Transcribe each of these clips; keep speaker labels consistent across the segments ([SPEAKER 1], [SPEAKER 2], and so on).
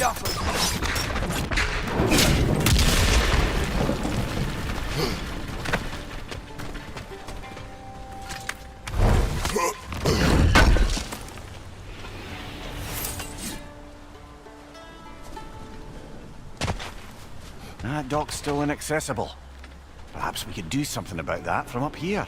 [SPEAKER 1] That dock's still inaccessible. Perhaps we could do something about that from up here.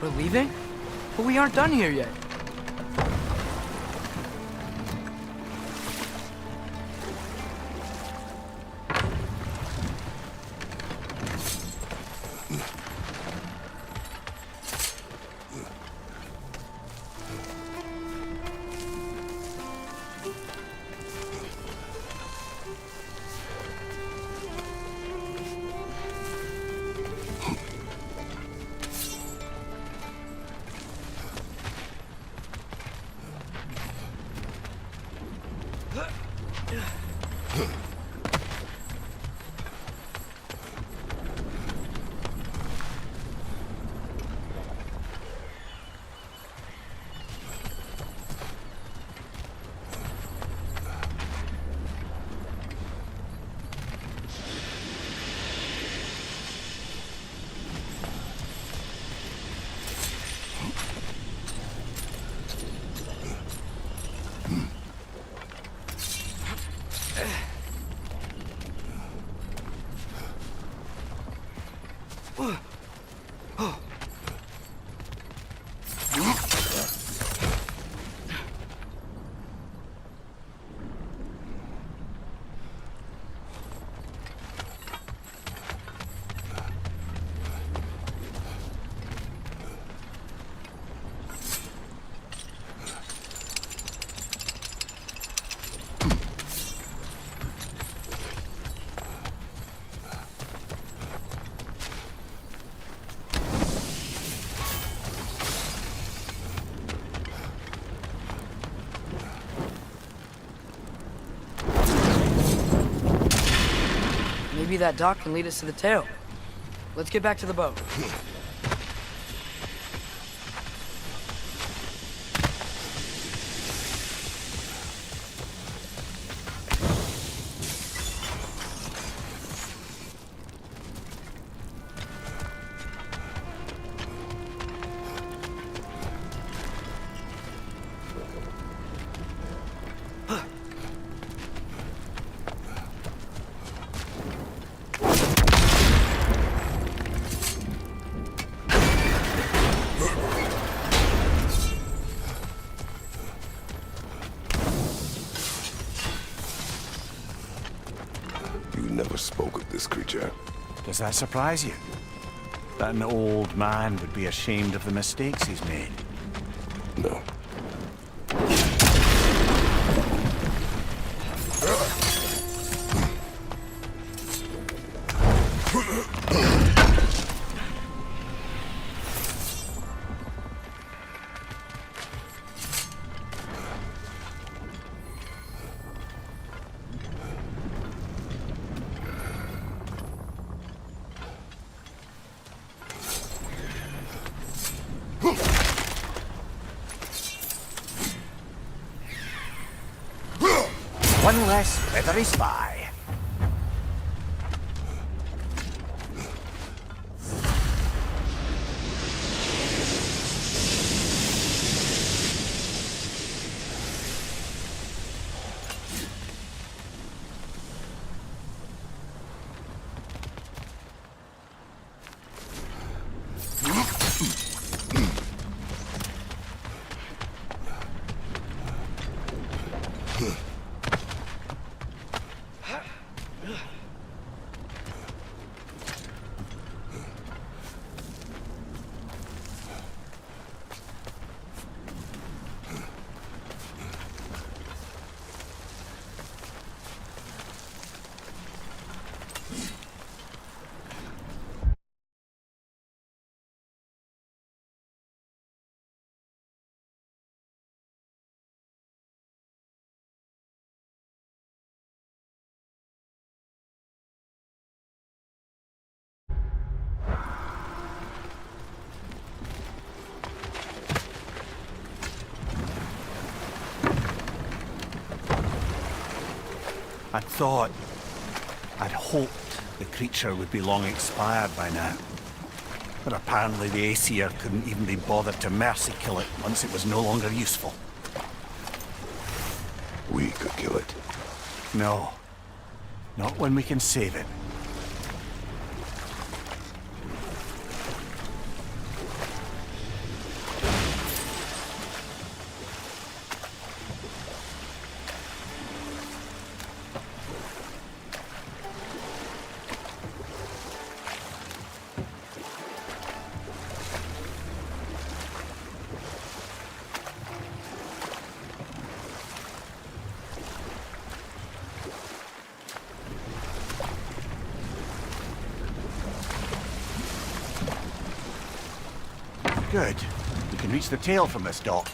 [SPEAKER 2] We're leaving? But we aren't done here yet. Maybe that dock can lead us to the tail. Let's get back to the boat.
[SPEAKER 3] spoke of this creature.
[SPEAKER 1] Does that surprise you? That an old man would be ashamed of the mistakes he's made?
[SPEAKER 3] No.
[SPEAKER 1] One less feathery spy. I'd hoped the creature would be long expired by now. But apparently the Aesir couldn't even be bothered to mercy kill it once it was no longer useful.
[SPEAKER 3] We could kill it.
[SPEAKER 1] No. Not when we can save it. Good. We can reach the tail from this dock.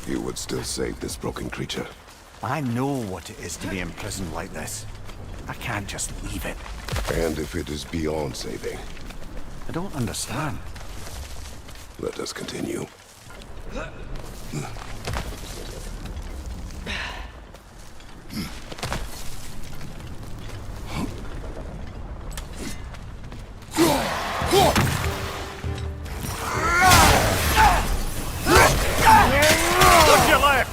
[SPEAKER 3] You would still save this broken creature.
[SPEAKER 1] I know what it is to be imprisoned like this. I can't just leave it.
[SPEAKER 3] And if it is beyond saving,
[SPEAKER 1] I don't understand.
[SPEAKER 3] let us continue.
[SPEAKER 1] Look your left!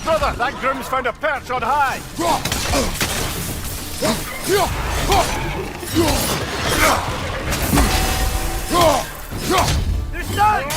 [SPEAKER 1] Brother, that groom's found a perch on high! They're stunned!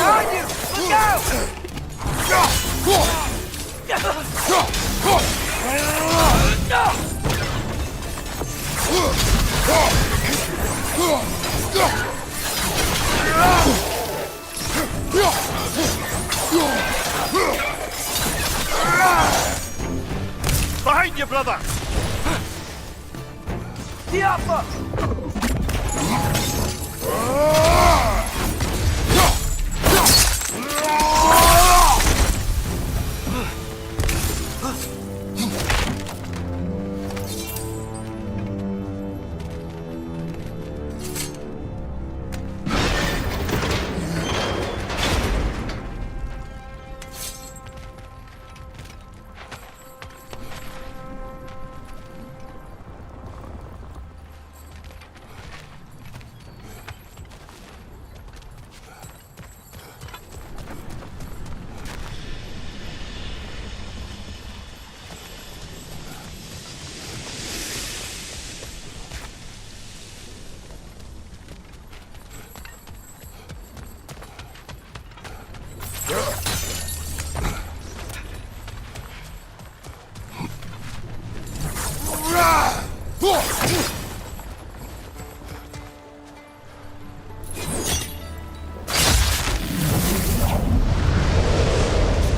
[SPEAKER 1] Behind you! Look out! you, brother!
[SPEAKER 2] Diapa!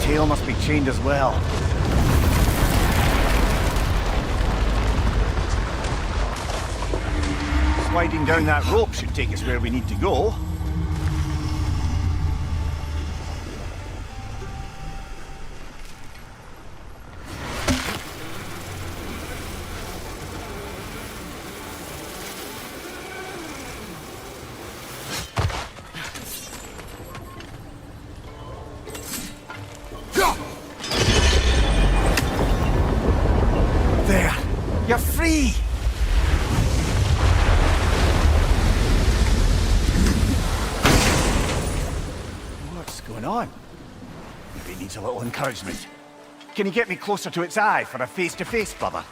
[SPEAKER 1] Tail must be chained as well. Sliding down that rope should take us where we need to go. There! You're free! What's going on? Maybe it needs a little encouragement. Can you get me closer to its eye for a face-to-face, brother?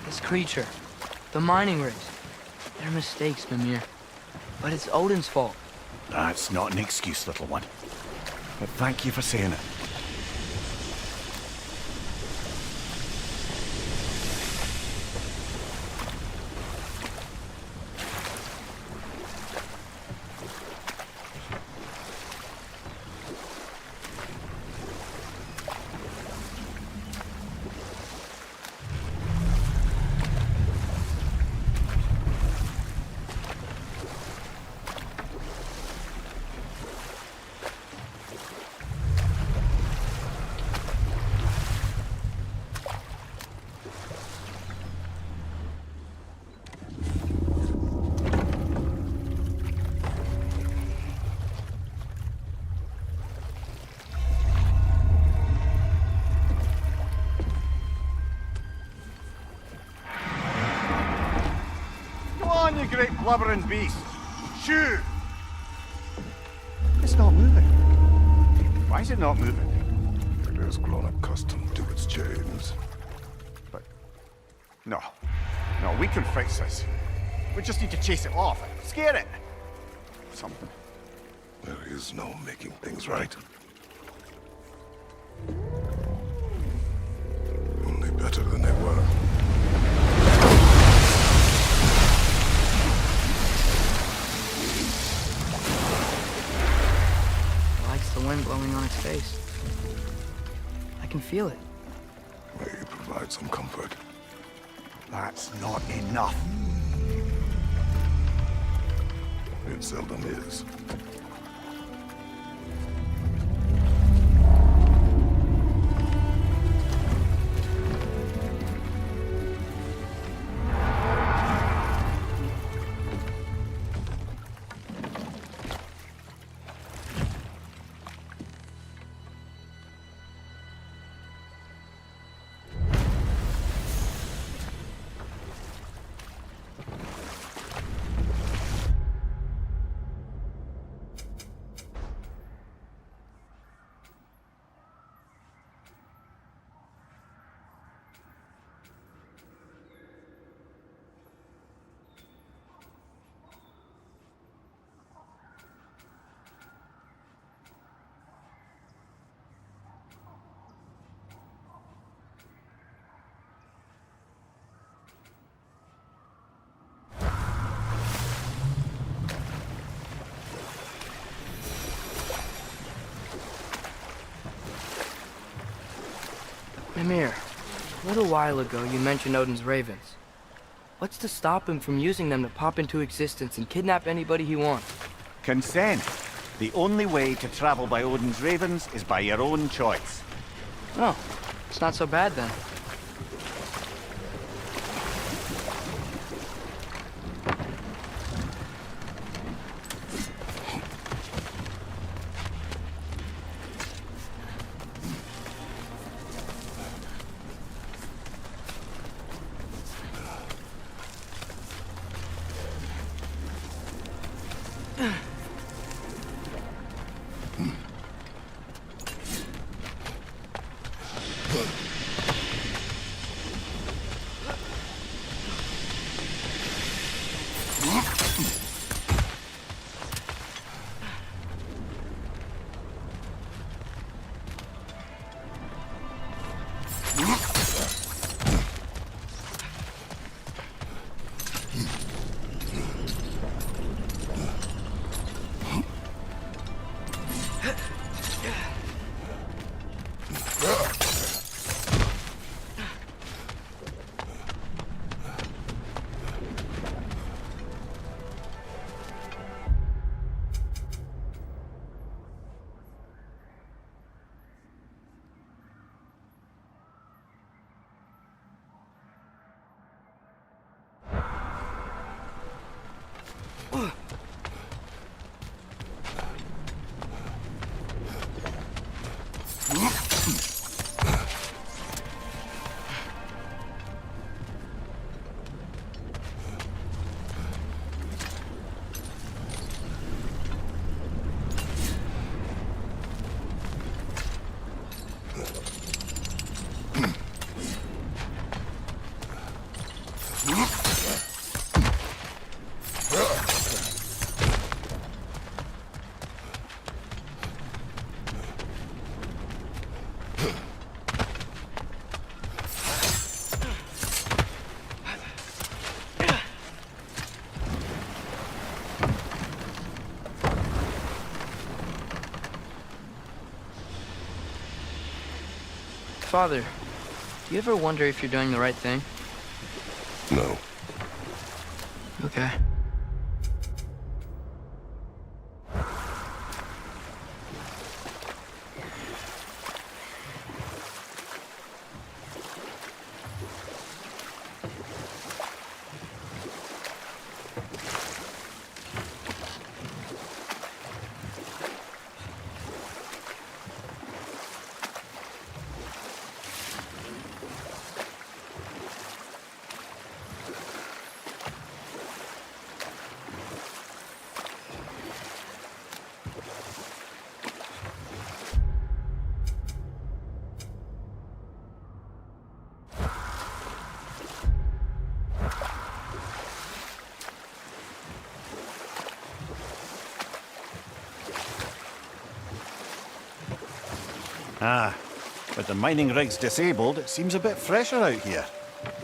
[SPEAKER 2] This creature, the mining rigs, they're mistakes, Mimir. But it's Odin's fault.
[SPEAKER 1] That's not an excuse, little one. But thank you for saying it. You great blubbering beast! Shoo! It's not moving. Why is it not moving?
[SPEAKER 3] It has grown accustomed to its chains.
[SPEAKER 1] But... No. No, we can fix this. We just need to chase it off. Scare it. Something.
[SPEAKER 3] There is no making things right. Only better than they were.
[SPEAKER 2] The wind blowing on its face. I can feel it.
[SPEAKER 3] May provide some comfort.
[SPEAKER 1] That's not enough.
[SPEAKER 3] It seldom is.
[SPEAKER 2] Mimir, a little while ago you mentioned Odin's ravens. What's to stop him from using them to pop into existence and kidnap anybody he wants?
[SPEAKER 1] Consent. The only way to travel by Odin's ravens is by your own choice.
[SPEAKER 2] Oh, it's not so bad then. Father, do you ever wonder if you're doing the right thing?
[SPEAKER 3] No.
[SPEAKER 2] Okay.
[SPEAKER 1] Ah, but the mining rig's disabled. It seems a bit fresher out here.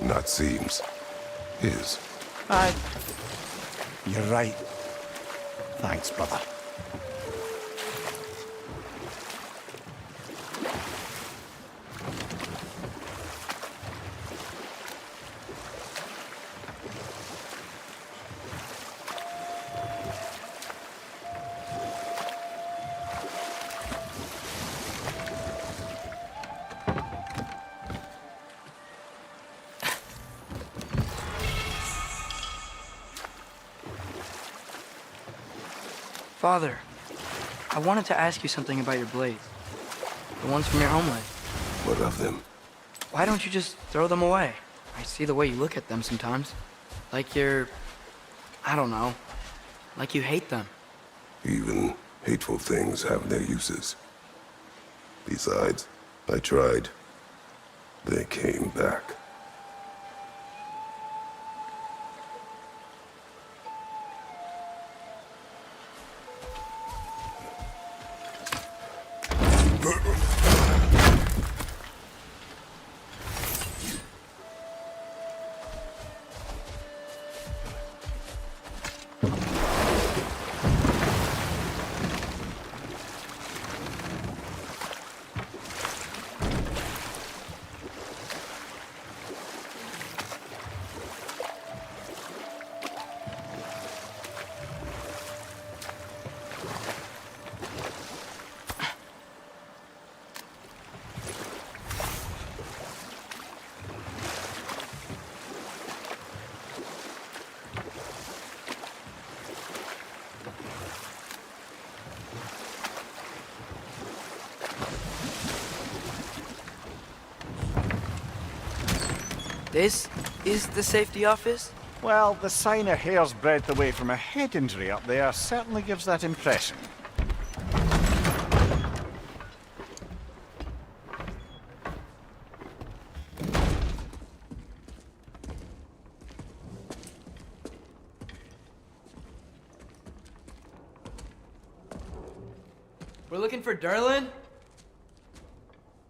[SPEAKER 3] Not seems. Is.
[SPEAKER 1] Aye. You're right. Thanks, brother.
[SPEAKER 2] Father, I wanted to ask you something about your blades. The ones from your homeland.
[SPEAKER 3] What of them?
[SPEAKER 2] Why don't you just throw them away? I see the way you look at them sometimes. Like you're... I don't know. Like you hate them.
[SPEAKER 3] Even hateful things have their uses. Besides, I tried. They came back.
[SPEAKER 2] This is the safety office?
[SPEAKER 1] Well, the sign a hair's breadth away from a head injury up there certainly gives that impression.
[SPEAKER 2] We're looking for Derlin?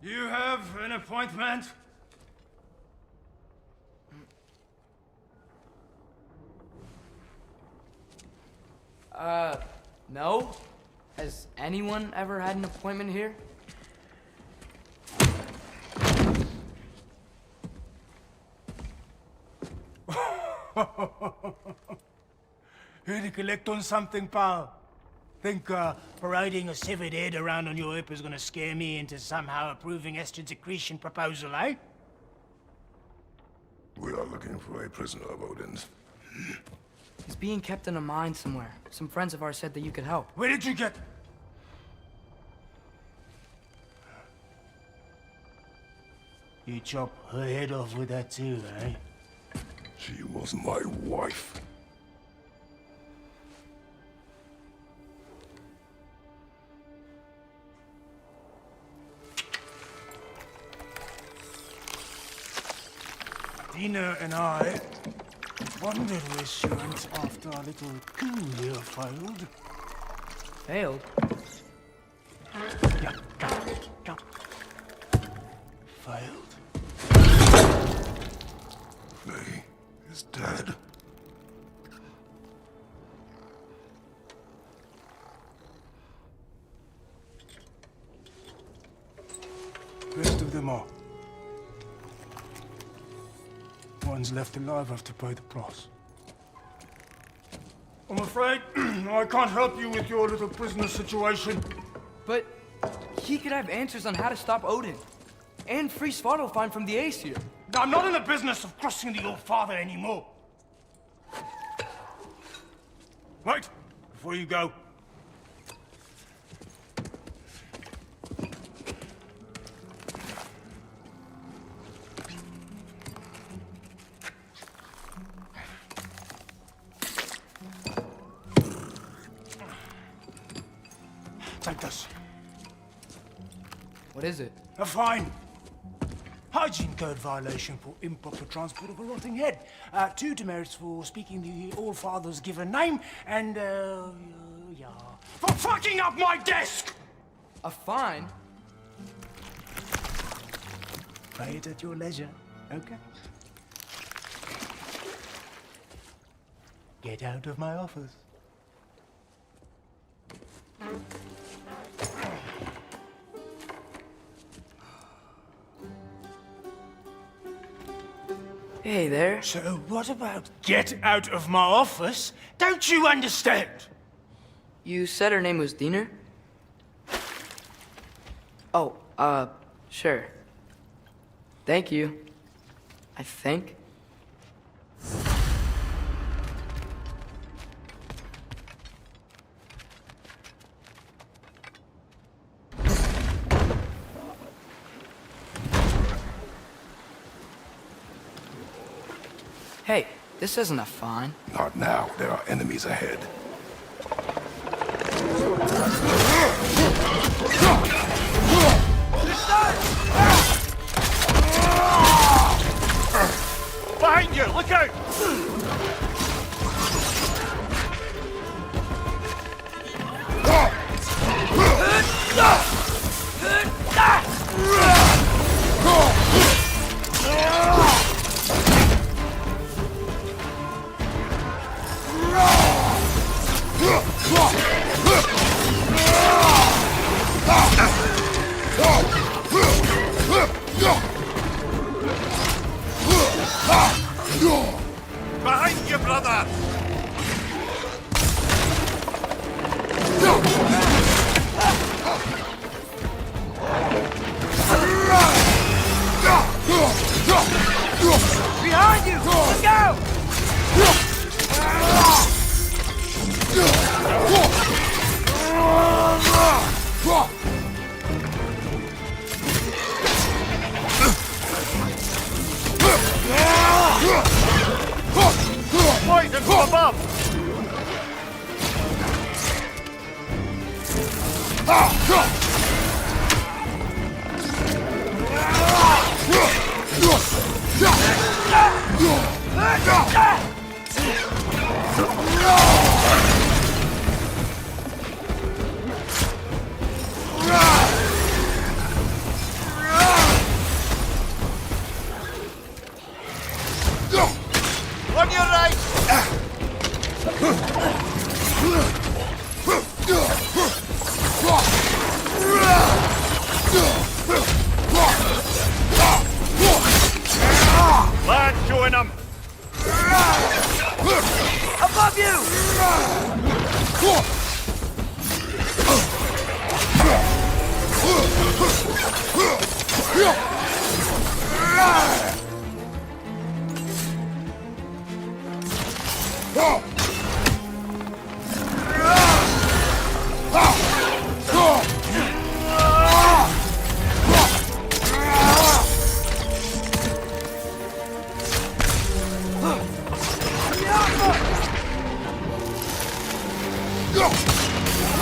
[SPEAKER 4] You have an appointment?
[SPEAKER 2] No? Has anyone ever had an appointment here?
[SPEAKER 4] Here to collect on something, pal? Think, parading a severed head around on your hip is gonna scare me into somehow approving Esther's secretion proposal, eh?
[SPEAKER 3] We are looking for a prisoner of Odin's.
[SPEAKER 2] He's being kept in a mine somewhere. Some friends of ours said that you could help.
[SPEAKER 4] Where did you get... You chop her head off with that too, eh?
[SPEAKER 3] She was my wife.
[SPEAKER 4] Dina and I wondered where she went after our little coup here failed.
[SPEAKER 2] Failed?
[SPEAKER 4] Yeah, come. Failed.
[SPEAKER 3] Faye is dead.
[SPEAKER 4] Rest of them are. One's left alive have to pay the price. I'm afraid I can't help you with your little prisoner situation.
[SPEAKER 2] But he could have answers on how to stop Odin. And free Svartalfheim from the Aesir.
[SPEAKER 4] I'm not in the business of crossing the old father anymore. Wait, before you go. Take this.
[SPEAKER 2] What is it?
[SPEAKER 4] A fine. Hygiene code violation for improper transport of a rotting head. 2 demerits for speaking the All-Father's given name, and, yeah. For fucking up my desk!
[SPEAKER 2] A fine?
[SPEAKER 4] Pay it at your leisure, okay? Get out of my office.
[SPEAKER 2] Hey there.
[SPEAKER 4] So what about get out of my office? Don't you understand?
[SPEAKER 2] You said her name was Diener? Oh, sure. Thank you. I think. Hey, this isn't a fine.
[SPEAKER 3] Not now. There are enemies ahead.
[SPEAKER 1] Behind you! Look out! Behind you, brother!
[SPEAKER 2] Behind you! Let's go!
[SPEAKER 3] Ah!
[SPEAKER 1] up! On your right! Lad, join him!
[SPEAKER 2] Above you!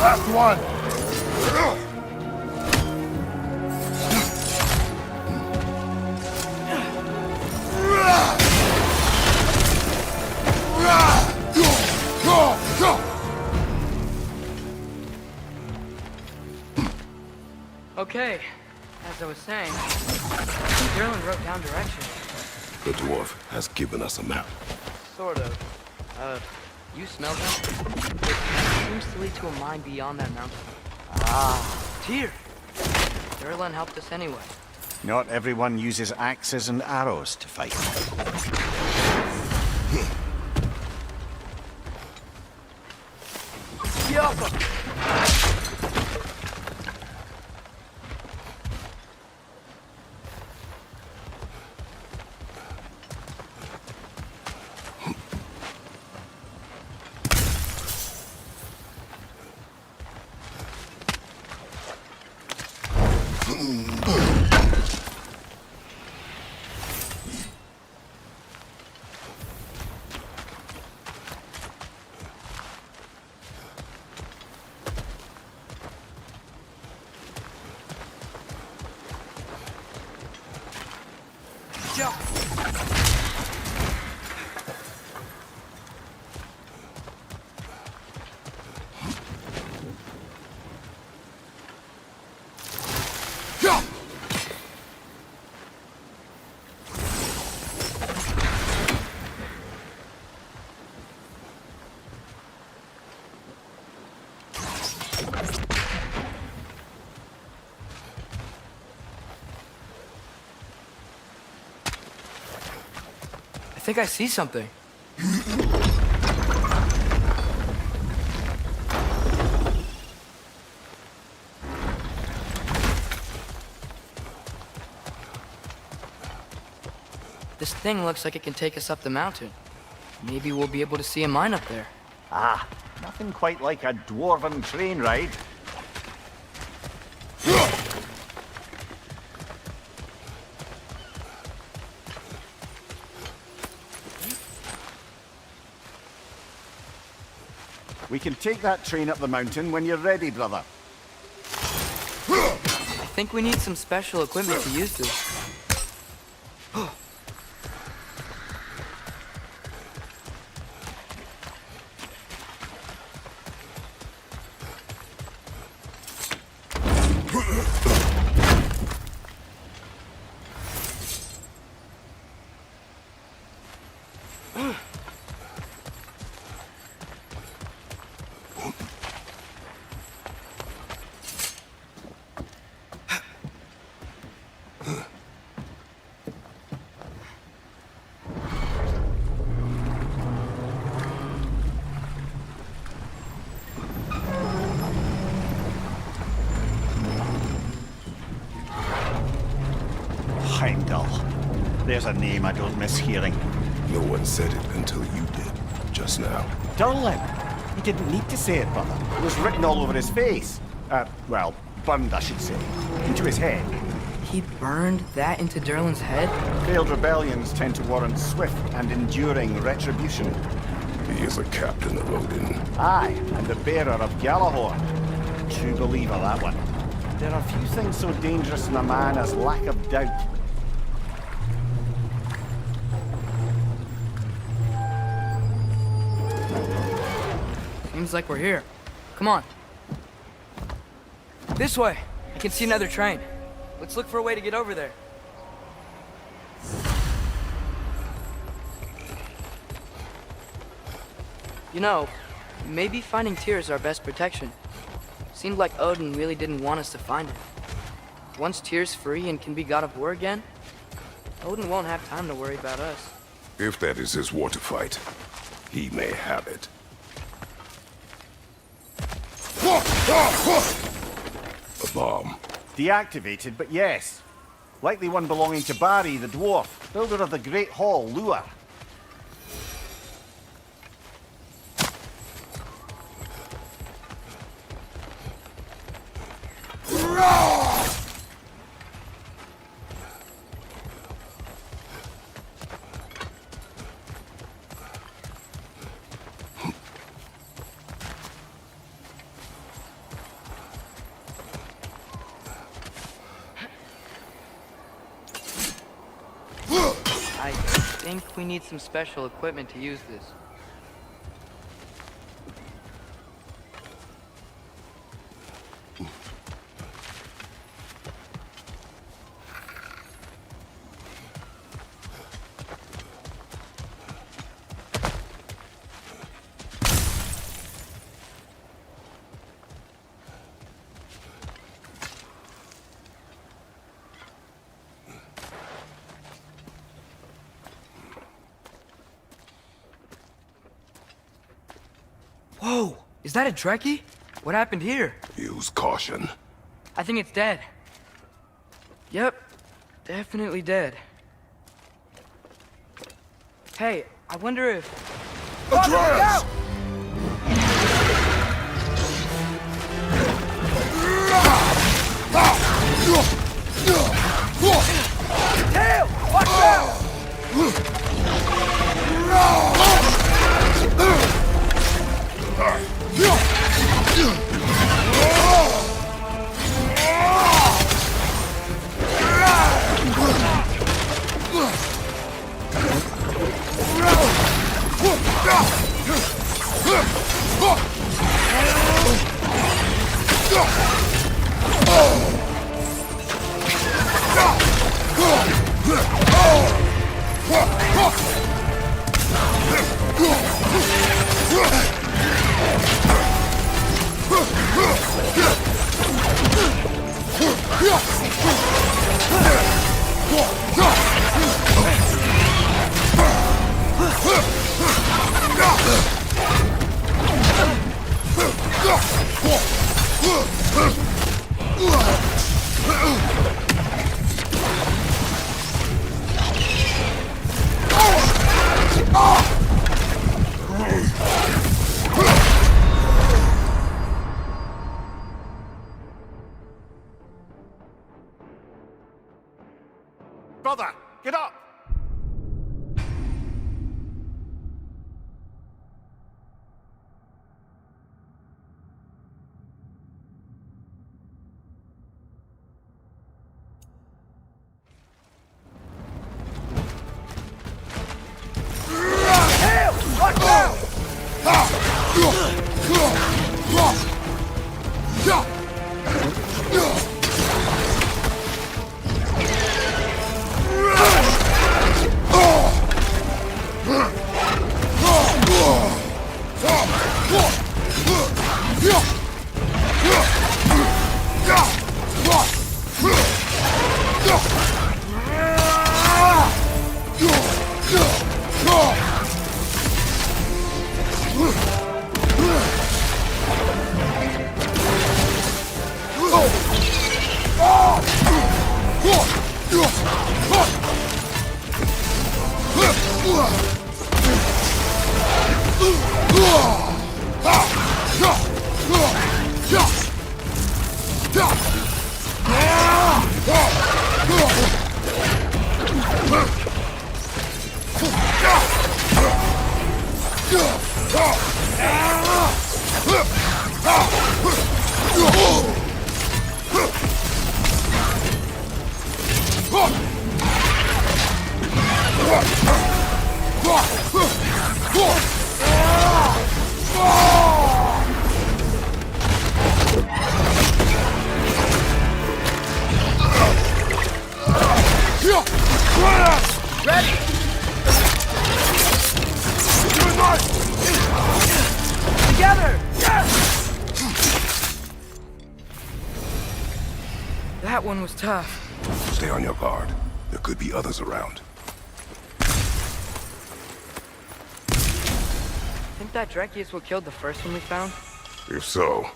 [SPEAKER 3] Last one!
[SPEAKER 2] Okay, as I was saying, I think Derlin wrote down directions.
[SPEAKER 3] The dwarf has given us a map.
[SPEAKER 2] Sort of. You smell that? It seems to lead to a mine beyond that mountain. Ah, Tyr! Derlin helped us anyway.
[SPEAKER 1] Not everyone uses axes and arrows to fight.
[SPEAKER 2] I think I see something. This thing looks like it can take us up the mountain. Maybe we'll be able to see a mine up there.
[SPEAKER 1] Ah, nothing quite like a dwarven train ride. We can take that train up the mountain when you're ready, brother.
[SPEAKER 2] I think we need some special equipment to use this.
[SPEAKER 1] Heimdall. There's a name I don't miss hearing.
[SPEAKER 3] No one said it until you did, just now.
[SPEAKER 1] Durlin! He didn't need to say it, brother. It was written all over his face. Well, burned, I should say. Into his head.
[SPEAKER 2] He burned that into Derlin's head?
[SPEAKER 1] Failed rebellions tend to warrant swift and enduring retribution.
[SPEAKER 3] He is a captain of Odin.
[SPEAKER 1] Aye, and the bearer of Gjallarhorn. True believer, that one. There are few things so dangerous in a man as lack of doubt.
[SPEAKER 2] Seems like we're here. Come on. This way. I can see another train. Let's look for a way to get over there. You know, maybe finding Tyr is our best protection. Seemed like Odin really didn't want us to find it. Once Tyr's free and can be god of war again, Odin won't have time to worry about us.
[SPEAKER 3] If that is his war to fight, he may have it. A bomb.
[SPEAKER 1] Deactivated, but yes. Likely one belonging to Barry, the dwarf, builder of the Great Hall, Lure.
[SPEAKER 2] I think we need some special equipment to use this. Whoa! Is that a Trekkie? What happened here?
[SPEAKER 3] Use caution.
[SPEAKER 2] I think it's dead. Yep. Definitely dead. Hey, I wonder if...
[SPEAKER 3] Atreus!
[SPEAKER 2] Tail! Watch out!
[SPEAKER 1] Brother, get up!
[SPEAKER 2] one was tough.
[SPEAKER 3] Stay on your guard. There could be others around.
[SPEAKER 2] Think that Drekius what killed the first one we found?
[SPEAKER 3] If so,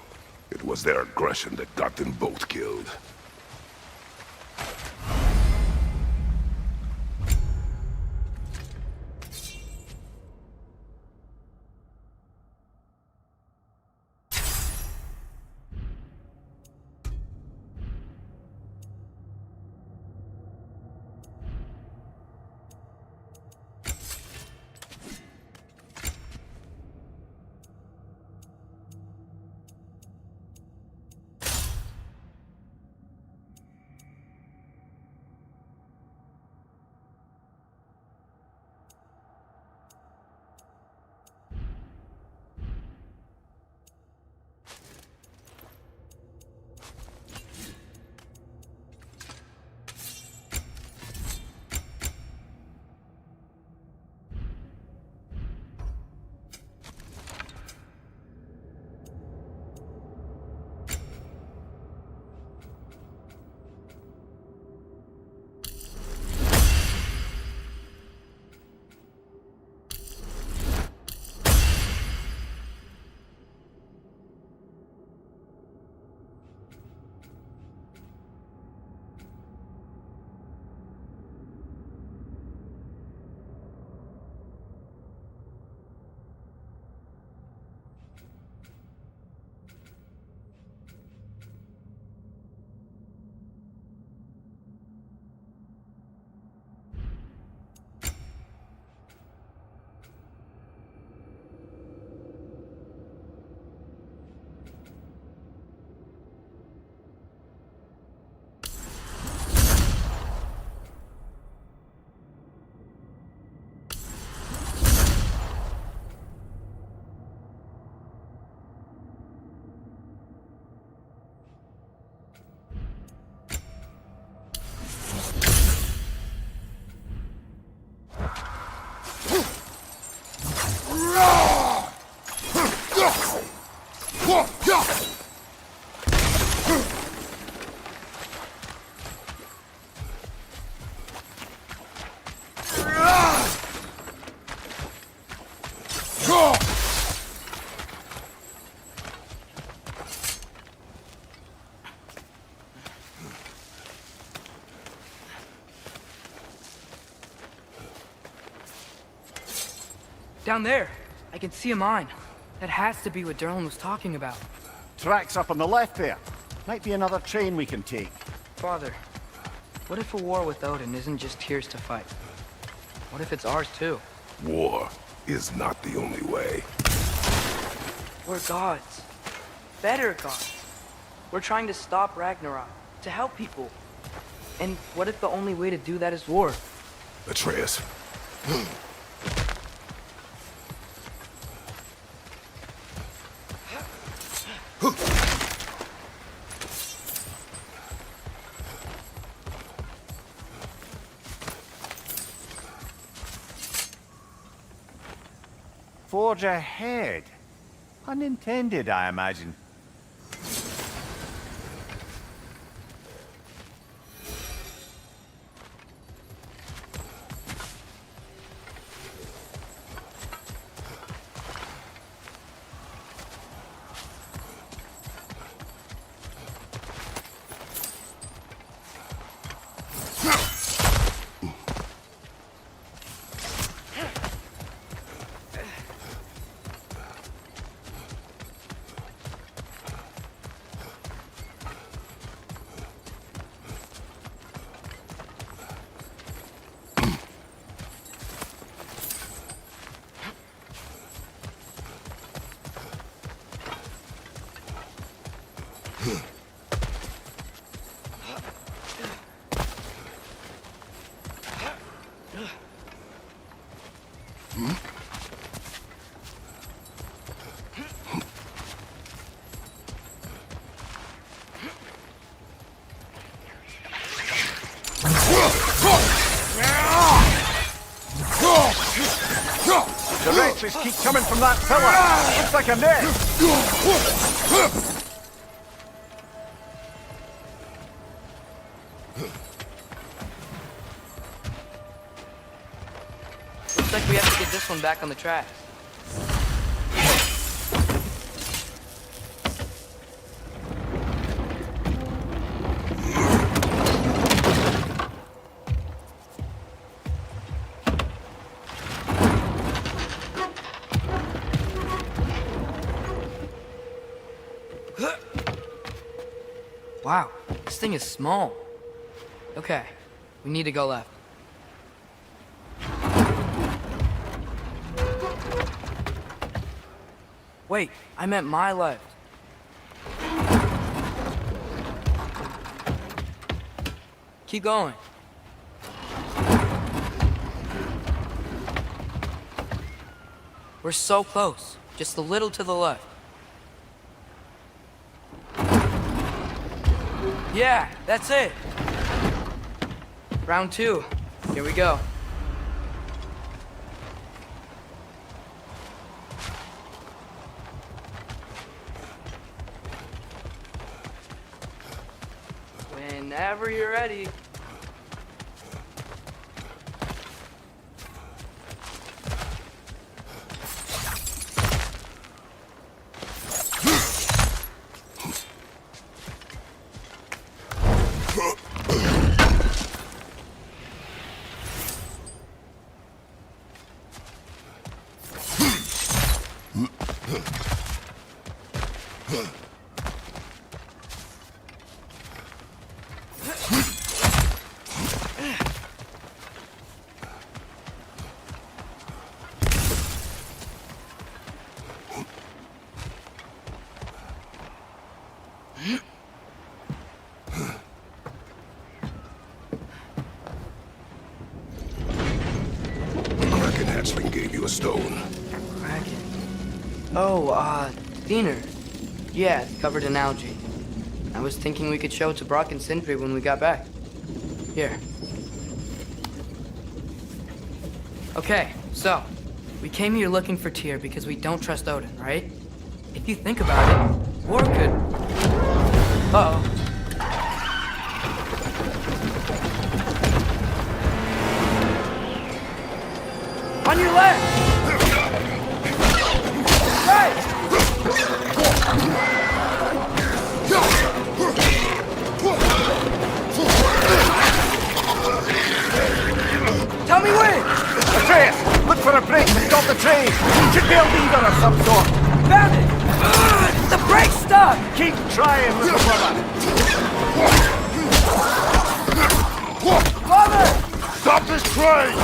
[SPEAKER 3] it was their aggression that got them both killed.
[SPEAKER 2] Down there, I can see a mine. That has to be what Derlin was talking about.
[SPEAKER 1] Tracks up on the left there. Might be another train we can take.
[SPEAKER 2] Father, what if a war with Odin isn't just Tyr's to fight? What if it's ours too?
[SPEAKER 3] War is not the only way.
[SPEAKER 2] We're gods. Better gods. We're trying to stop Ragnarok, to help people. And what if the only way to do that is war?
[SPEAKER 3] Atreus.
[SPEAKER 1] Forge ahead. Unintended, I imagine. The wretches keep coming from that pillar. Looks like a net.
[SPEAKER 2] this one back on the tracks. Wow, this thing is small. Okay, we need to go left. Wait, I meant my left. Keep going. We're so close, just a little to the left. Yeah, that's it. Round 2. Here we go. Whenever you're ready.
[SPEAKER 3] Kraken hatchling gave you a stone.
[SPEAKER 2] Kraken. Oh, Diener. Yeah, it's covered in algae. I was thinking we could show it to Brock and Sindri when we got back. Here. Okay, so, we came here looking for Tyr because we don't trust Odin, right? If you think about it, War could... Uh-oh. On your left! Right! Tell me when!
[SPEAKER 1] Atreus, look for a break to stop the train! Should be a lever of some sort!
[SPEAKER 2] Found it! The brake's stuck!
[SPEAKER 1] Keep trying, little brother!
[SPEAKER 2] Father!
[SPEAKER 3] Stop this train!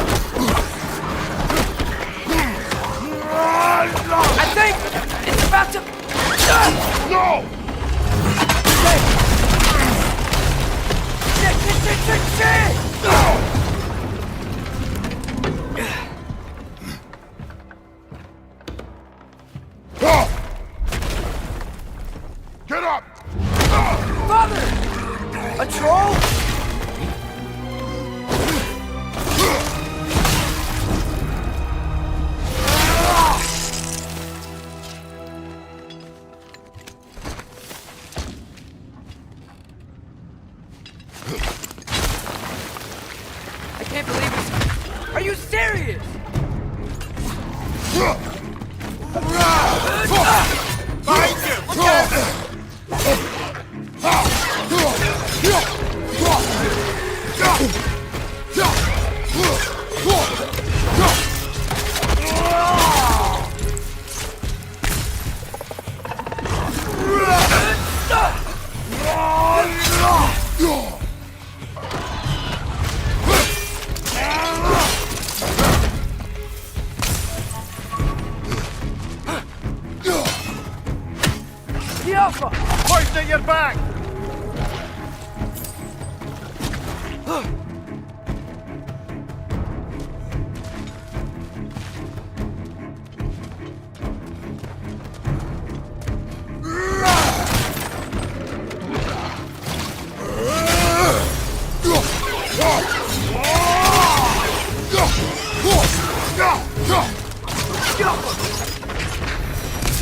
[SPEAKER 2] I think it's about to...
[SPEAKER 3] No!
[SPEAKER 2] Shit!
[SPEAKER 3] Get up!
[SPEAKER 2] Father! A troll? I can't believe this. Are you serious?
[SPEAKER 3] Find him! Look out!
[SPEAKER 2] The Alpha!
[SPEAKER 1] Point at your back!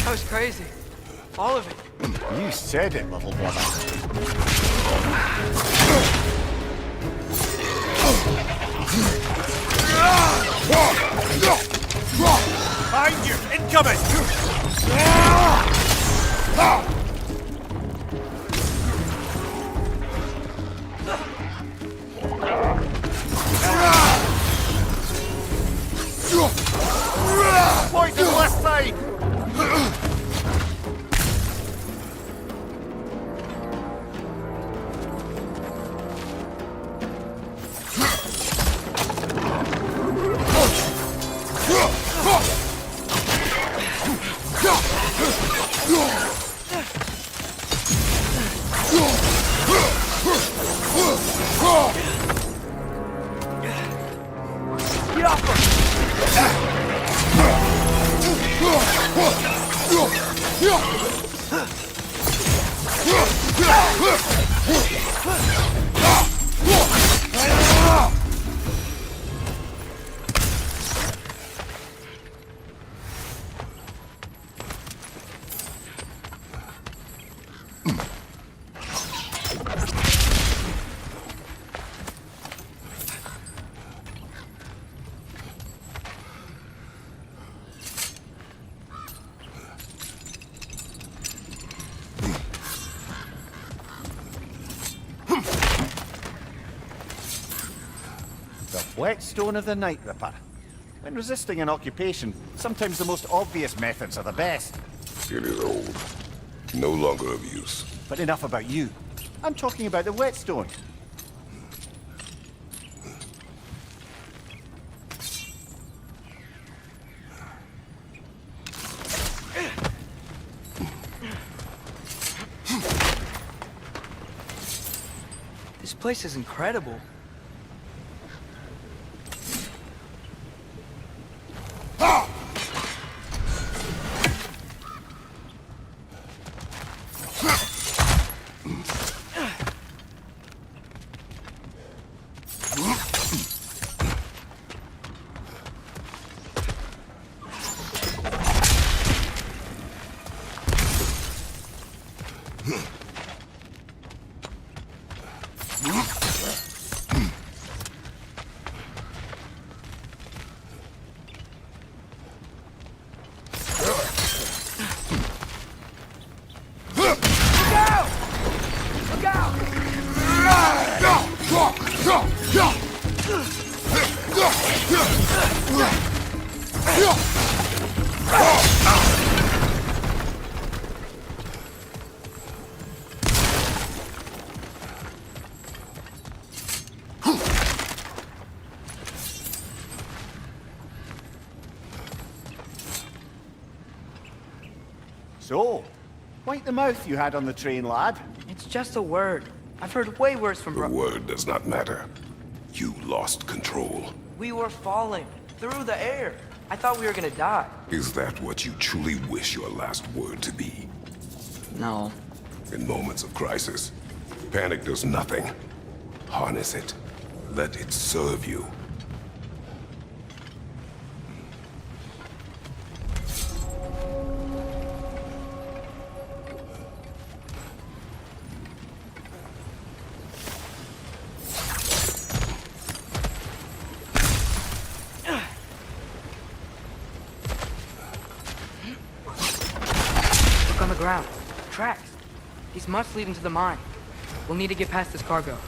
[SPEAKER 2] That was crazy. All of it.
[SPEAKER 1] You said it, little brother. Behind you! Incoming! Poison left side!
[SPEAKER 2] Get off her!
[SPEAKER 1] The whetstone of the Night Ripper. When resisting an occupation, sometimes the most obvious methods are the best.
[SPEAKER 3] It is old. No longer of use.
[SPEAKER 1] But enough about you. I'm talking about the whetstone.
[SPEAKER 2] This place is incredible.
[SPEAKER 1] So, wipe the mouth you had on the train, lad.
[SPEAKER 2] It's just a word. I've heard way worse from
[SPEAKER 3] The word does not matter. You lost control.
[SPEAKER 2] We were falling through the air. I thought we were gonna die.
[SPEAKER 3] Is that what you truly wish your last word to be?
[SPEAKER 2] No.
[SPEAKER 3] In moments of crisis, panic does nothing. Harness it. Let it serve you.
[SPEAKER 2] Look on the ground. Tracks. These must lead into the mine. We'll need to get past this cargo.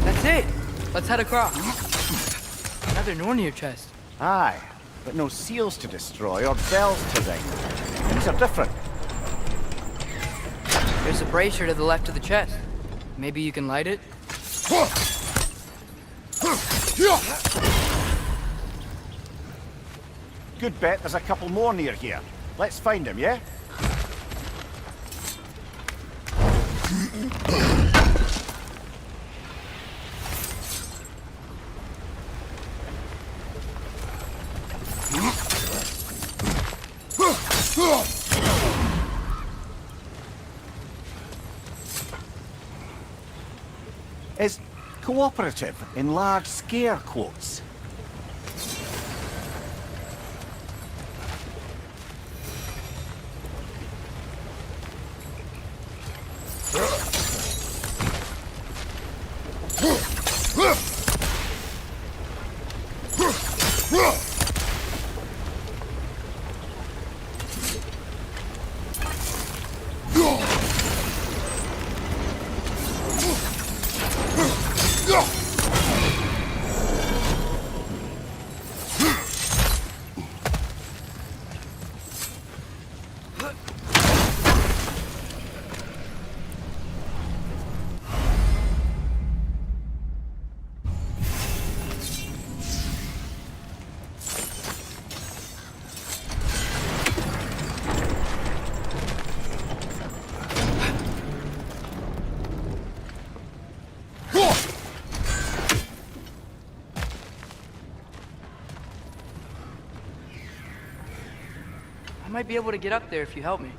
[SPEAKER 2] That's it! Let's head across. Another Nornir chest.
[SPEAKER 1] Aye, but no seals to destroy or bells to ring. These are different.
[SPEAKER 2] There's a brazier to the left of the chest. Maybe you can light it?
[SPEAKER 1] Good bet there's a couple more near here. Let's find him, yeah? Is cooperative in large scare quotes.
[SPEAKER 2] I might be able to get up there if you help me.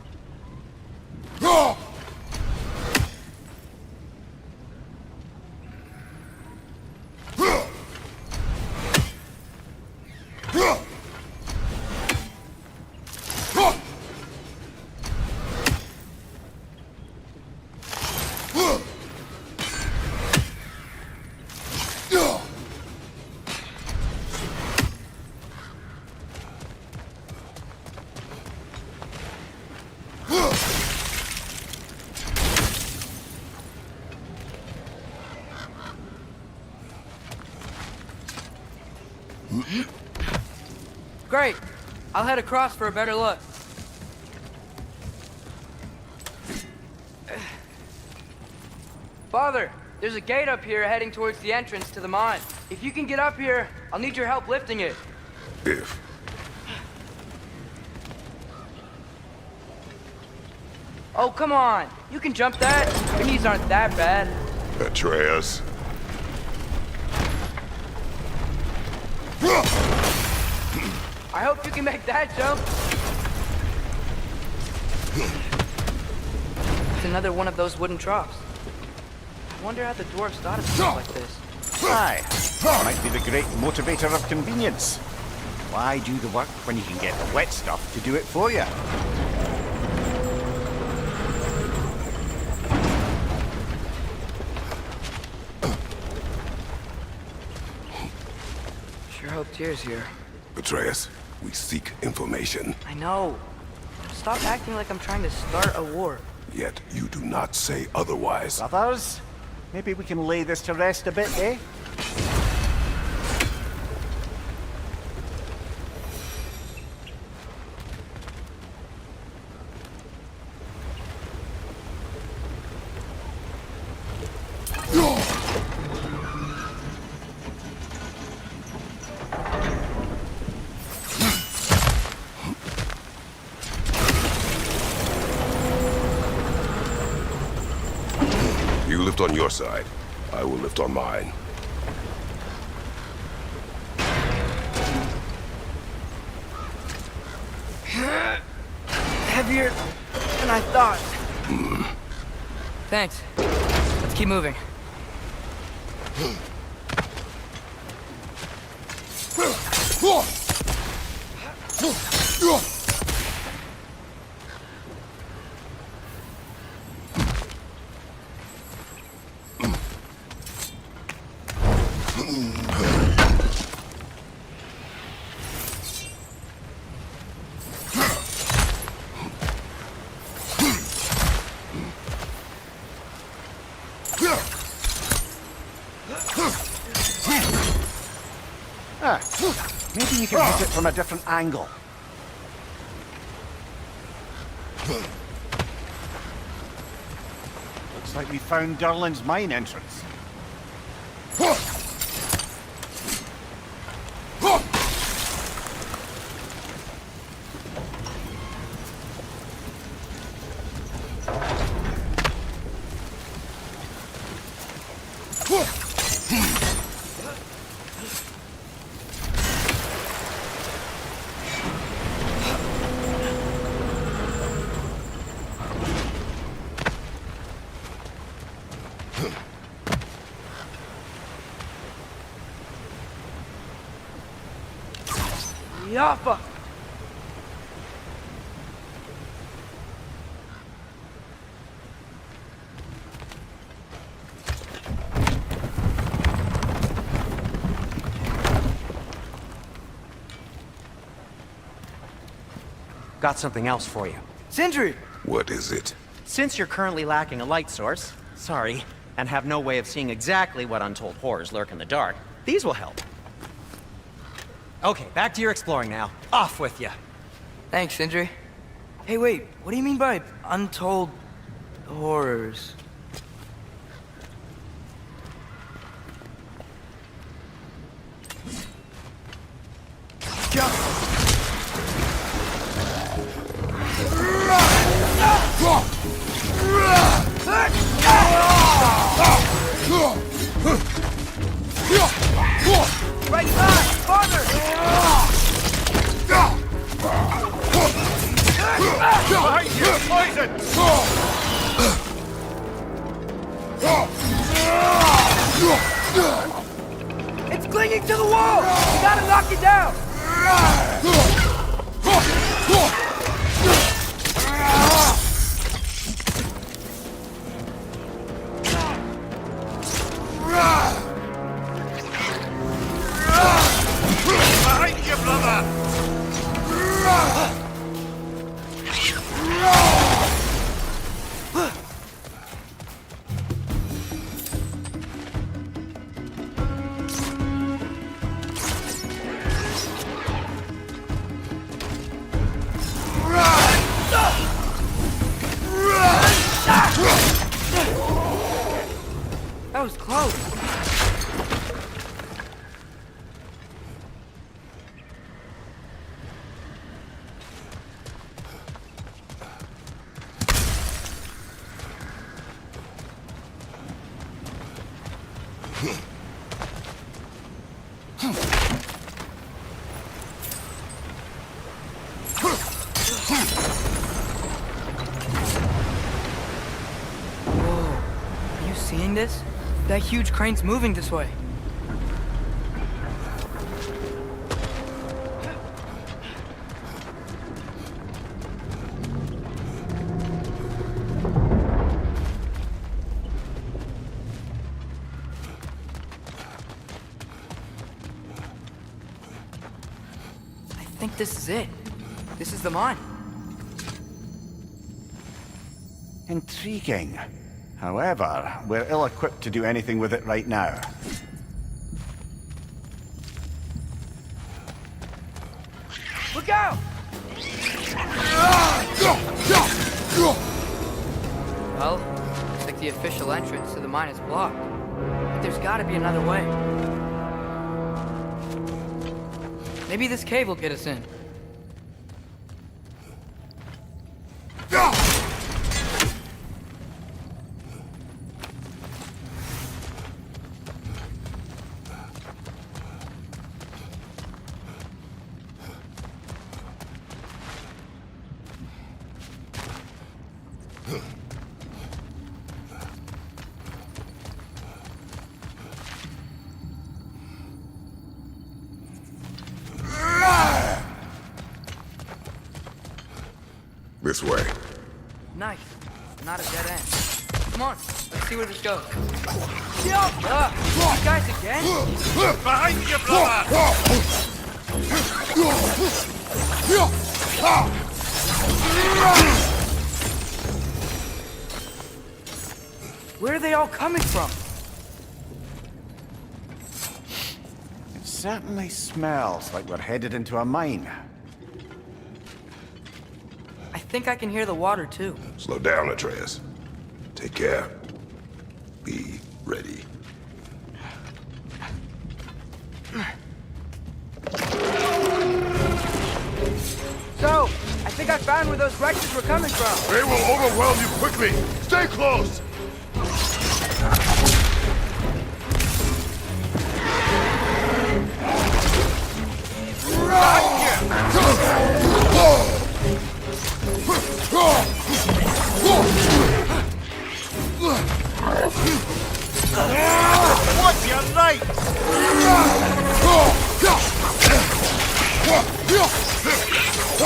[SPEAKER 2] Great. I'll head across for a better look. Father, there's a gate up here heading towards the entrance to the mine. If you can get up here, I'll need your help lifting it.
[SPEAKER 3] If.
[SPEAKER 2] Oh, come on. You can jump that. Your knees aren't that bad.
[SPEAKER 3] Atreus.
[SPEAKER 2] I hope you can make that jump. It's another one of those wooden troughs. I wonder how the dwarves thought of stuff like this.
[SPEAKER 1] Aye, that might be the great motivator of convenience. Why do the work when you can get the wet stuff to do it for you?
[SPEAKER 2] Sure hope Tyr's here.
[SPEAKER 3] Atreus, we seek information.
[SPEAKER 2] I know. Stop acting like I'm trying to start a war.
[SPEAKER 3] Yet you do not say otherwise.
[SPEAKER 1] Brothers, maybe we can lay this to rest a bit, eh?
[SPEAKER 3] You lift on your side. I will lift on mine.
[SPEAKER 2] Heavier than I thought. Thanks. Let's keep moving.
[SPEAKER 1] Ah, maybe you can hit it from a different angle. Looks like we found Durlin's mine entrance.
[SPEAKER 2] Yaffa!
[SPEAKER 5] Got something else for you.
[SPEAKER 2] Sindri!
[SPEAKER 3] What is it?
[SPEAKER 5] Since you're currently lacking a light source, sorry, and have no way of seeing exactly what untold horrors lurk in the dark, these will help. Okay, back to your exploring now. Off with you.
[SPEAKER 2] Thanks, Sindri. Hey, wait, what do you mean by untold horrors? Right side! Farther!
[SPEAKER 1] Behind you! Poison!
[SPEAKER 2] It's clinging to the wall! We gotta knock it down!
[SPEAKER 1] Behind you, brother!
[SPEAKER 2] That was close. Whoa. Are you seeing this? That huge crane's moving this way. I think this is it. This is the mine.
[SPEAKER 1] Intriguing. However, we're ill-equipped to do anything with it right now.
[SPEAKER 2] Look out! Well, looks like the official entrance to the mine is blocked. But there's gotta be another way. Maybe this cave will get us in.
[SPEAKER 3] This way.
[SPEAKER 2] Nice. Not a dead end. Come on, let's see where this goes. You guys again?
[SPEAKER 1] Behind you, brother!
[SPEAKER 2] Where are they all coming from?
[SPEAKER 1] It certainly smells like we're headed into a mine.
[SPEAKER 2] I think I can hear the water too.
[SPEAKER 3] Slow down, Atreus. Take care. Be ready.
[SPEAKER 2] So, I think I found where those Rexes were coming from.
[SPEAKER 3] They will overwhelm you quickly. Stay close.
[SPEAKER 1] What's your right?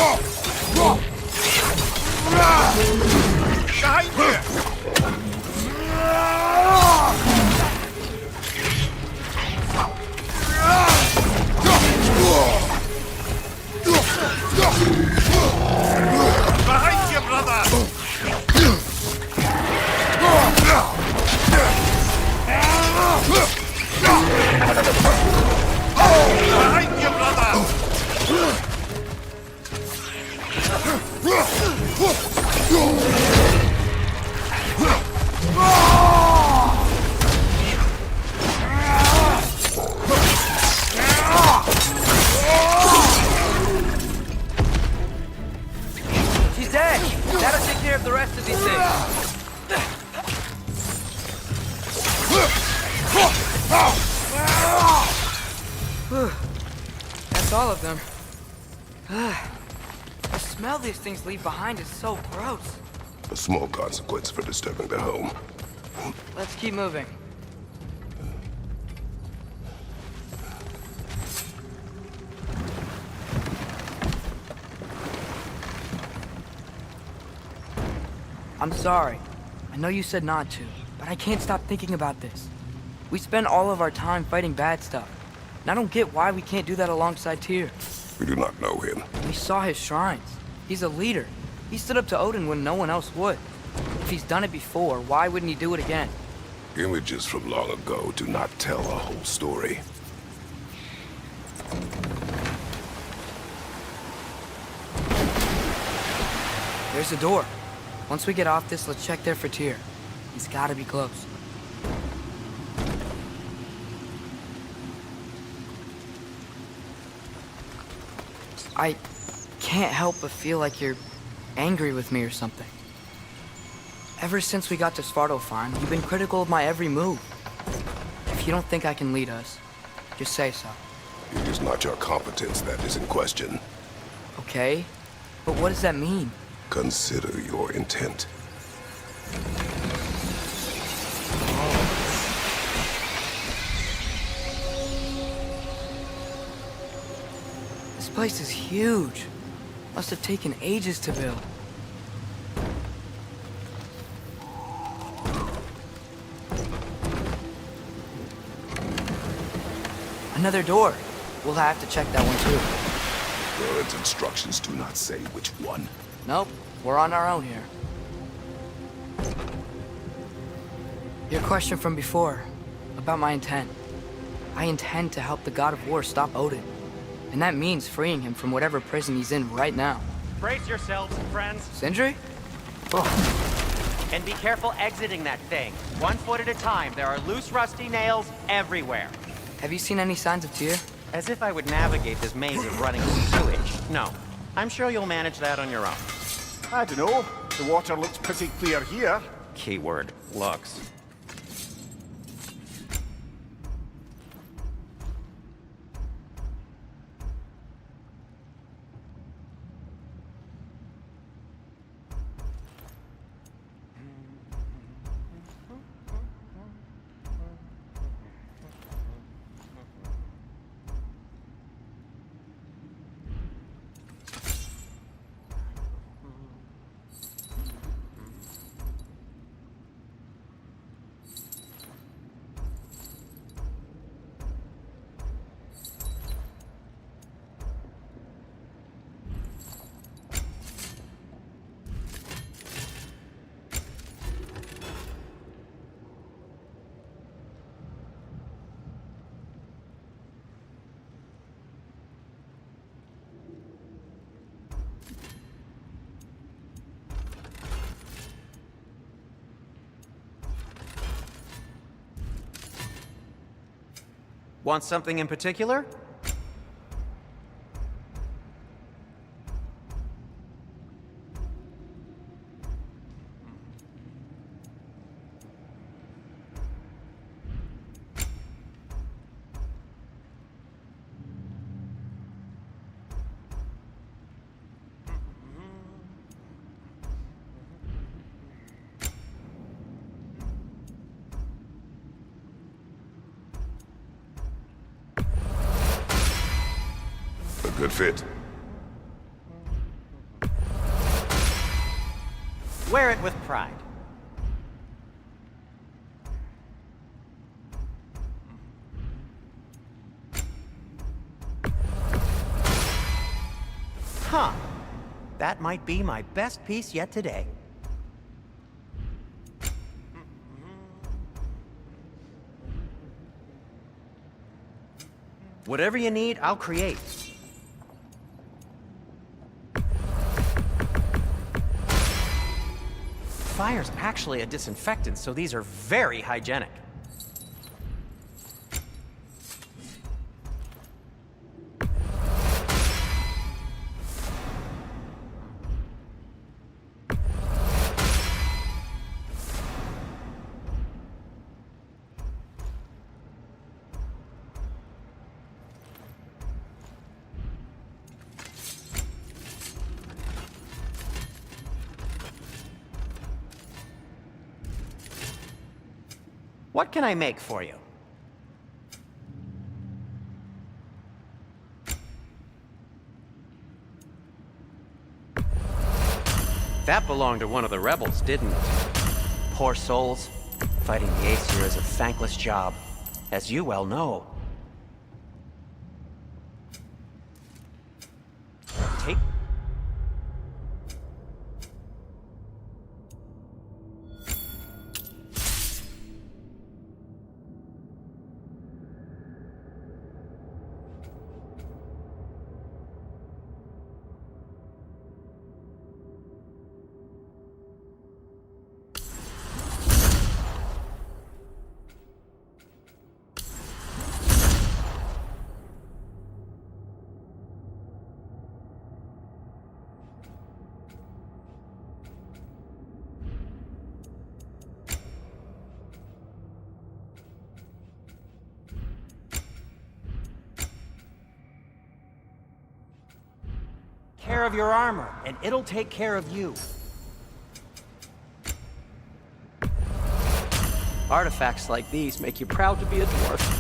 [SPEAKER 3] Behind you! Behind you, brother! Behind you, brother!
[SPEAKER 2] She's dead. That'll take care of the rest of these things. That's all of them. The smell these things leave behind is so gross.
[SPEAKER 3] A small consequence for disturbing their home.
[SPEAKER 2] Let's keep moving. I'm sorry. I know you said not to, but I can't stop thinking about this. We spend all of our time fighting bad stuff, and I don't get why we can't do that alongside Tyr.
[SPEAKER 3] We do not know him.
[SPEAKER 2] We saw his shrines. He's a leader. He stood up to Odin when no one else would. If he's done it before, why wouldn't he do it again?
[SPEAKER 3] Images from long ago do not tell a whole story.
[SPEAKER 2] There's a door. Once we get off this, let's check there for Tyr. He's gotta be close. I can't help but feel like you're angry with me or something. Ever since we got to Svartalfheim, you've been critical of my every move. If you don't think I can lead us, just say so.
[SPEAKER 3] It is not your competence that is in question.
[SPEAKER 2] Okay? But what does that mean?
[SPEAKER 3] Consider your intent.
[SPEAKER 2] This place is huge. Must have taken ages to build. Another door. We'll have to check that one too.
[SPEAKER 3] Word's instructions do not say which one.
[SPEAKER 2] Nope, we're on our own here. Your question from before, about my intent. I intend to help the god of war stop Odin. And that means freeing him from whatever prison he's in right now.
[SPEAKER 5] Brace yourselves, friends.
[SPEAKER 2] Sindri?
[SPEAKER 5] And be careful exiting that thing. 1 foot at a time. There are loose, rusty nails everywhere.
[SPEAKER 2] Have you seen any signs of Tyr?
[SPEAKER 5] As if I would navigate this maze of running sewage. No. I'm sure you'll manage that on your own.
[SPEAKER 6] I don't know. The water looks pretty clear here.
[SPEAKER 5] Keyword, looks. Want something in particular?
[SPEAKER 3] A good fit.
[SPEAKER 5] Wear it with pride. Huh. That might be my best piece yet today. Whatever you need, I'll create. Fire's actually a disinfectant, so these are very hygienic. What can I make for you? That belonged to one of the rebels, didn't it? Poor souls. Fighting the Aesir is a thankless job, as you well know. Take... care of your armor, and it'll take care of you. Artifacts like these make you proud to be a dwarf.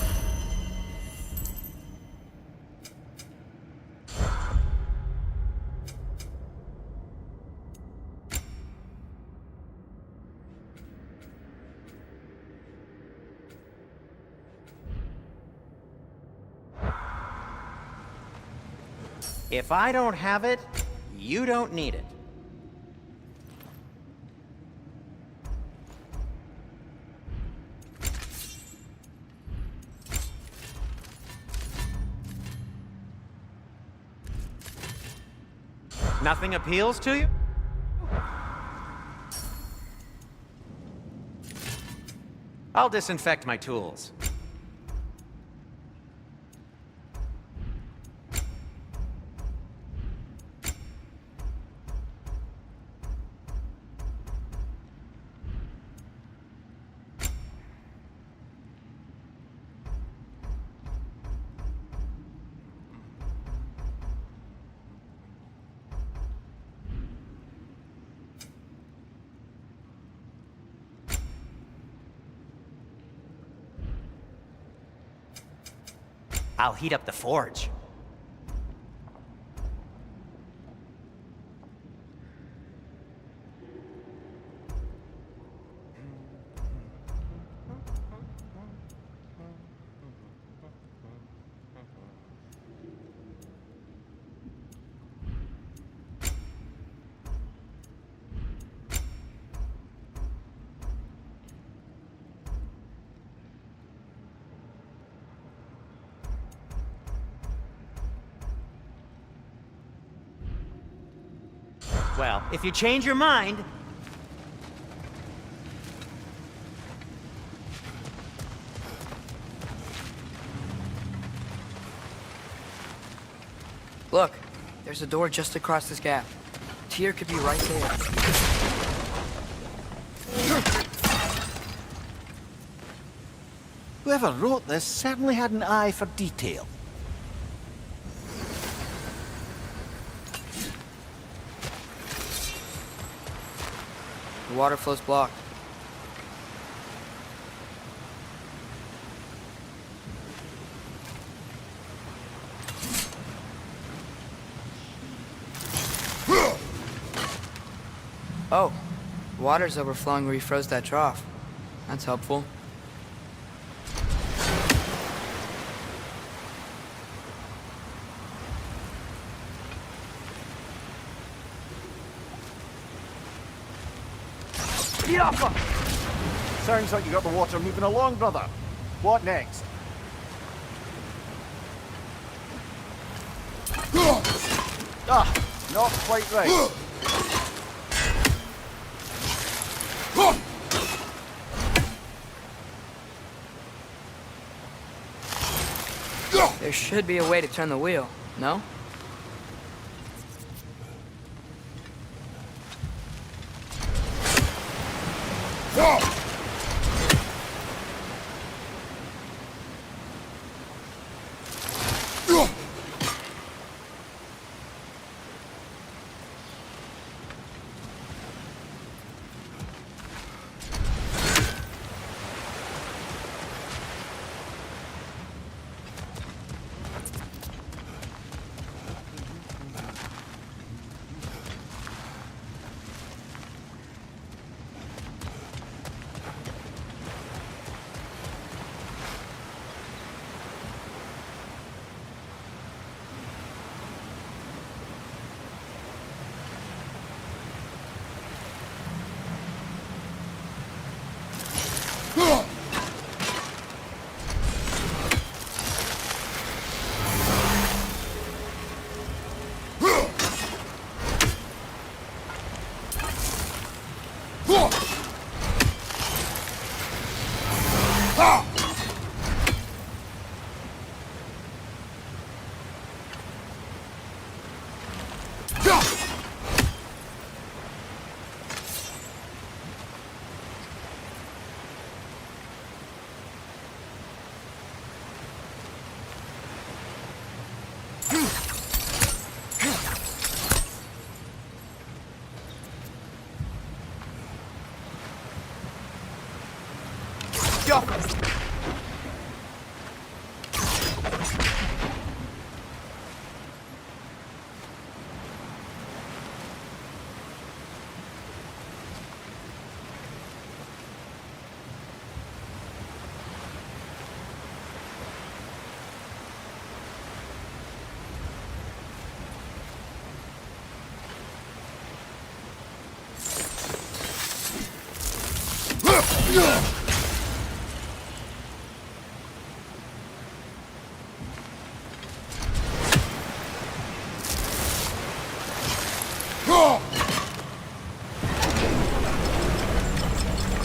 [SPEAKER 5] If I don't have it, you don't need it. Nothing appeals to you? I'll disinfect my tools. I'll heat up the forge. Well, if you change your mind...
[SPEAKER 2] Look, there's a door just across this gap. Tyr could be right there.
[SPEAKER 6] Whoever wrote this certainly had an eye for detail.
[SPEAKER 2] The water flow's blocked. Oh, Water's overflowing where you froze that trough. That's helpful.
[SPEAKER 6] Sounds like you got the water moving along, brother. What next? Not quite right.
[SPEAKER 2] There should be a way to turn the wheel, no?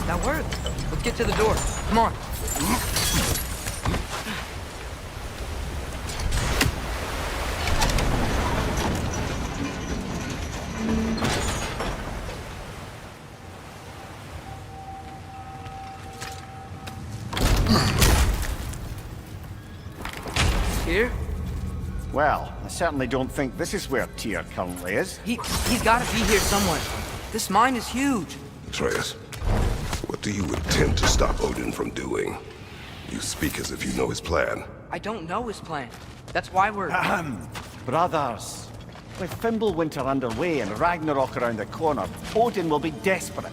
[SPEAKER 2] That worked. Let's get to the door. Come on. Here?
[SPEAKER 6] Well, I certainly don't think this is where Tyr currently is.
[SPEAKER 2] He's gotta be here somewhere. This mine is huge.
[SPEAKER 3] Atreus, what do you intend to stop Odin from doing? You speak as if you know his plan.
[SPEAKER 2] I don't know his plan. That's why we're...
[SPEAKER 6] Brothers, with Fimbulwinter underway and Ragnarok around the corner, Odin will be desperate.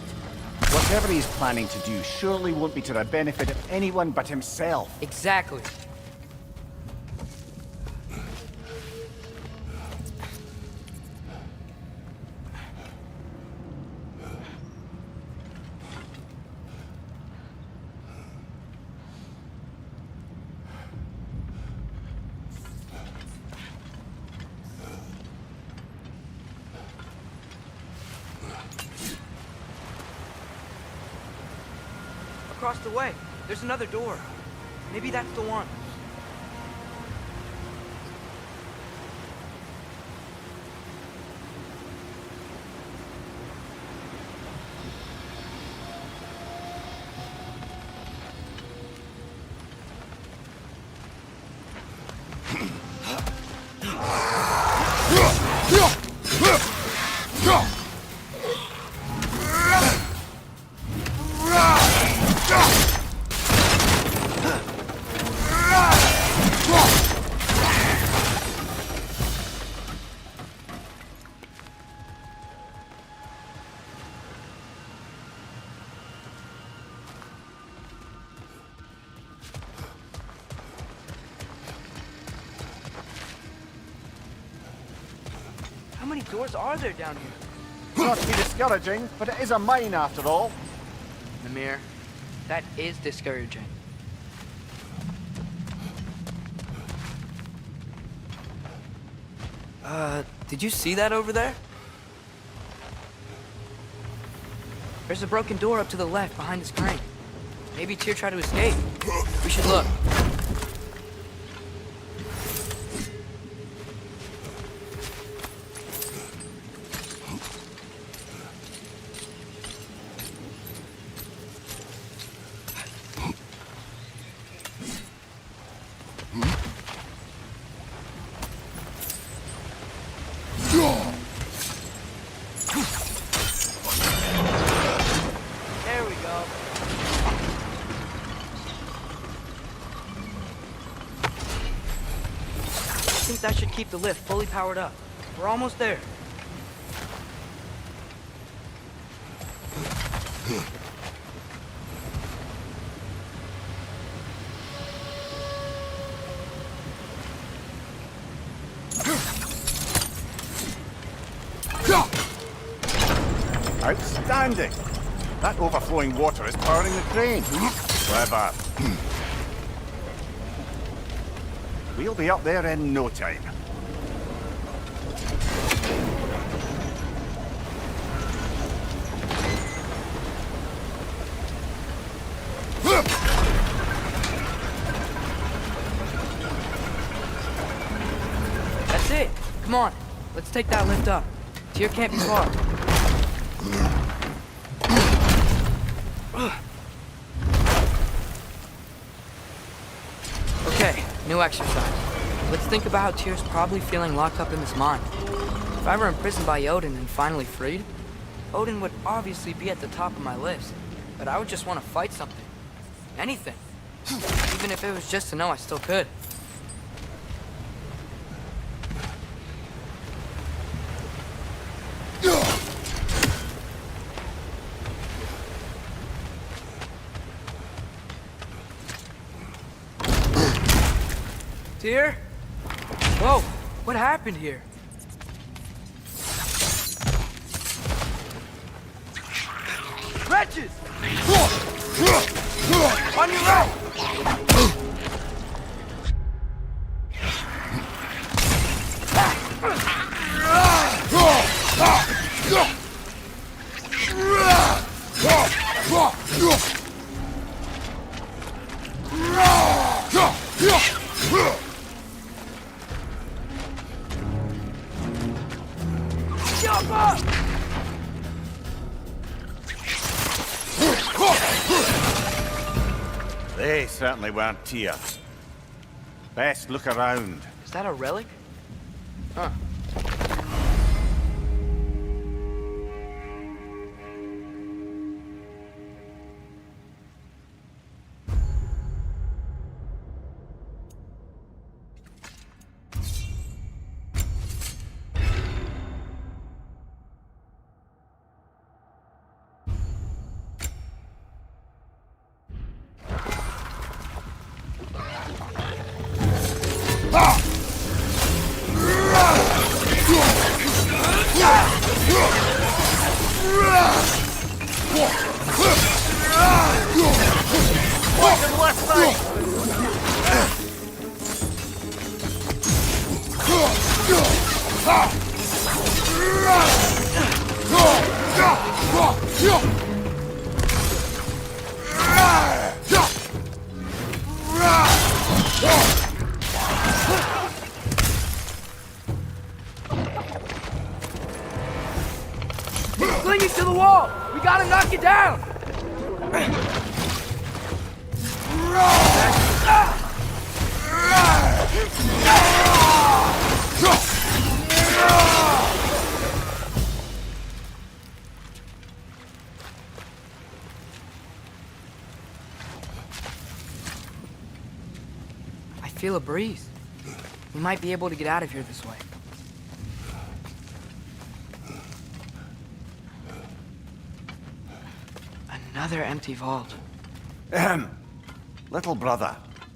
[SPEAKER 6] Whatever he's planning to do surely won't be to the benefit of anyone but himself.
[SPEAKER 2] Exactly. Across the way, there's another door. Maybe that's the one. doors are there down here?
[SPEAKER 6] Not to be discouraging, but it is a mine after all.
[SPEAKER 2] Mimir, that is discouraging. Did you see that over there? There's a broken door up to the left behind this crane. Maybe Tyr tried to escape. We should look. There we go. I think that should keep the lift fully powered up. We're almost there.
[SPEAKER 6] Outstanding! That overflowing water is powering the crane. Clever. We'll be up there in no time.
[SPEAKER 2] That's it. Come on. Let's take that lift up. Tyr can't be far. Okay, new exercise. Let's think about how Tyr's probably feeling locked up in this mine. If I were imprisoned by Odin and finally freed, Odin would obviously be at the top of my list. But I would just want to fight something. Anything. Even if it was just to know I still could. Tyr? Whoa, what happened here? Wretches! On your right! Jump up!
[SPEAKER 6] They certainly weren't Tyr. Best look around.
[SPEAKER 2] Is that a relic? Huh. He's clinging to the wall! We gotta knock it down! I feel a breeze. We might be able to get out of here this way. Another empty vault.
[SPEAKER 6] Little brother,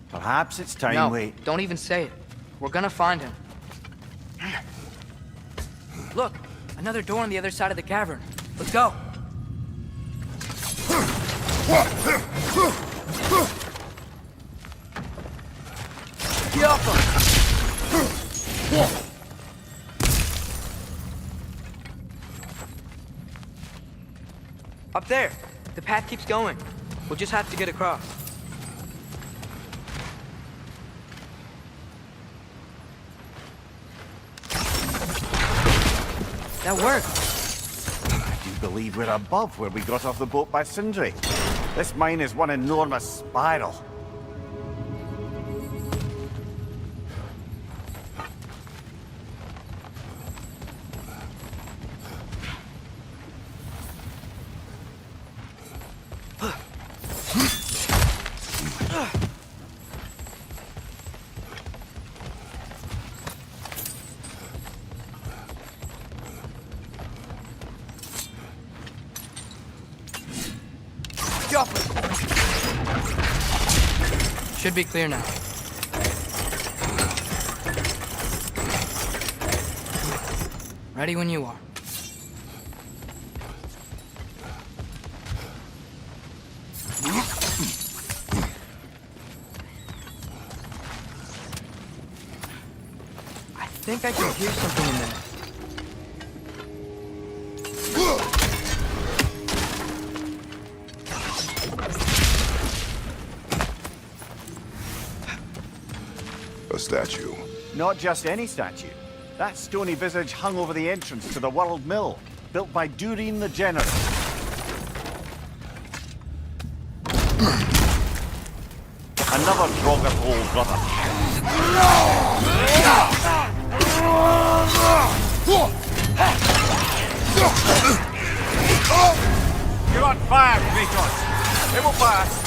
[SPEAKER 6] perhaps it's time
[SPEAKER 2] No,
[SPEAKER 6] we...
[SPEAKER 2] don't even say it. We're gonna find him. Look, Another door on the other side of the cavern. Let's go. Get off him! Up there. The path keeps going. We'll just have to get across. That worked.
[SPEAKER 6] I do believe we're above where we got off the boat by Sindri. This mine is one enormous spiral.
[SPEAKER 2] Should be clear now. Ready when you are. I think I can hear something in there.
[SPEAKER 3] A statue.
[SPEAKER 6] Not just any statue. That stony visage hung over the entrance to the World Mill, built by Durin the Generous. Another Draugr hole, brother. You're on fire, Kratos. It will pass.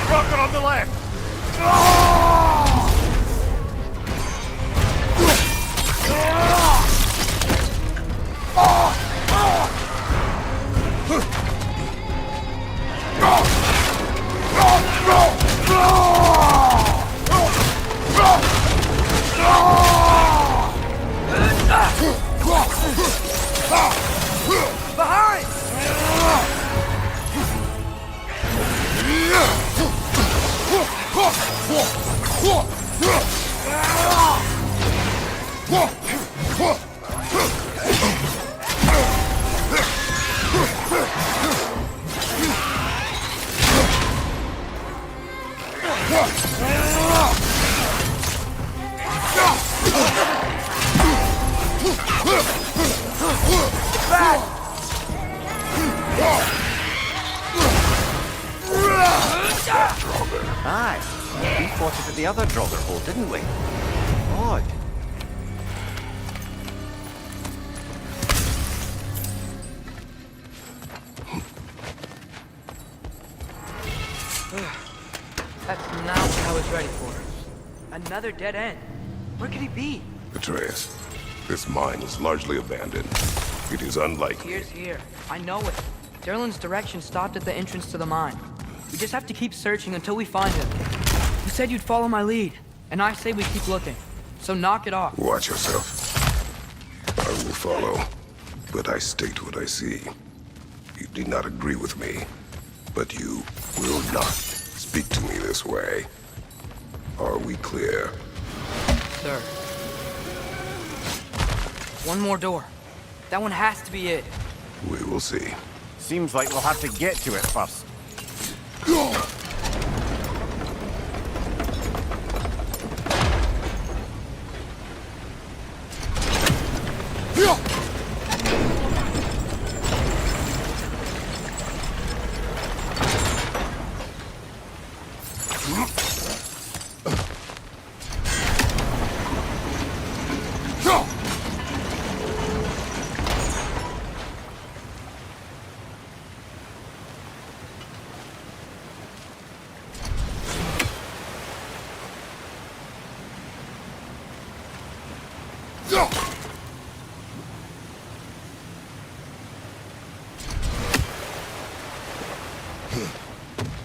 [SPEAKER 6] Rocket on the left!
[SPEAKER 2] Behind!
[SPEAKER 6] Aye. We fought it at the other Draugr hole, didn't we? Odd.
[SPEAKER 2] That's not what I was ready for. Another dead end. Where could he be?
[SPEAKER 3] Atreus, this mine is largely abandoned. It is unlikely.
[SPEAKER 2] Here's here. I know it. Derlin's direction stopped at the entrance to the mine. We just have to keep searching until we find him. You said you'd follow my lead, and I say we keep looking. So knock it off.
[SPEAKER 3] Watch yourself. I will follow, but I state what I see. You do not agree with me, but you will not speak to me this way. Are we clear?
[SPEAKER 2] Sir. One more door. That one has to be it.
[SPEAKER 3] We will see.
[SPEAKER 6] Seems like we'll have to get to it first.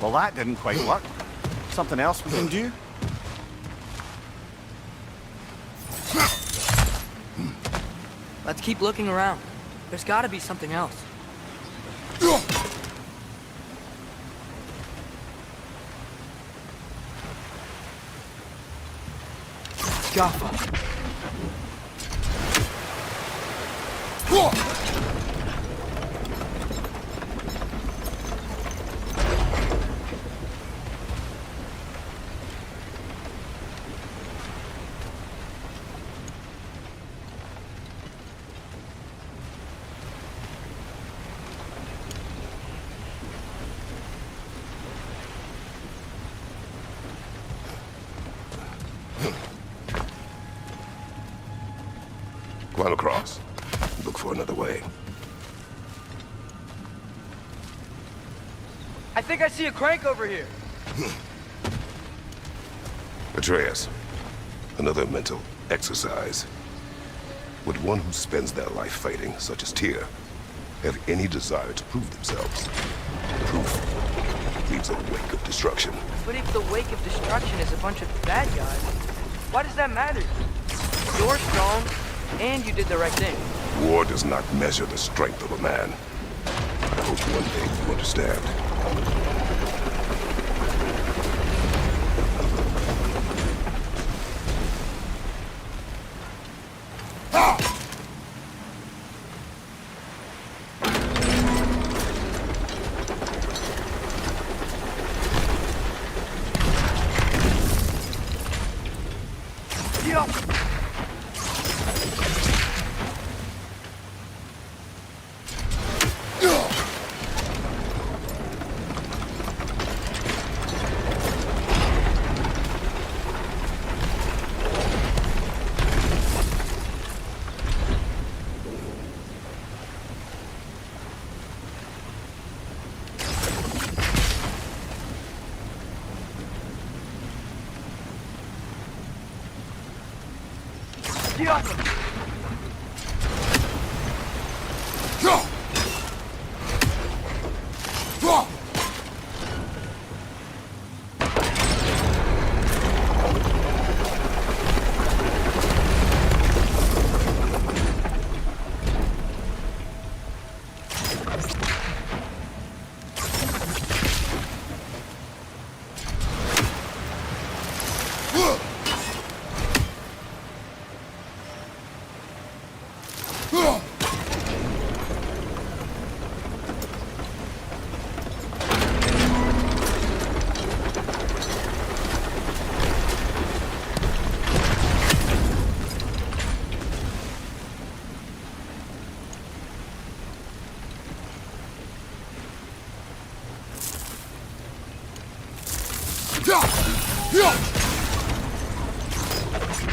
[SPEAKER 6] Well, that didn't quite work. Something else we can do?
[SPEAKER 2] Let's keep looking around. There's gotta be something else. Jaffa.
[SPEAKER 3] Climb across. Look for another way.
[SPEAKER 2] I think I see a crank over here.
[SPEAKER 3] Atreus, another mental exercise. Would one who spends their life fighting, such as Tyr, have any desire to prove themselves? Proof leaves a wake of destruction.
[SPEAKER 2] But if the wake of destruction is a bunch of bad guys, why does that matter? You're strong, and you did the right thing.
[SPEAKER 3] War does not measure the strength of a man. I hope one day you understand.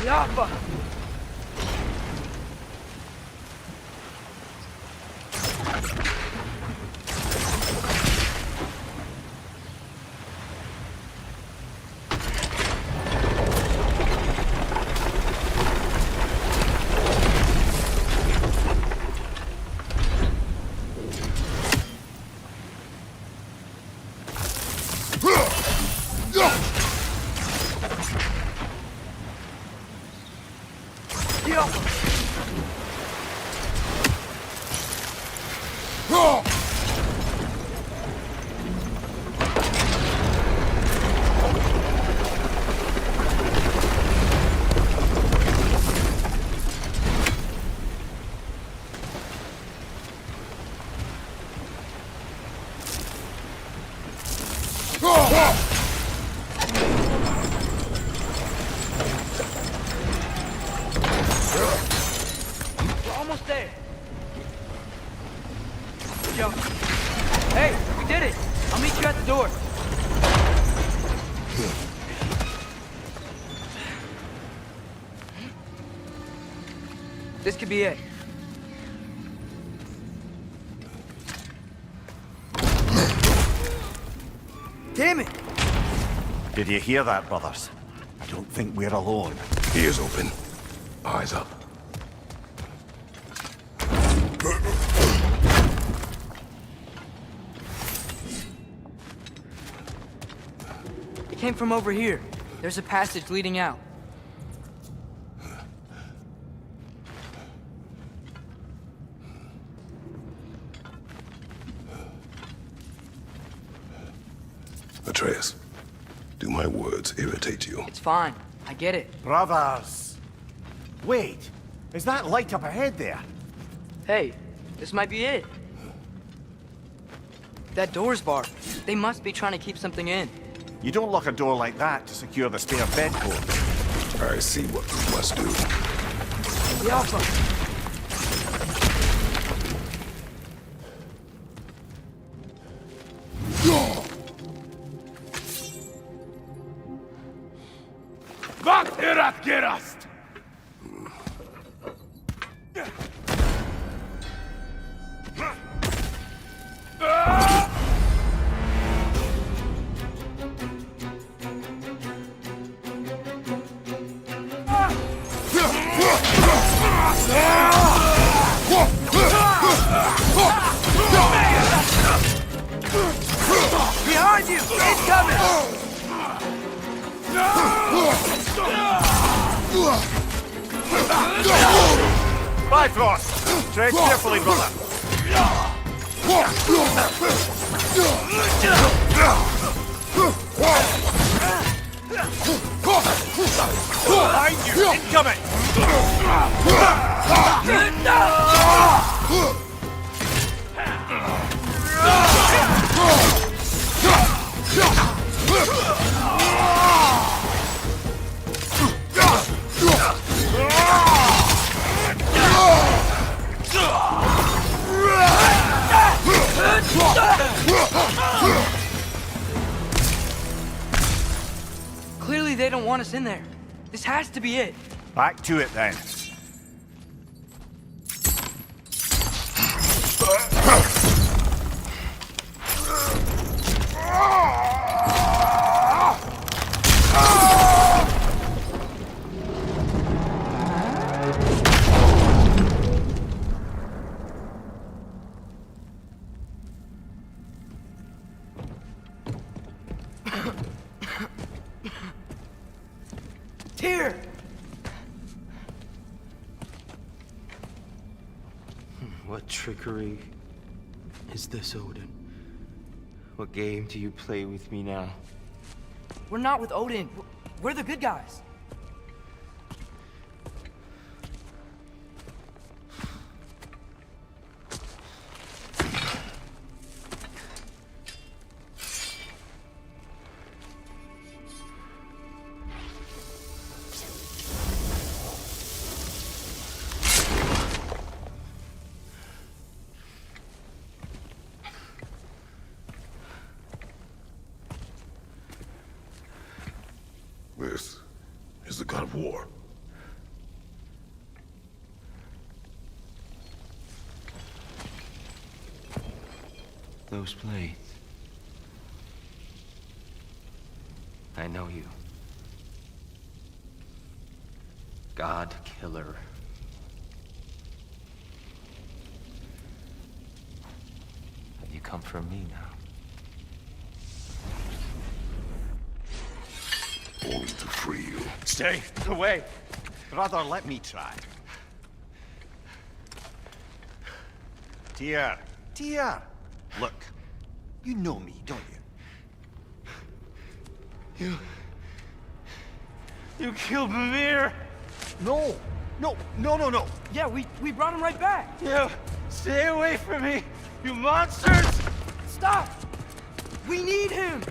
[SPEAKER 2] Jaffa! We're almost there. Yo. Hey, we did it. I'll meet you at the door. This could be it. Damn it!
[SPEAKER 6] Did you hear that, brothers? I don't think we're alone.
[SPEAKER 3] Ears open. Eyes up.
[SPEAKER 2] came from over here. There's a passage leading out.
[SPEAKER 3] Atreus, do my words irritate you?
[SPEAKER 2] It's fine. I get it.
[SPEAKER 6] Brothers! Wait, is that light up ahead there?
[SPEAKER 2] Hey, this might be it. That door's barred. They must be trying to keep something in.
[SPEAKER 6] You don't lock a door like that to secure the spare bedpost.
[SPEAKER 3] I see what we must do.
[SPEAKER 2] The Alpha.
[SPEAKER 7] Vakt ert gerast!
[SPEAKER 2] Behind you! Incoming!
[SPEAKER 6] Bifrost! Tread carefully, brother. Behind you! Incoming!
[SPEAKER 2] Clearly they don't want us in there. This has to be it.
[SPEAKER 6] Back to it then.
[SPEAKER 2] Tyr!
[SPEAKER 8] What trickery is this, Odin? What game do you play with me now?
[SPEAKER 2] We're not with Odin. We're the good guys.
[SPEAKER 3] This is the god of war.
[SPEAKER 8] Those blades. I know you. God Killer. Have you come for me now?
[SPEAKER 3] Only to free you.
[SPEAKER 6] Stay away. Brother, let me try. Tyr. Tyr. Look, you know me, don't you?
[SPEAKER 8] You killed Mimir!
[SPEAKER 6] No. No.
[SPEAKER 2] Yeah, we brought him right back.
[SPEAKER 8] You stay away from me, you monsters!
[SPEAKER 2] Stop! We need him!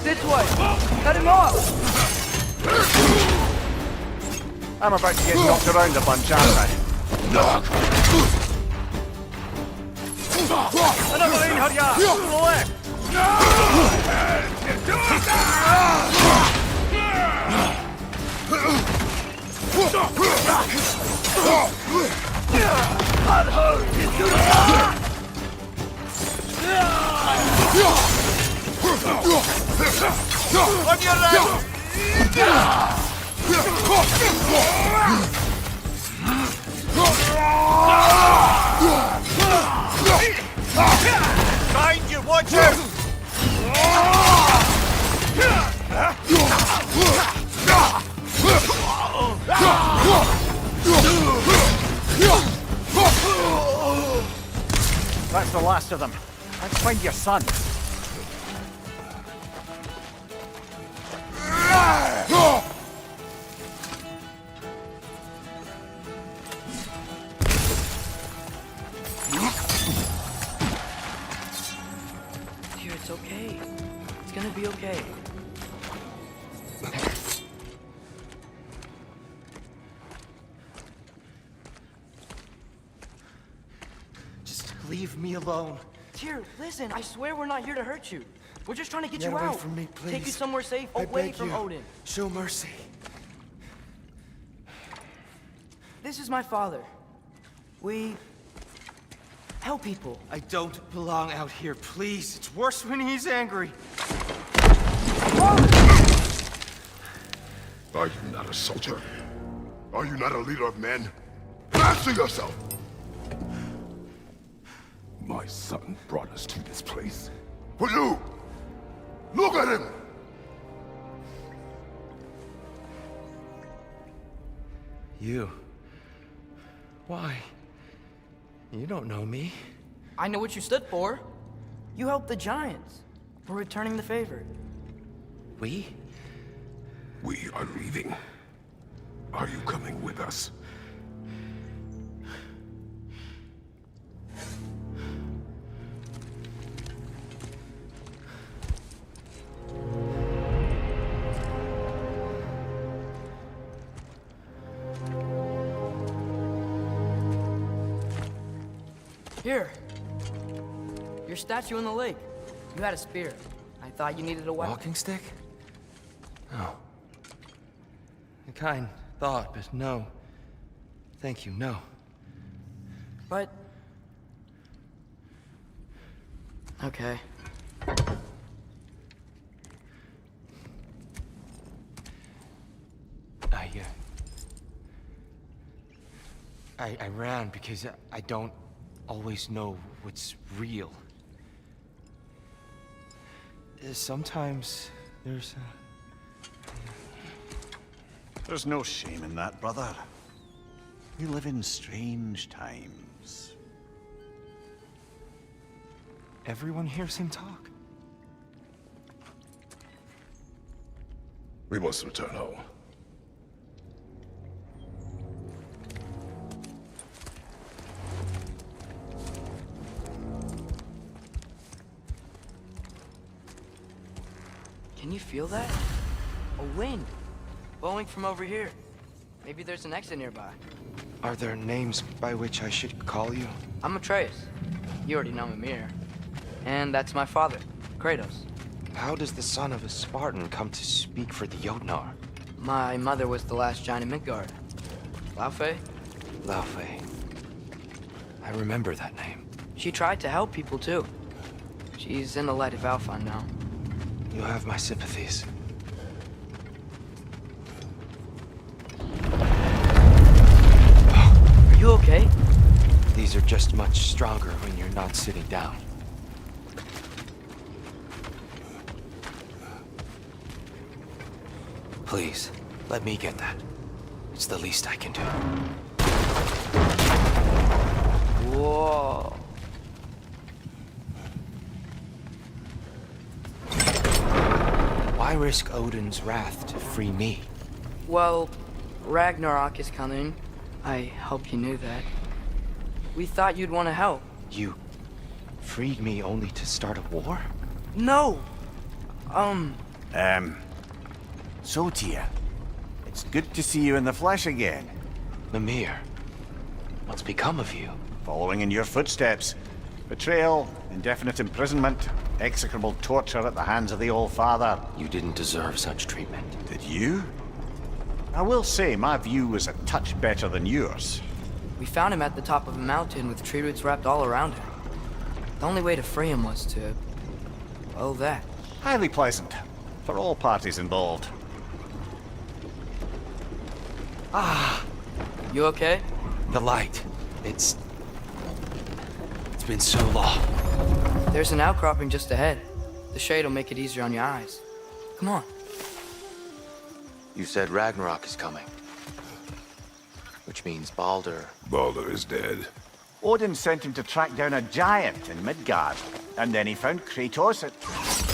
[SPEAKER 2] This way! Cut him off!
[SPEAKER 6] I'm about to get knocked around a bunch, aren't I? Another in, hurry up! To the left! On your right! Behind you, watch out! That's the last of them. Let's find your son.
[SPEAKER 2] Dear, it's okay. It's gonna be okay.
[SPEAKER 8] Just leave me alone.
[SPEAKER 2] Tyr, listen, I swear we're not here to hurt you. We're just trying to get
[SPEAKER 8] Get
[SPEAKER 2] you
[SPEAKER 8] away
[SPEAKER 2] out.
[SPEAKER 8] from me, please.
[SPEAKER 2] Take you somewhere safe,
[SPEAKER 8] I
[SPEAKER 2] away
[SPEAKER 8] beg
[SPEAKER 2] from
[SPEAKER 8] you.
[SPEAKER 2] Odin.
[SPEAKER 8] Show mercy.
[SPEAKER 2] This is my father. We help people.
[SPEAKER 8] I don't belong out here, please. It's worse when he's angry.
[SPEAKER 3] Are you not a soldier? Are you not a leader of men? Answer yourself! My son brought us to this place. For you! Look at him!
[SPEAKER 8] You. Why? You don't know me.
[SPEAKER 2] I know what you stood for. You helped the Giants. We're returning the favor.
[SPEAKER 8] We?
[SPEAKER 3] We are leaving. Are you coming with us?
[SPEAKER 2] Here. Your statue in the lake. You had a spear. I thought you needed a weapon.
[SPEAKER 8] Walking stick? No. A kind thought, but no. Thank you, no.
[SPEAKER 2] But... okay.
[SPEAKER 8] I ran because I don't always know what's real. Sometimes there's
[SPEAKER 1] There's no shame in that, brother. We live in strange times.
[SPEAKER 8] Everyone hears him talk.
[SPEAKER 3] We must return home.
[SPEAKER 2] Can you feel that? A wind. Blowing from over here. Maybe there's an exit nearby.
[SPEAKER 8] Are there names by which I should call you?
[SPEAKER 2] I'm Atreus. You already know Mimir. And that's my father, Kratos.
[SPEAKER 8] How does the son of a Spartan come to speak for the Jotnar?
[SPEAKER 2] My mother was the last giant in Midgard. Laufey?
[SPEAKER 8] Laufey. I remember that name.
[SPEAKER 2] She tried to help people too. She's in the light of Alpha now.
[SPEAKER 8] You have my sympathies.
[SPEAKER 2] okay?
[SPEAKER 8] These are just much stronger when you're not sitting down. Please, let me get that. It's the least I can do.
[SPEAKER 2] Whoa.
[SPEAKER 8] Why risk Odin's wrath to free me?
[SPEAKER 2] Well, Ragnarok is coming. I hope you knew that. We thought you'd want to help.
[SPEAKER 8] You freed me only to start a war?
[SPEAKER 2] No!
[SPEAKER 6] So, Tia, it's good to see you in the flesh again.
[SPEAKER 8] Mimir, what's become of you?
[SPEAKER 6] Following in your footsteps. Betrayal, indefinite imprisonment, execrable torture at the hands of the Old Father.
[SPEAKER 8] You didn't deserve such treatment.
[SPEAKER 6] Did you? I will say, my view was a touch better than yours.
[SPEAKER 2] We found him at the top of a mountain with tree roots wrapped all around him. The only way to free him was to... well, that.
[SPEAKER 6] Highly pleasant, for all parties involved.
[SPEAKER 2] You okay?
[SPEAKER 8] The light. It's been so long.
[SPEAKER 2] There's an outcropping just ahead. The shade will make it easier on your eyes. Come on.
[SPEAKER 8] You said Ragnarok is coming. Which means Baldur.
[SPEAKER 3] Baldur is dead.
[SPEAKER 6] Odin sent him to track down a giant in Midgard, and then he found Kratos at...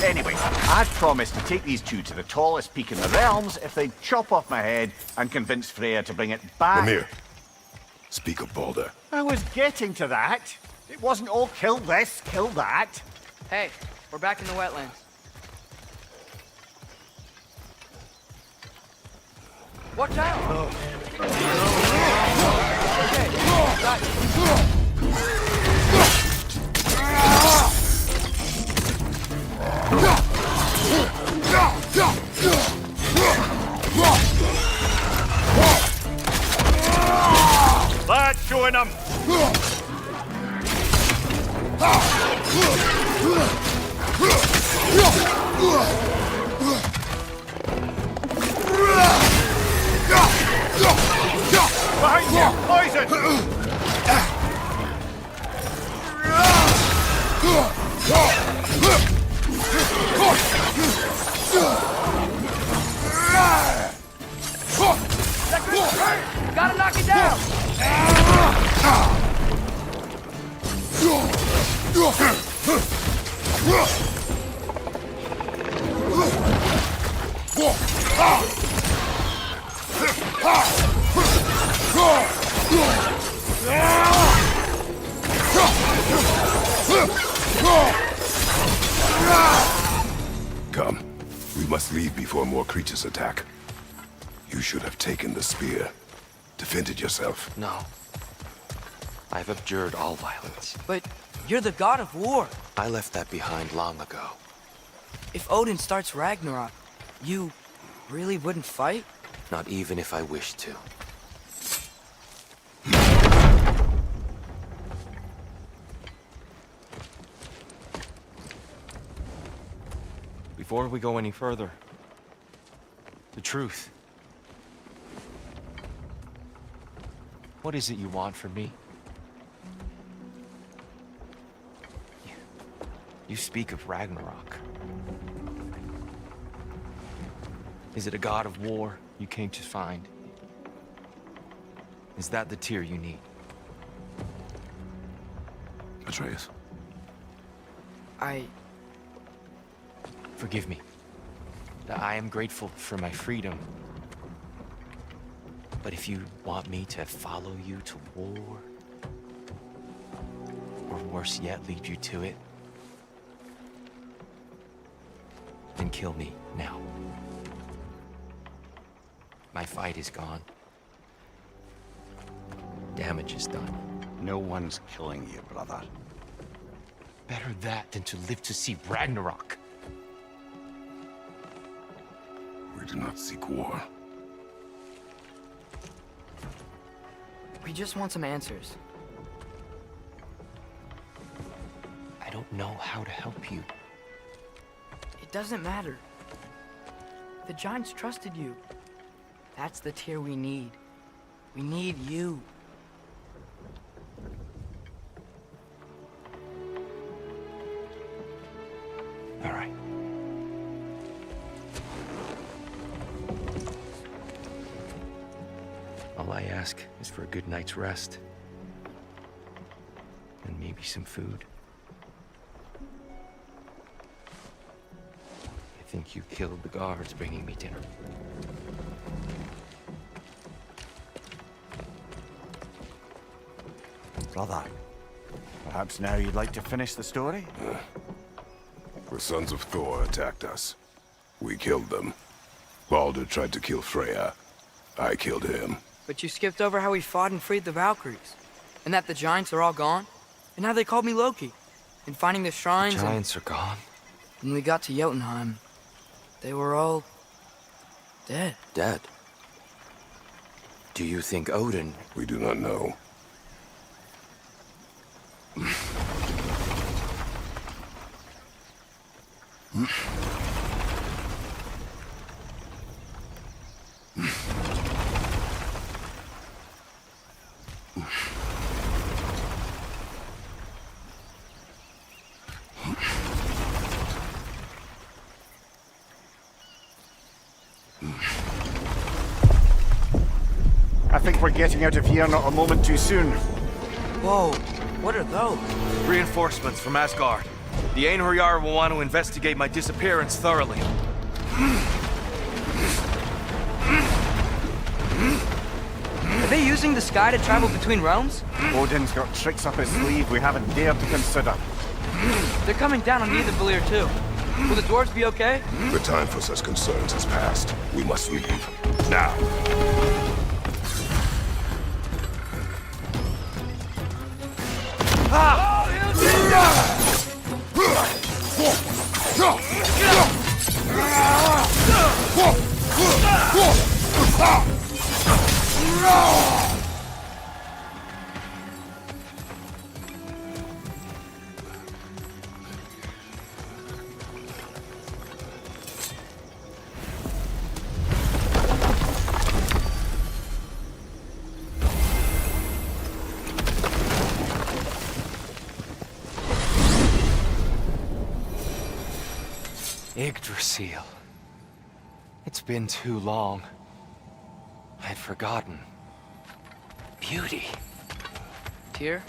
[SPEAKER 6] Anyway, I'd promised to take these two to the tallest peak in the realms if they'd chop off my head and convince Freya to bring it back.
[SPEAKER 3] Mimir, speak of Baldur.
[SPEAKER 6] I was getting to that. It wasn't all kill this, kill that.
[SPEAKER 2] Hey, we're back in the wetlands. Watch out! Okay, got you.
[SPEAKER 6] That's showing them. Behind you! Poison!
[SPEAKER 2] Gotta knock it down!
[SPEAKER 3] Come. We must leave before more creatures attack. You should have taken the spear. Defended yourself.
[SPEAKER 8] No. I've abjured all violence.
[SPEAKER 2] But you're the god of war.
[SPEAKER 8] I left that behind long ago.
[SPEAKER 2] If Odin starts Ragnarok, you really wouldn't fight?
[SPEAKER 8] Not even if I wished to. Before we go any further, the truth. What is it you want from me? You speak of Ragnarok. Is it a god of war you came to find? Is that the tear you need?
[SPEAKER 3] Atreus.
[SPEAKER 8] Forgive me. I am grateful for my freedom. But if you want me to follow you to war, or worse yet, lead you to it, then kill me now. My fight is gone. Damage is done.
[SPEAKER 6] No one's killing you, brother.
[SPEAKER 8] Better that than to live to see Ragnarok.
[SPEAKER 3] We do not seek war.
[SPEAKER 2] We just want some answers.
[SPEAKER 8] I don't know how to help you.
[SPEAKER 2] It doesn't matter. The giants trusted you. That's the tear we need. We need you.
[SPEAKER 8] All I ask is for a good night's rest. And maybe some food. I think you killed the guards bringing me dinner.
[SPEAKER 6] Brother, perhaps now you'd like to finish the story?
[SPEAKER 3] The sons of Thor attacked us. We killed them. Baldur tried to kill Freya. I killed him.
[SPEAKER 2] But you skipped over how we fought and freed the Valkyries. And that the giants are all gone. And how they called me Loki. And finding the shrines and
[SPEAKER 8] Giants are gone.
[SPEAKER 2] when we got to Jotunheim, they were all dead.
[SPEAKER 8] Dead. Do you think Odin...
[SPEAKER 3] We do not know.
[SPEAKER 6] I think we're getting out of here not a moment too soon.
[SPEAKER 2] Whoa, what are those?
[SPEAKER 7] Reinforcements from Asgard. The Einherjar will want to investigate my disappearance thoroughly.
[SPEAKER 2] Are they using the sky to travel between realms?
[SPEAKER 6] Odin's got tricks up his sleeve we haven't dared to consider.
[SPEAKER 2] They're coming down on Nidavellir too. Will the dwarves be okay?
[SPEAKER 3] The time for such concerns has passed. We must leave. Now.
[SPEAKER 8] Yggdrasil. It's been too long. I'd forgotten. Beauty.
[SPEAKER 2] Tyr,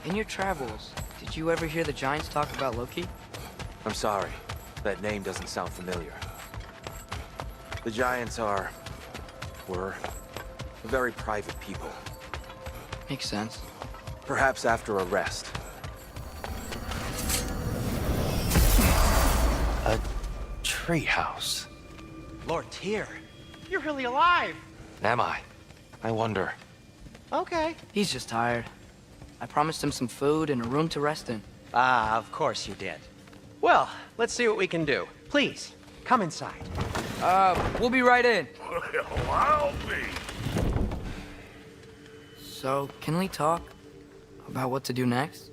[SPEAKER 2] in your travels, did you ever hear the giants talk about Loki?
[SPEAKER 8] I'm sorry. That name doesn't sound familiar. The Giants were very private people.
[SPEAKER 2] Makes sense.
[SPEAKER 8] Perhaps after a rest. A treehouse.
[SPEAKER 5] Lord Tyr, you're really alive.
[SPEAKER 8] Am I? I wonder.
[SPEAKER 5] Okay.
[SPEAKER 2] He's just tired. I promised him some food and a room to rest in.
[SPEAKER 5] Ah, of course you did. Well, let's see what we can do. Please, come inside.
[SPEAKER 2] We'll be right in.
[SPEAKER 7] Well, I'll be.
[SPEAKER 2] So, can we talk about what to do next?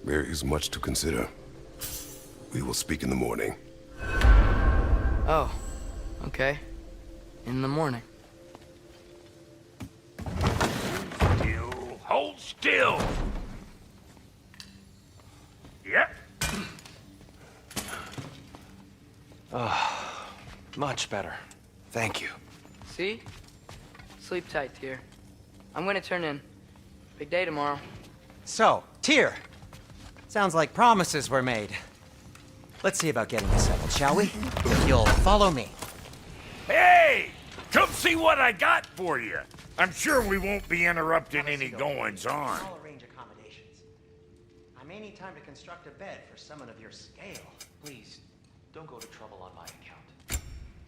[SPEAKER 3] There is much to consider. We will speak in the morning.
[SPEAKER 2] Oh, okay. In the morning.
[SPEAKER 7] Still. Hold still. Yep.
[SPEAKER 8] Much better. Thank you.
[SPEAKER 2] See? Sleep tight, Tyr. I'm gonna turn in. Big day tomorrow.
[SPEAKER 5] So, Tyr. Sounds like promises were made. Let's see about getting this settled, shall we? You'll follow me.
[SPEAKER 7] Hey! Come see what I got for you. I'm sure we won't be interrupting any goings-on.
[SPEAKER 5] I'll arrange accommodations. I may need time to construct a bed for someone of your scale.
[SPEAKER 8] Please, don't go to trouble on my account.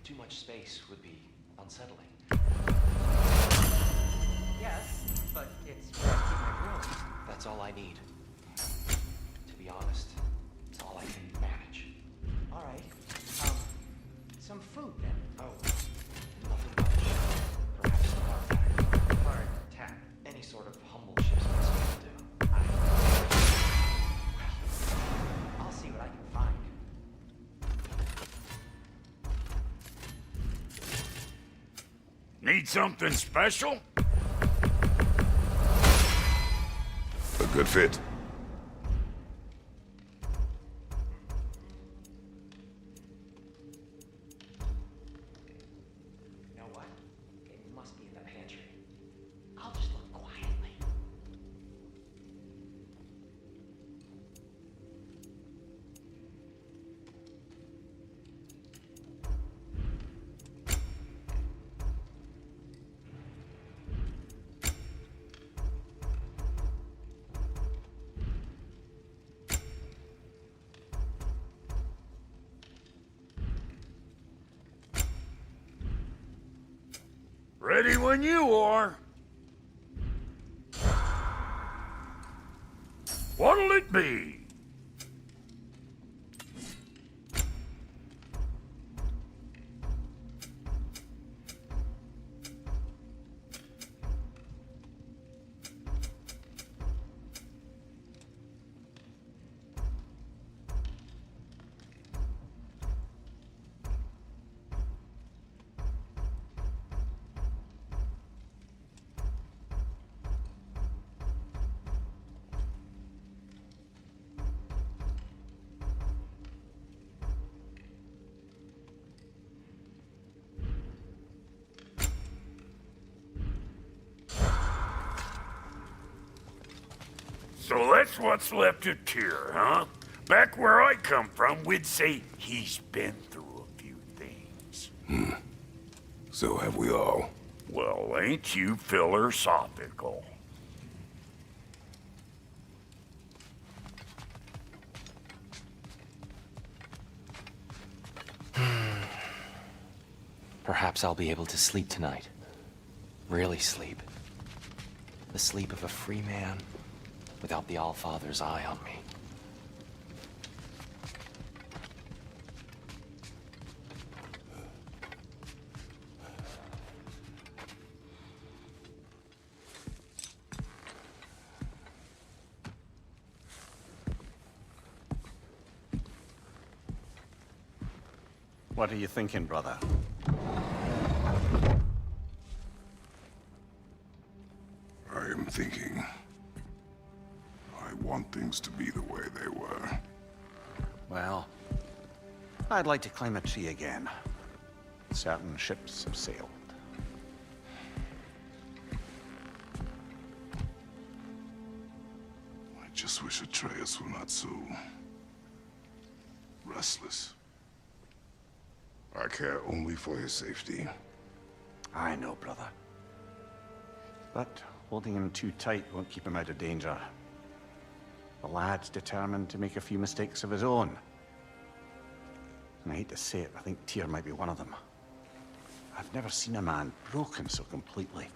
[SPEAKER 8] Too much space would be unsettling.
[SPEAKER 5] Yes, but it's right in my room.
[SPEAKER 8] That's all I need. To be honest, it's all I can manage.
[SPEAKER 5] All right. Some food then.
[SPEAKER 8] Oh, nothing much. Perhaps some hardtack.
[SPEAKER 5] Hardtack.
[SPEAKER 8] Any sort of humble ship's mess will do.
[SPEAKER 5] I'll see what I can find.
[SPEAKER 7] Need something special?
[SPEAKER 3] A good fit.
[SPEAKER 5] You know what? It must be in the pantry.
[SPEAKER 7] Ready when you are. What'll it be? So that's what's left of Tyr, huh? Back where I come from, we'd say he's been through a few things.
[SPEAKER 3] So have we all.
[SPEAKER 7] Well, ain't you philosophical?
[SPEAKER 5] Perhaps I'll be able to sleep tonight. Really sleep. The sleep of a free man without the Allfather's eye on me.
[SPEAKER 6] What are you thinking, brother?
[SPEAKER 3] I am thinking. I want things to be the way they were.
[SPEAKER 6] Well, I'd like to climb a tree again. Certain ships have sailed.
[SPEAKER 3] I just wish Atreus were not so restless. I care only for his safety.
[SPEAKER 6] I know, brother. But holding him too tight won't keep him out of danger. The lad's determined to make a few mistakes of his own. And I hate to say it, I think Tyr might be one of them. I've never seen a man broken so completely.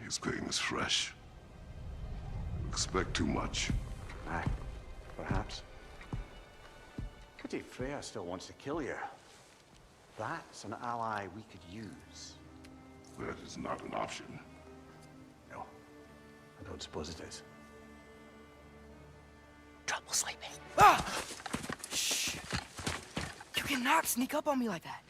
[SPEAKER 3] His pain is fresh. Expect too much.
[SPEAKER 6] Aye, perhaps. Pity Freya still wants to kill you. That's an ally we could use.
[SPEAKER 3] That is not an option.
[SPEAKER 6] No, I don't suppose it is.
[SPEAKER 2] Trouble sleeping. Ah! Shh! You cannot sneak up on me like that.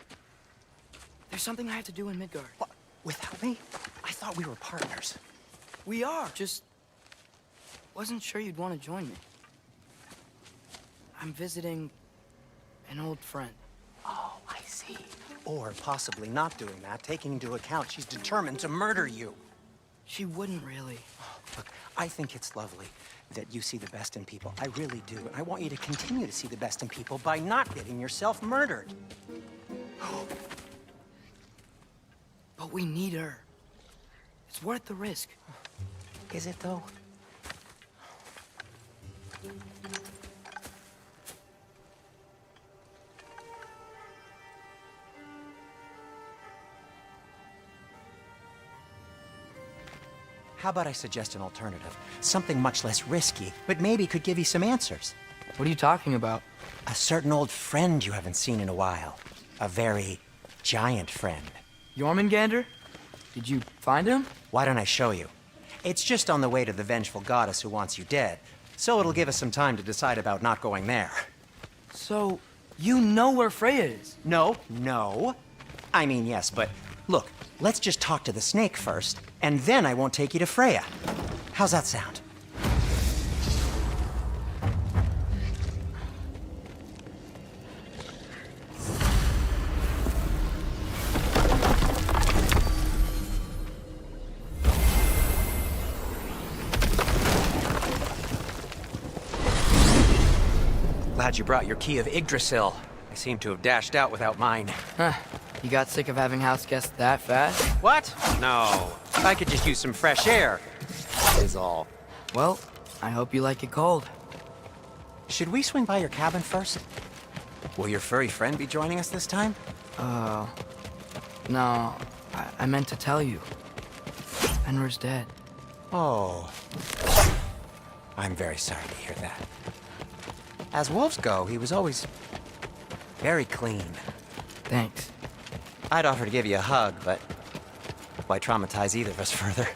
[SPEAKER 2] There's something I have to do in Midgard.
[SPEAKER 5] What? Without me? I thought we were partners.
[SPEAKER 2] We are, just... wasn't sure you'd want to join me. I'm visiting an old friend.
[SPEAKER 5] Oh, I see. Or possibly not doing that, taking into account she's determined to murder you.
[SPEAKER 2] She wouldn't really.
[SPEAKER 5] Look, I think it's lovely that you see the best in people. I really do. And I want you to continue to see the best in people by not getting yourself murdered.
[SPEAKER 2] But we need her. It's worth the risk.
[SPEAKER 5] Is it, though? How about I suggest an alternative? Something much less risky, but maybe could give you some answers.
[SPEAKER 2] What are you talking about?
[SPEAKER 5] A certain old friend you haven't seen in a while. A very giant friend.
[SPEAKER 2] Jormungandr? Did you find him?
[SPEAKER 5] Why don't I show you? It's just on the way to the vengeful goddess who wants you dead, so it'll give us some time to decide about not going there.
[SPEAKER 2] So, you know where Freya is?
[SPEAKER 5] No. I mean, yes, but look, let's just talk to the snake first, and then I won't take you to Freya. How's that sound? Glad you brought your key of Yggdrasil. I seem to have dashed out without mine.
[SPEAKER 2] Huh. You got sick of having house guests that fast?
[SPEAKER 5] What? No. I could just use some fresh air. Is all.
[SPEAKER 2] Well, I hope you like it cold.
[SPEAKER 5] Should we swing by your cabin first? Will your furry friend be joining us this time?
[SPEAKER 2] No. I meant to tell you. Fenrir's dead.
[SPEAKER 5] Oh. I'm very sorry to hear that. As wolves go, he was always very clean.
[SPEAKER 2] Thanks.
[SPEAKER 5] I'd offer to give you a hug, but why traumatize either of us further?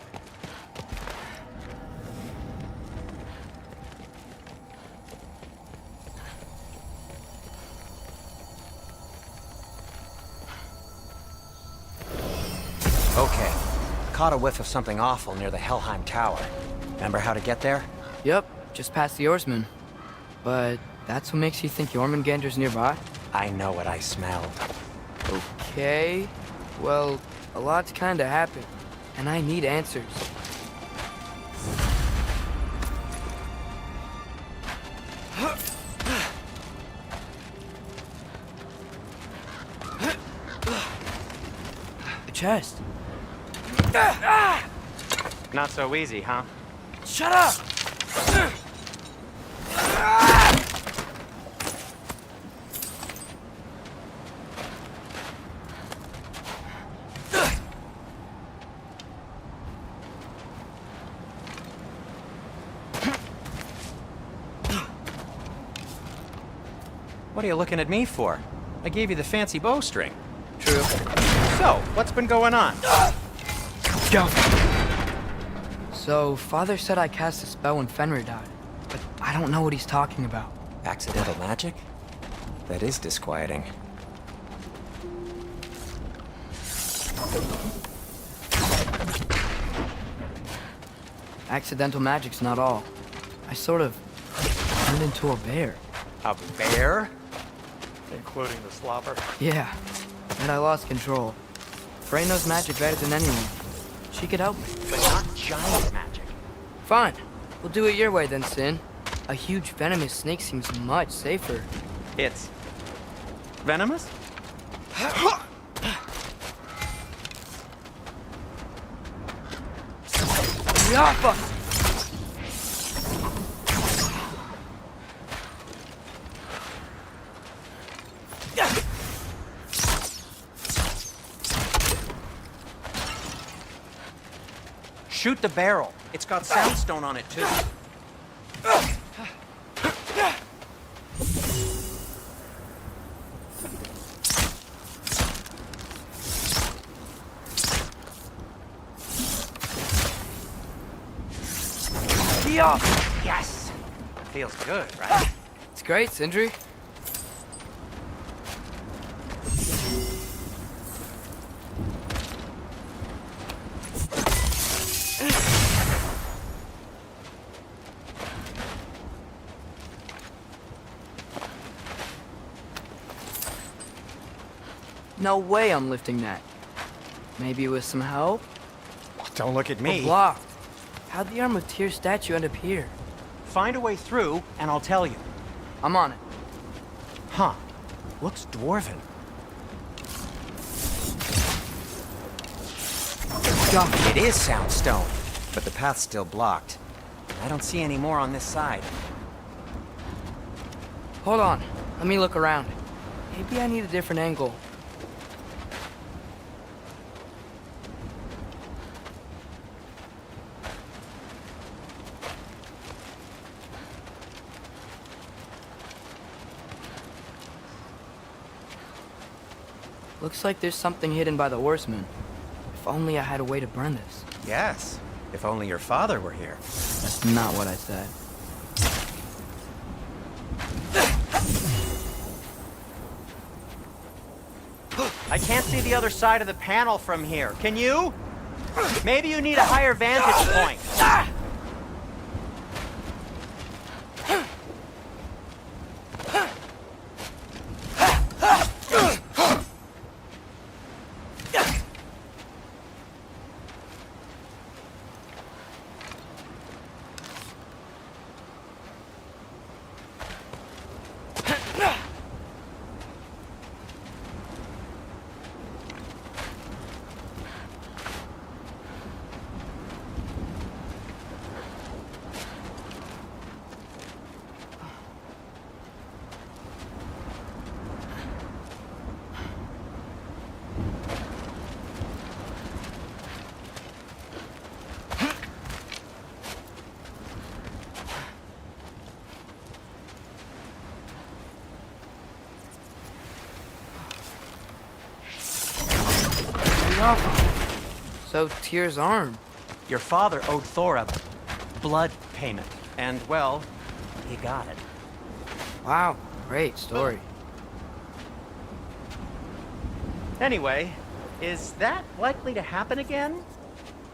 [SPEAKER 5] Okay. Caught a whiff of something awful near the Helheim Tower. Remember how to get there?
[SPEAKER 2] Yep, just past the Oarsman. But that's what makes you think Jormungandr's nearby?
[SPEAKER 5] I know what I smelled.
[SPEAKER 2] Okay. Well, a lot's kinda happened, and I need answers. The chest.
[SPEAKER 5] Not so easy, huh?
[SPEAKER 2] Shut up!
[SPEAKER 5] What are you looking at me for? I gave you the fancy bowstring.
[SPEAKER 2] True.
[SPEAKER 5] So, what's been going on?
[SPEAKER 2] Go. So, Father said I cast a spell when Fenrir died, but I don't know what he's talking about.
[SPEAKER 5] Accidental magic? That is disquieting.
[SPEAKER 2] Accidental magic's not all. I sort of turned into a bear.
[SPEAKER 5] A bear?
[SPEAKER 8] Including the slobber.
[SPEAKER 2] Yeah, and I lost control. Frey knows magic better than anyone. She could help me.
[SPEAKER 5] But not giant magic.
[SPEAKER 2] Fine. We'll do it your way then, Sin. A huge venomous snake seems much safer.
[SPEAKER 5] It's venomous?
[SPEAKER 2] Yappa!
[SPEAKER 5] Shoot the barrel. It's got soundstone on it, too. Yes! Feels good, right?
[SPEAKER 2] It's great, Sindri. No way I'm lifting that. Maybe with some help?
[SPEAKER 5] Don't look at
[SPEAKER 2] Or
[SPEAKER 5] me.
[SPEAKER 2] blocked. How'd the Arm of Tyr statue end up here?
[SPEAKER 5] Find a way through, and I'll tell you.
[SPEAKER 2] I'm on it.
[SPEAKER 5] Huh. Looks dwarven.
[SPEAKER 2] Go.
[SPEAKER 5] It is soundstone, but the path's still blocked. I don't see any more on this side.
[SPEAKER 2] Hold on. Let me look around. Maybe I need a different angle. Looks like there's something hidden by the horsemen. If only I had a way to burn this.
[SPEAKER 5] Yes. If only your father were here.
[SPEAKER 2] That's not what I said.
[SPEAKER 5] I can't see the other side of the panel from here. Can you? Maybe you need a higher vantage point.
[SPEAKER 2] So Tyr's arm.
[SPEAKER 5] Your father owed Thor a blood payment, and, well, he got it.
[SPEAKER 2] Wow, great story.
[SPEAKER 5] Anyway, is that likely to happen again?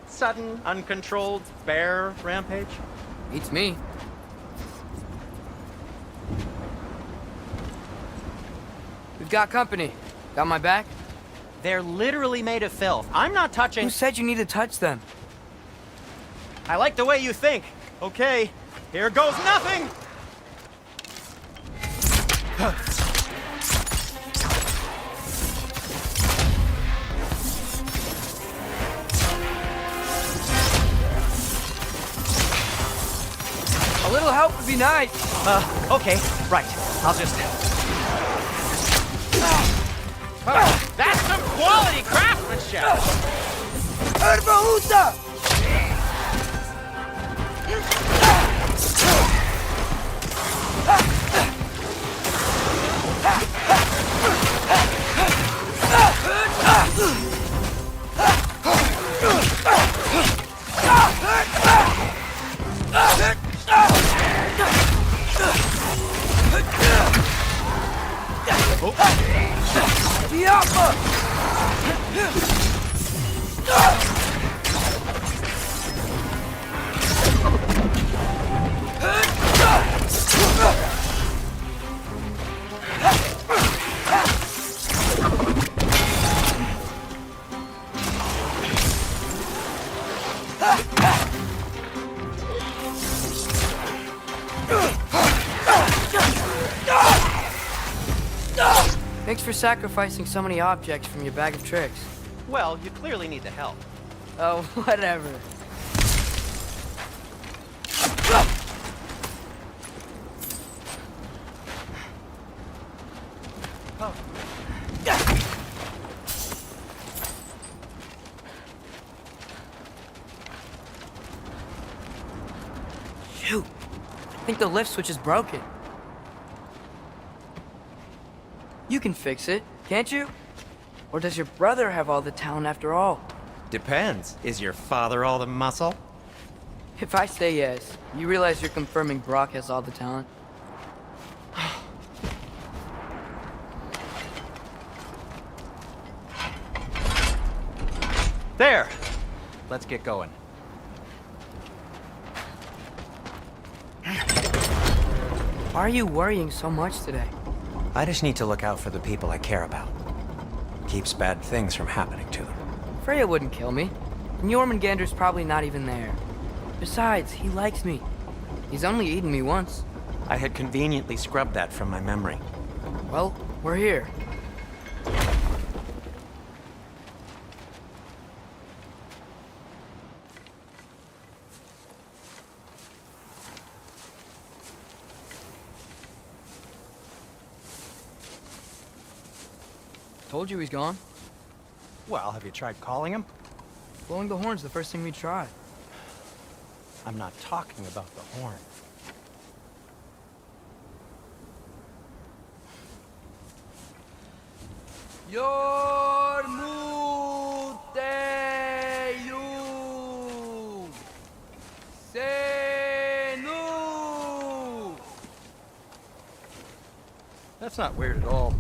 [SPEAKER 5] Sudden, uncontrolled bear rampage?
[SPEAKER 2] Beats me. We've got company. Got my back?
[SPEAKER 5] They're literally made of filth. I'm not touching...
[SPEAKER 2] Who said you need to touch them?
[SPEAKER 5] I like the way you think. Okay, here goes nothing!
[SPEAKER 2] A little help would be nice.
[SPEAKER 5] Okay, right. I'll just... That's some quality craftsmanship!
[SPEAKER 2] Herbahusa! Thanks for sacrificing so many objects from your bag of tricks.
[SPEAKER 5] Well, you clearly need the help.
[SPEAKER 2] Oh, whatever. Shoot. I think the lift switch is broken. You can fix it, can't you? Or does your brother have all the talent after all?
[SPEAKER 5] Depends. Is your father all the muscle?
[SPEAKER 2] If I say yes, you realize you're confirming Brock has all the talent?
[SPEAKER 5] There! Let's get going.
[SPEAKER 2] Why are you worrying so much today?
[SPEAKER 5] I just need to look out for the people I care about. Keeps bad things from happening to them.
[SPEAKER 2] Freya wouldn't kill me. And Jormungandr's probably not even there. Besides, he likes me. He's only eaten me once.
[SPEAKER 5] I had conveniently scrubbed that from my memory.
[SPEAKER 2] Well, we're here. Told you he's gone.
[SPEAKER 5] Well, have you tried calling him?
[SPEAKER 2] Blowing the horn's the first thing we tried.
[SPEAKER 5] I'm not talking about the horn.
[SPEAKER 2] Yormuteyu Senu.
[SPEAKER 5] That's not weird at all.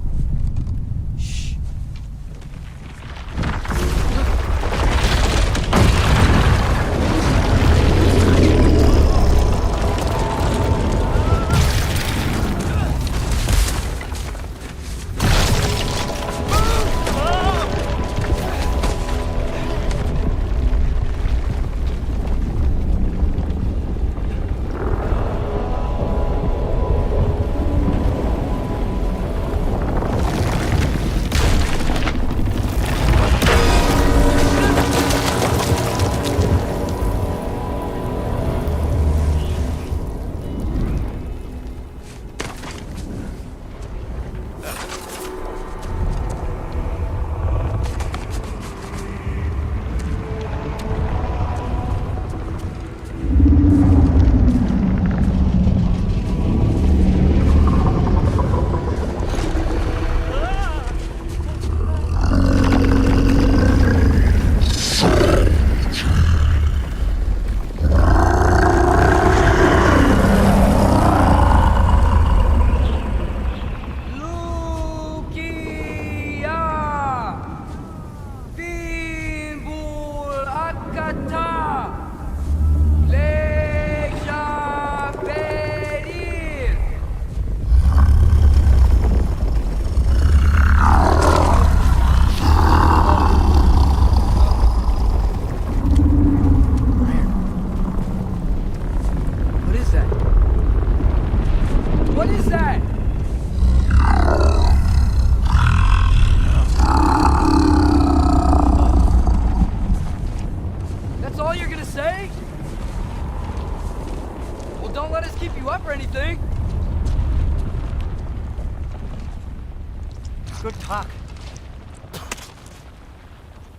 [SPEAKER 2] Rakata! Leja perir! What is that? What is that? That's all you're gonna say? Well, don't let us keep you up or anything.
[SPEAKER 5] Good talk.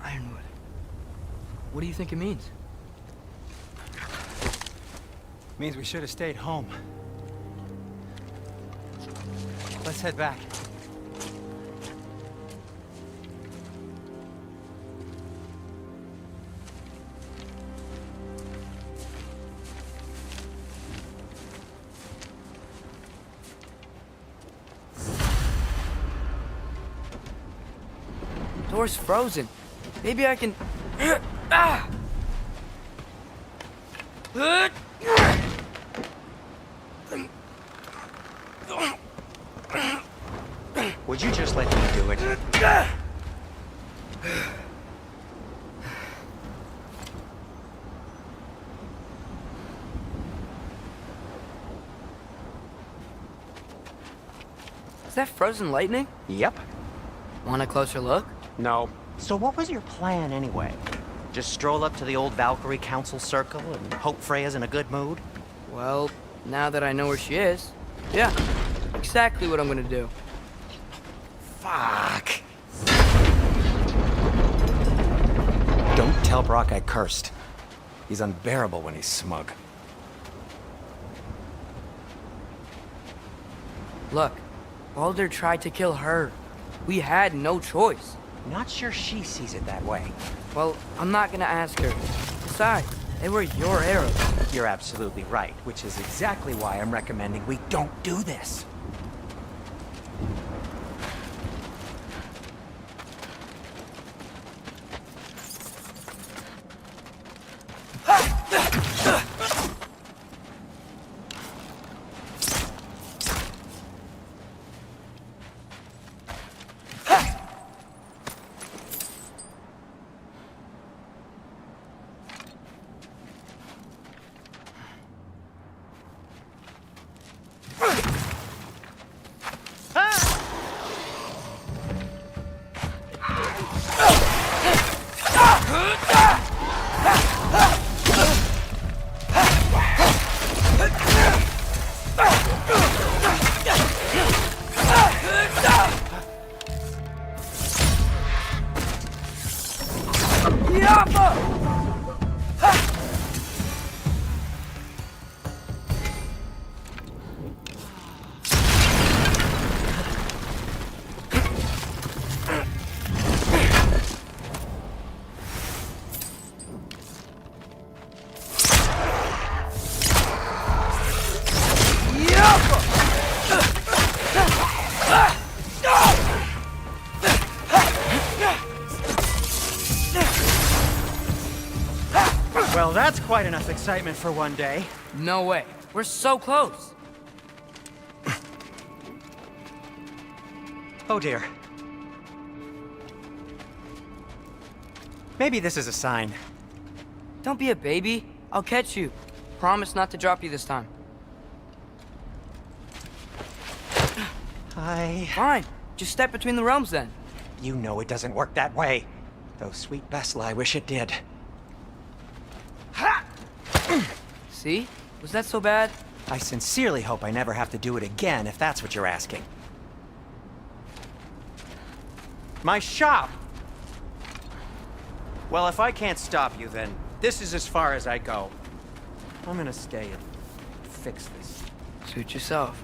[SPEAKER 2] Ironwood. What do you think it means?
[SPEAKER 8] Means we should have stayed home. Let's head back.
[SPEAKER 2] Door's frozen. Maybe I can... Ah!
[SPEAKER 5] Would you just let me do it?
[SPEAKER 2] Is that frozen lightning?
[SPEAKER 5] Yep.
[SPEAKER 2] Want a closer look?
[SPEAKER 5] No. So what was your plan anyway? Just stroll up to the old Valkyrie Council Circle and hope Freya's in a good mood?
[SPEAKER 2] Well, now that I know where she is, yeah, exactly what I'm gonna do.
[SPEAKER 5] Fuck. Don't tell Brock I cursed. He's unbearable when he's smug.
[SPEAKER 2] Look, Baldur tried to kill her. We had no choice.
[SPEAKER 5] Not sure she sees it that way.
[SPEAKER 2] Well, I'm not gonna ask her. Besides, they were your arrows.
[SPEAKER 5] You're absolutely right, which is exactly why I'm recommending we don't do this. Well, that's quite enough excitement for one day.
[SPEAKER 2] No way. We're so close.
[SPEAKER 5] Oh dear. Maybe this is a sign.
[SPEAKER 2] Don't be a baby. I'll catch you. Promise not to drop you this time. Fine. Just step between the realms then.
[SPEAKER 5] You know it doesn't work that way. Though sweet Bessel, I wish it did.
[SPEAKER 2] See? Was that so bad?
[SPEAKER 5] I sincerely hope I never have to do it again, if that's what you're asking. My shop! Well, if I can't stop you, then this is as far as I go. I'm gonna stay and fix this.
[SPEAKER 2] Suit yourself.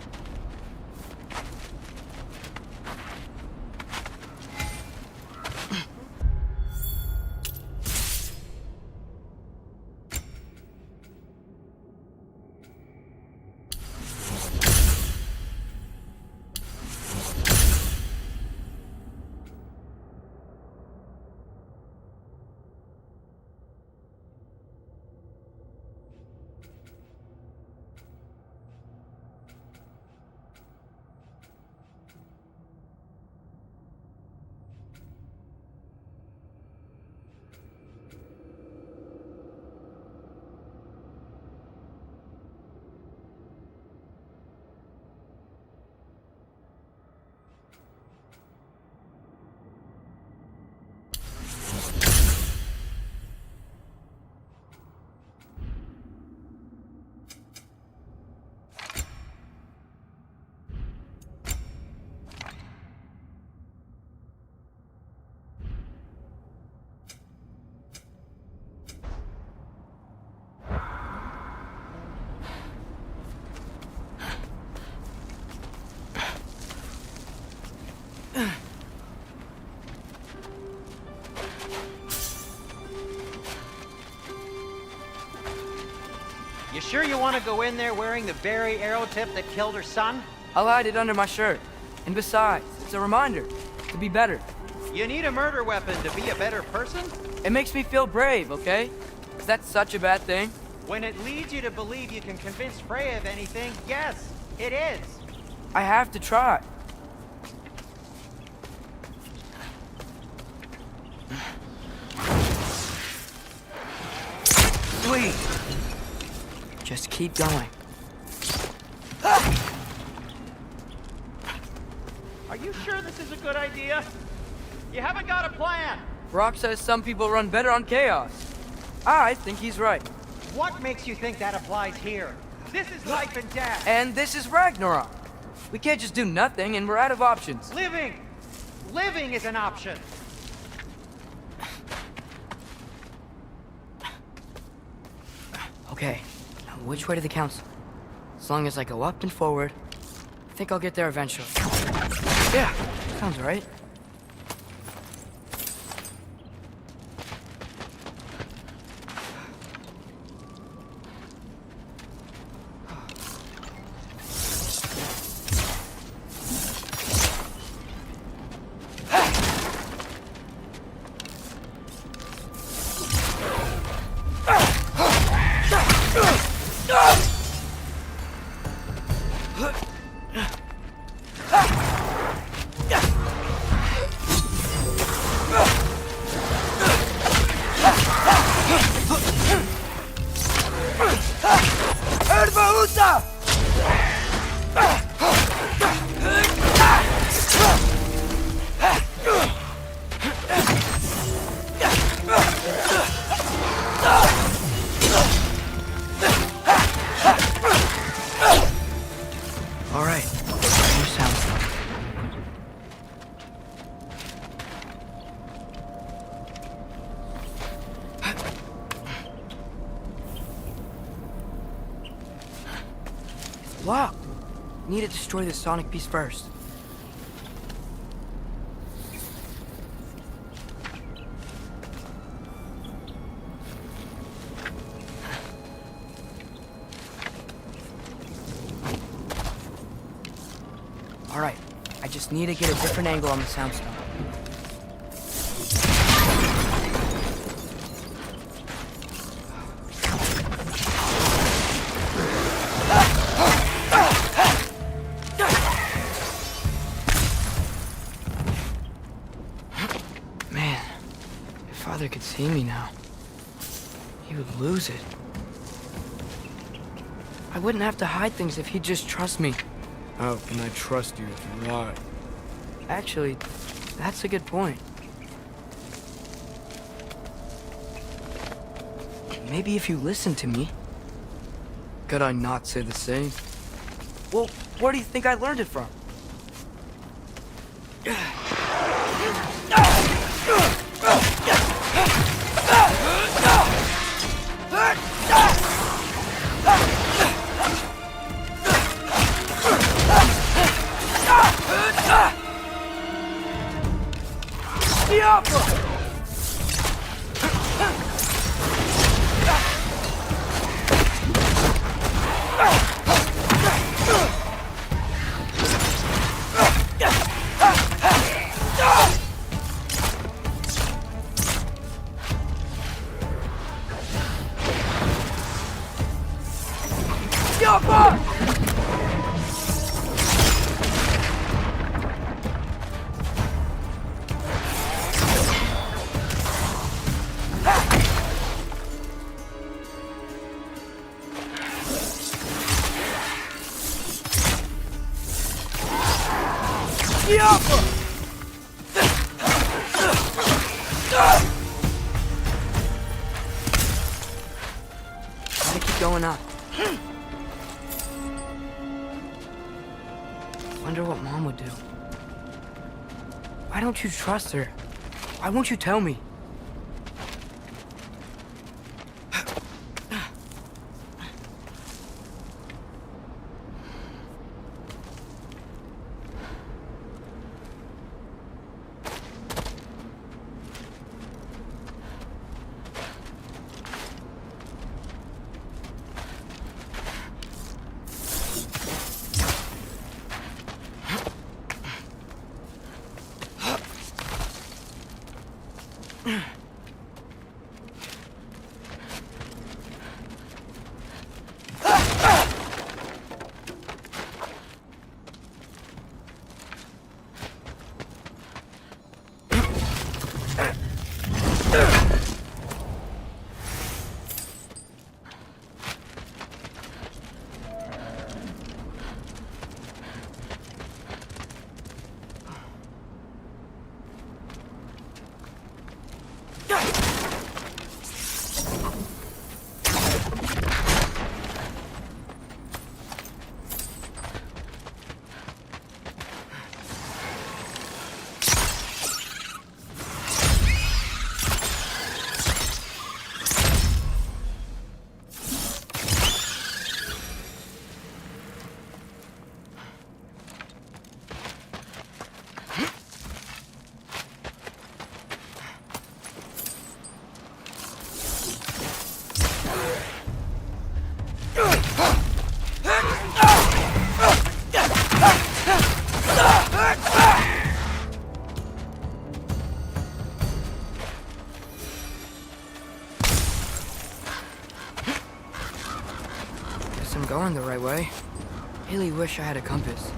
[SPEAKER 5] You sure you want to go in there wearing the very arrow tip that killed her son?
[SPEAKER 2] I'll hide it under my shirt. And besides, it's a reminder to be better.
[SPEAKER 5] You need a murder weapon to be a better person?
[SPEAKER 2] It makes me feel brave, okay? Is that such a bad thing?
[SPEAKER 5] When it leads you to believe you can convince Freya of anything, yes, it is.
[SPEAKER 2] I have to try. Sweet. Just keep going.
[SPEAKER 5] Are you sure this is a good idea? You haven't got a plan.
[SPEAKER 2] Brock says some people run better on chaos. I think he's right.
[SPEAKER 5] What makes you think that applies here? This is life and death.
[SPEAKER 2] And this is Ragnarok. We can't just do nothing and we're out of options.
[SPEAKER 5] Living! Living is an option.
[SPEAKER 2] Okay, now which way to the council? As long as I go up and forward, I think I'll get there eventually. Yeah, sounds right. All right, new sound. It's locked. Need to destroy the sonic piece first. All right, I just need to get a different angle on the soundstone. Man, if Father could see me now, he would lose it. I wouldn't have to hide things if he'd just trust me.
[SPEAKER 9] How can I trust you if you lie?
[SPEAKER 2] Actually, that's a good point. Maybe if you listen to me.
[SPEAKER 9] Could I not say the same?
[SPEAKER 2] Well, where do you think I learned it from? Gotta keep going up. Wonder what Mom would do. Why don't you trust her? Why won't you tell me? I'm going the right way. Really wish I had a compass.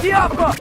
[SPEAKER 2] Diablo!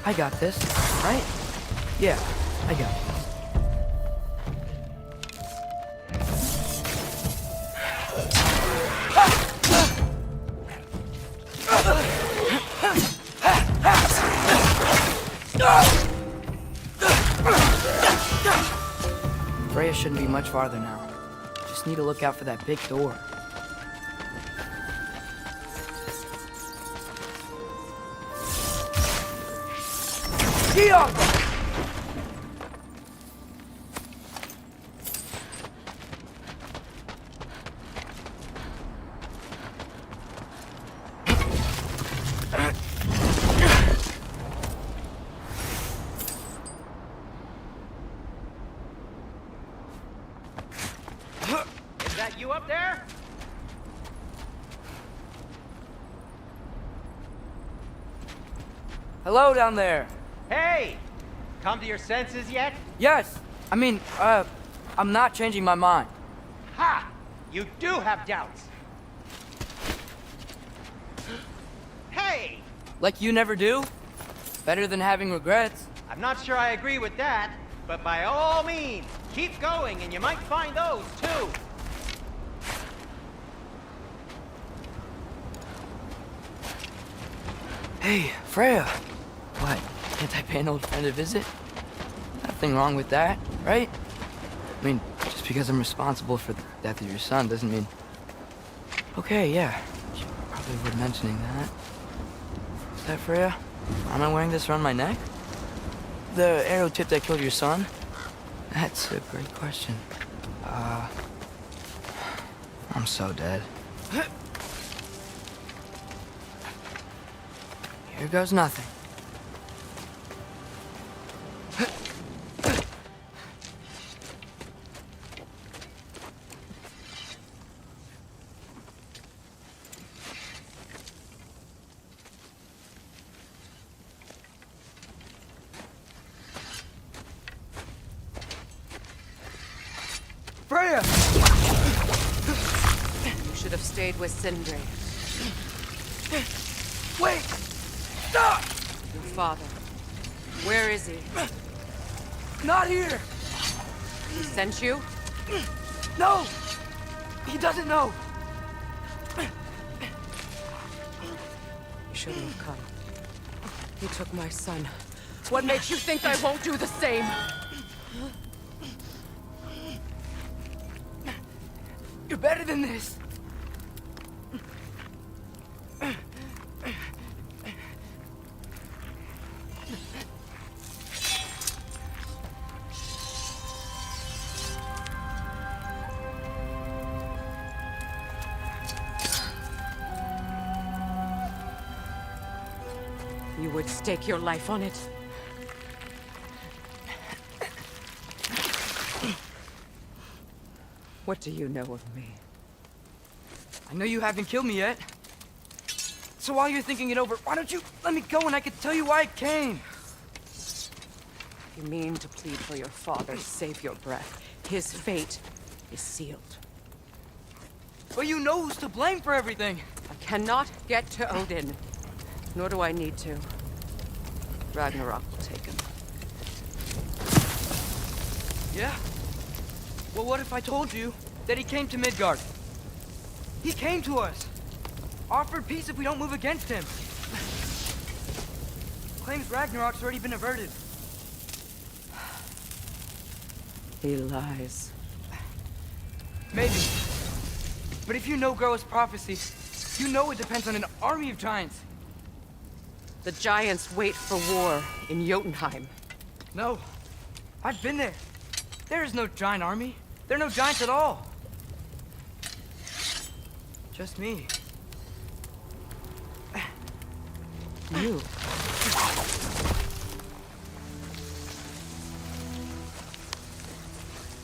[SPEAKER 2] I got this, right? Yeah, I got this. Freya shouldn't be much farther now. Just need to look out for that big door.
[SPEAKER 5] Is that you up there?
[SPEAKER 2] Hello down there.
[SPEAKER 5] Hey! Come to your senses yet?
[SPEAKER 2] Yes, I mean, I'm not changing my mind.
[SPEAKER 5] Ha! You do have doubts. Hey!
[SPEAKER 2] Like you never do? Better than having regrets.
[SPEAKER 5] I'm not sure I agree with that, but by all means, keep going and you might find those too.
[SPEAKER 2] Hey, Freya. What? Can't I pay an old friend a visit? Nothing wrong with that, right? I mean, just because I'm responsible for the death of your son doesn't mean... Okay, yeah. Should probably avoid mentioning that. Is that Freya? Am I wearing this around my neck? The arrow tip that killed your son? That's a great question. I'm so dead. Here goes nothing. Freya!
[SPEAKER 10] You should have stayed with Sindri.
[SPEAKER 2] Wait! Stop!
[SPEAKER 10] Your father. Where is he?
[SPEAKER 2] Not here!
[SPEAKER 10] He sent you?
[SPEAKER 2] No! He doesn't know!
[SPEAKER 10] You shouldn't have come. He took my son. What makes you think I won't do the same?
[SPEAKER 2] You're better than this!
[SPEAKER 10] You would stake your life on it? What do you know of me?
[SPEAKER 2] I know you haven't killed me yet. So while you're thinking it over, why don't you let me go and I can tell you why I came?
[SPEAKER 10] You mean to plead for your father, save your breath. His fate is sealed.
[SPEAKER 2] But you know who's to blame for everything.
[SPEAKER 10] I cannot get to Odin. Nor do I need to. Ragnarok will take him.
[SPEAKER 2] Yeah? Well, what if I told you that he came to Midgard? He came to us. Offered peace if we don't move against him. Claims Ragnarok's already been averted.
[SPEAKER 10] He lies.
[SPEAKER 2] Maybe. But if you know Groa's prophecy, you know it depends on an army of giants.
[SPEAKER 10] The giants wait for war in Jotunheim.
[SPEAKER 2] No. I've been there. There is no giant army. There are no giants at all. Just me.
[SPEAKER 10] You.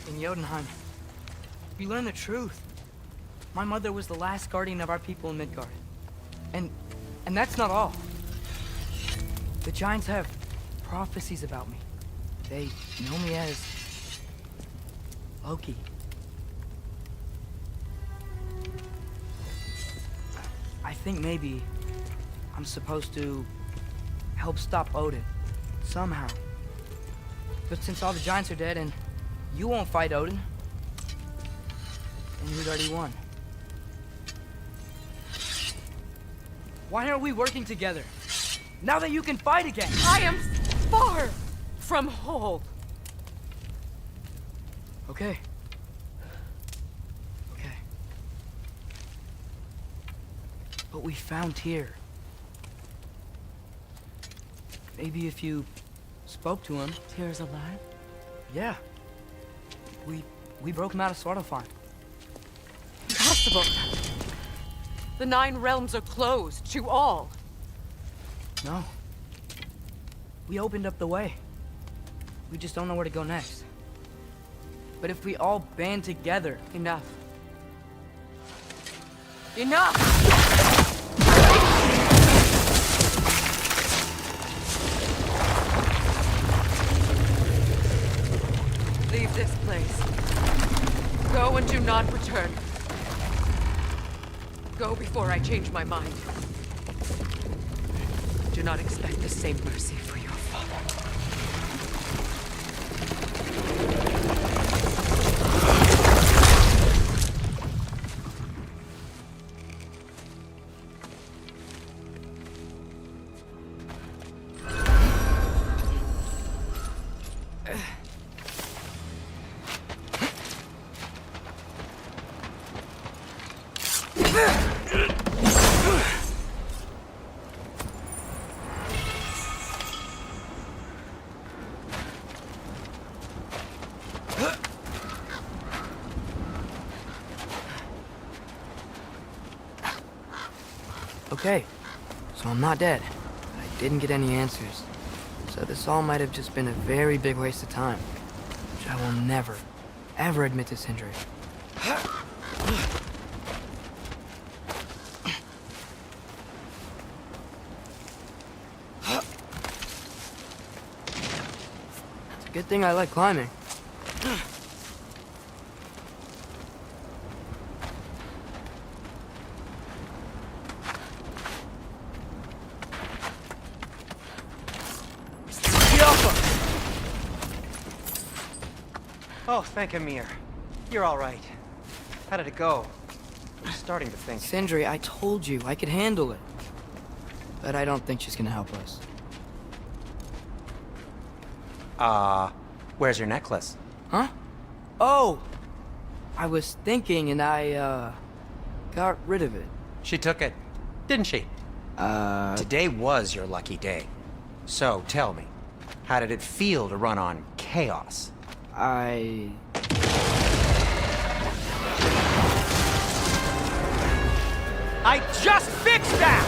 [SPEAKER 2] In Jotunheim, we learn the truth. My mother was the last guardian of our people in Midgard. And that's not all. The giants have prophecies about me. They know me as Loki. I think maybe I'm supposed to help stop Odin, somehow. But since all the giants are dead and you won't fight Odin, and he's already won. Why aren't we working together? Now that you can fight again!
[SPEAKER 10] I am far from whole.
[SPEAKER 2] Okay. Okay. But we found Tyr. Maybe if you spoke to him.
[SPEAKER 10] Tyr's alive?
[SPEAKER 2] Yeah. We broke him out of Svartalfheim.
[SPEAKER 10] Impossible. The 9 realms are closed to all.
[SPEAKER 2] No. We opened up the way. We just don't know where to go next. But if we all band together...
[SPEAKER 10] Enough. Enough! Leave this place. Go and do not return. Go before I change my mind. Do not expect the same mercy for your father.
[SPEAKER 2] Okay, so I'm not dead, but I didn't get any answers. So this all might have just been a very big waste of time, which I will never, ever admit to Sindri. It's a good thing I like climbing.
[SPEAKER 5] Oh, thank Amir. You're all right. How did it go? I'm starting to think.
[SPEAKER 2] Sindri, I told you I could handle it. But I don't think she's gonna help us.
[SPEAKER 5] Where's your necklace?
[SPEAKER 2] Huh? Oh! I was thinking and I, got rid of it.
[SPEAKER 5] She took it, didn't she? Today was your lucky day. So, tell me, how did it feel to run on chaos?
[SPEAKER 2] I
[SPEAKER 5] just fixed that!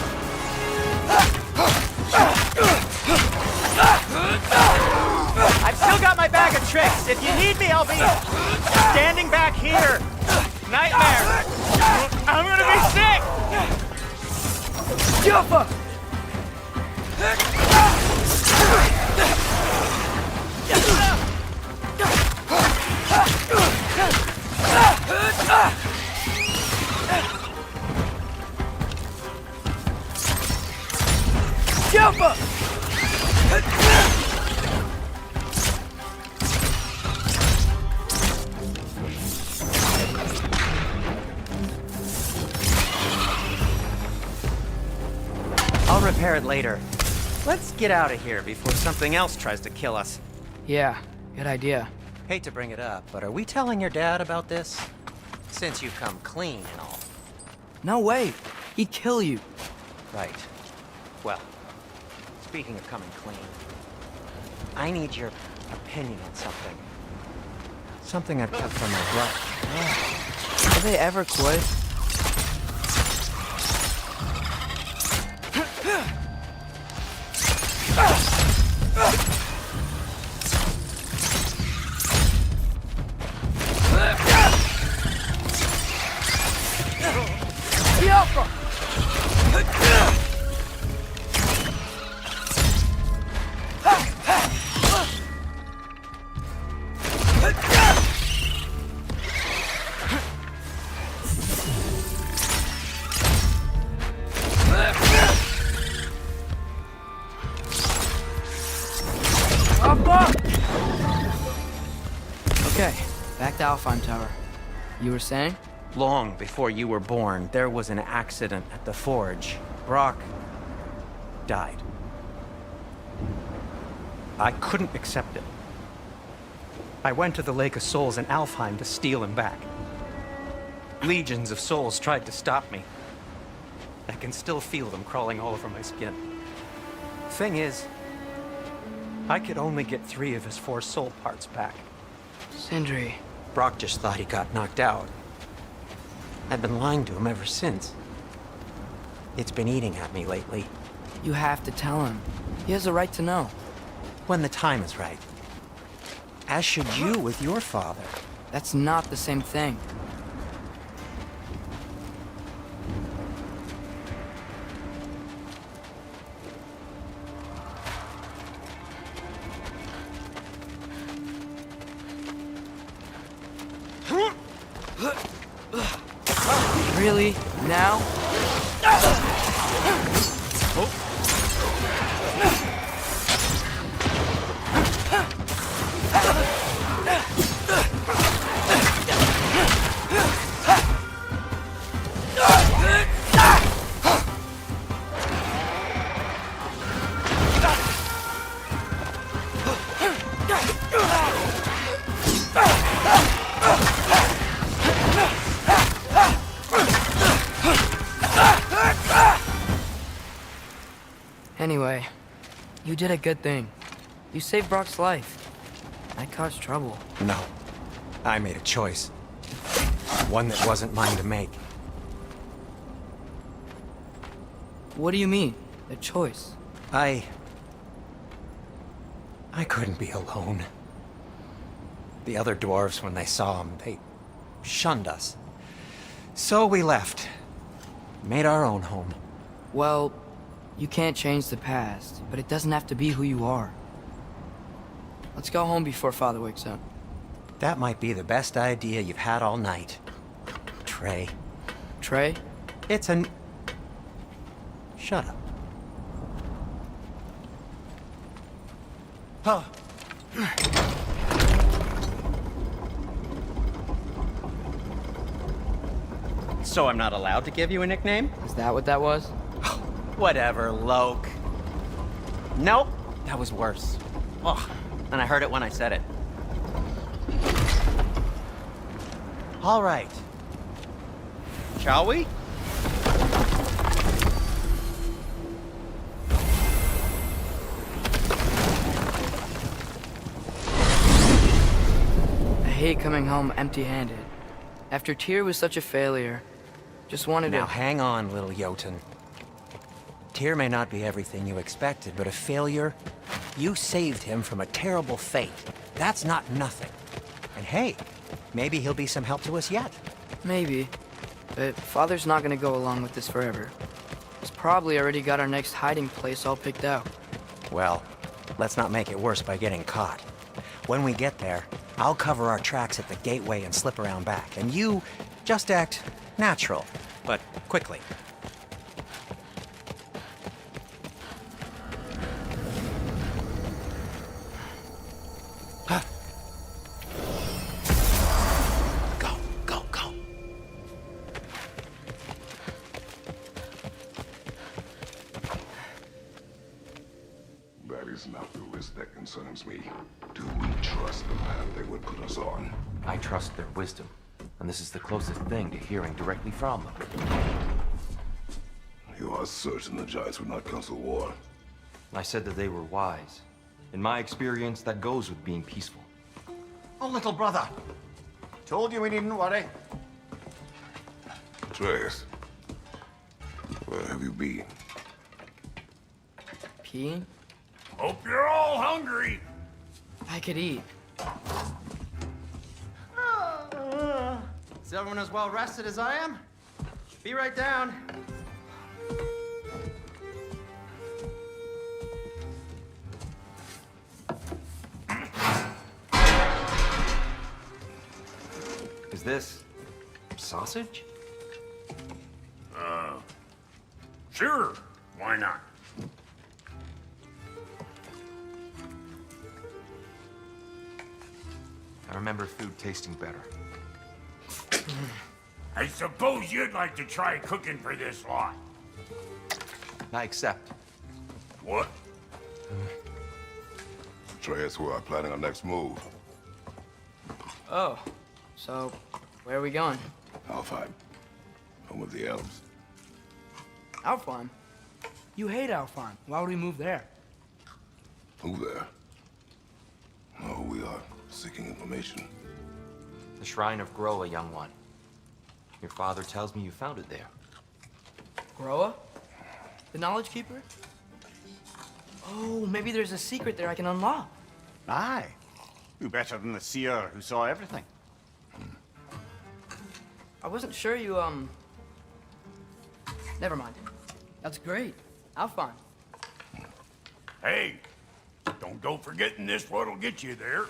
[SPEAKER 5] I've still got my bag of tricks. If you need me, I'll be standing back here. Nightmare. I'm gonna be sick!
[SPEAKER 2] Jumper! Jumper!
[SPEAKER 5] I'll repair it later. Let's get out of here before something else tries to kill us.
[SPEAKER 2] Yeah, good idea.
[SPEAKER 5] Hate to bring it up, but are we telling your dad about this? Since you've come clean and all.
[SPEAKER 2] No way. He'd kill you.
[SPEAKER 5] Right. Well, speaking of coming clean, I need your opinion on something. Something I've kept from my brother.
[SPEAKER 2] Did they ever quit? Okay, back to Alfheim Tower. You were saying?
[SPEAKER 5] Long before you were born, there was an accident at the forge. Brock died. I couldn't accept it. I went to the Lake of Souls in Alfheim to steal him back. Legions of souls tried to stop me. I can still feel them crawling all over my skin. Thing is, I could only get 3 of his 4 soul parts back.
[SPEAKER 2] Sindri.
[SPEAKER 5] Brock just thought he got knocked out. I've been lying to him ever since. It's been eating at me lately.
[SPEAKER 2] You have to tell him. He has a right to know.
[SPEAKER 5] When the time is right. As should you with your father.
[SPEAKER 2] That's not the same thing. Really? Now? Anyway, you did a good thing. You saved Brock's life. I caused trouble.
[SPEAKER 5] No. I made a choice. One that wasn't mine to make.
[SPEAKER 2] What do you mean? A choice?
[SPEAKER 5] I couldn't be alone. The other dwarves, when they saw him, they shunned us. So we left. Made our own home.
[SPEAKER 2] Well, you can't change the past, but it doesn't have to be who you are. Let's go home before Father wakes up.
[SPEAKER 5] That might be the best idea you've had all night. Trey.
[SPEAKER 2] Trey?
[SPEAKER 5] It's an... Shut up. So I'm not allowed to give you a nickname?
[SPEAKER 2] Is that what that was?
[SPEAKER 5] Whatever, Loke. Nope, that was worse. Ugh, and I heard it when I said it. All right. Shall we?
[SPEAKER 2] I hate coming home empty-handed. After Tyr was such a failure, just wanted
[SPEAKER 5] Now
[SPEAKER 2] to...
[SPEAKER 5] hang on, little Jotun. Tyr may not be everything you expected, but a failure? You saved him from a terrible fate. That's not nothing. And hey, maybe he'll be some help to us yet.
[SPEAKER 2] Maybe. But Father's not gonna go along with this forever. He's probably already got our next hiding place all picked out.
[SPEAKER 5] Well, let's not make it worse by getting caught. When we get there, I'll cover our tracks at the gateway and slip around back. And you just act natural, but quickly. Go, go, go.
[SPEAKER 3] That is not the risk that concerns me. Do we trust the path they would put us on?
[SPEAKER 11] I trust their wisdom, and this is the closest thing to hearing directly from them.
[SPEAKER 3] You are certain the Giants would not counsel war?
[SPEAKER 11] I said that they were wise. In my experience, that goes with being peaceful.
[SPEAKER 6] Oh, little brother. Told you we needn't worry.
[SPEAKER 3] Atreus, where have you been?
[SPEAKER 2] Peeing?
[SPEAKER 7] Hope you're all hungry.
[SPEAKER 2] I could eat.
[SPEAKER 5] Is everyone as well rested as I am? Be right down.
[SPEAKER 11] Is this sausage?
[SPEAKER 7] Sure, why not?
[SPEAKER 11] I remember food tasting better.
[SPEAKER 7] I suppose you'd like to try cooking for this lot.
[SPEAKER 11] I accept.
[SPEAKER 7] What?
[SPEAKER 3] Atreus, we are planning our next move.
[SPEAKER 2] Oh, so where are we going?
[SPEAKER 3] Alfheim, home of the elves.
[SPEAKER 4] Alfheim? You hate Alfheim. Why would we move there?
[SPEAKER 3] Who there? No, we are seeking information.
[SPEAKER 11] The Shrine of Groa, young one. Your father tells me you found it there.
[SPEAKER 2] Groa? The Knowledge Keeper? Oh, maybe there's a secret there I can unlock.
[SPEAKER 6] Aye. Who better than the seer who saw everything?
[SPEAKER 2] I wasn't sure you, Never mind. That's great. Alfheim.
[SPEAKER 7] Hey, don't go forgetting this what'll get you there.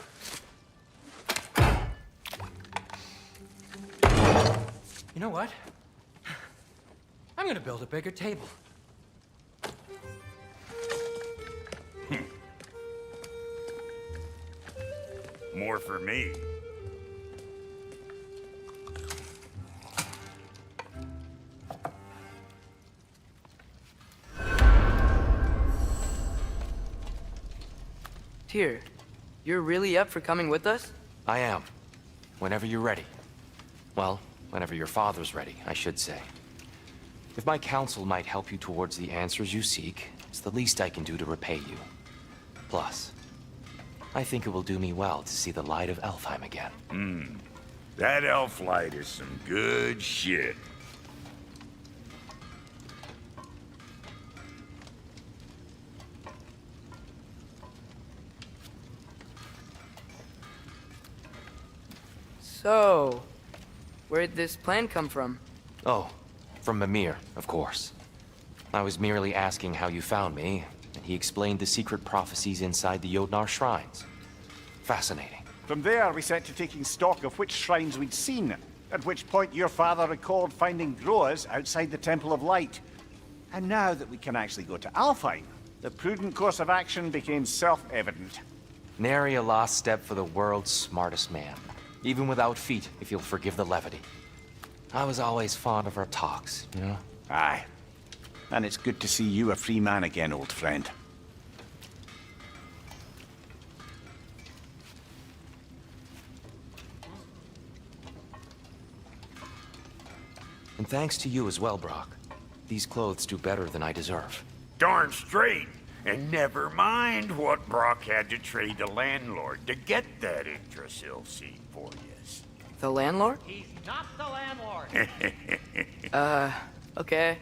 [SPEAKER 8] You know what? I'm gonna build a bigger table.
[SPEAKER 7] More for me.
[SPEAKER 2] Tyr, you're really up for coming with us?
[SPEAKER 11] I am. Whenever you're ready. Well, whenever your father's ready, I should say. If my counsel might help you towards the answers you seek, it's the least I can do to repay you. Plus, I think it will do me well to see the light of Alfheim again.
[SPEAKER 7] That elf light is some good shit.
[SPEAKER 2] So, where'd this plan come from?
[SPEAKER 11] Oh, from Mimir, of course. I was merely asking how you found me, and he explained the secret prophecies inside the Jotnar shrines. Fascinating.
[SPEAKER 6] From there, we set to taking stock of which shrines we'd seen, at which point your father recalled finding Groas outside the Temple of Light. And now that we can actually go to Alfheim, the prudent course of action became self-evident.
[SPEAKER 11] Nary a lost step for the world's smartest man. Even without feet, if you'll forgive the levity. I was always fond of our talks, you know?
[SPEAKER 6] Aye. And it's good to see you a free man again, old friend.
[SPEAKER 11] And thanks to you as well, Brock. These clothes do better than I deserve.
[SPEAKER 7] Darn straight. And never mind what Brock had to trade the landlord to get that Yggdrasil seed for you.
[SPEAKER 2] The landlord?
[SPEAKER 5] He's not the landlord.
[SPEAKER 2] Okay.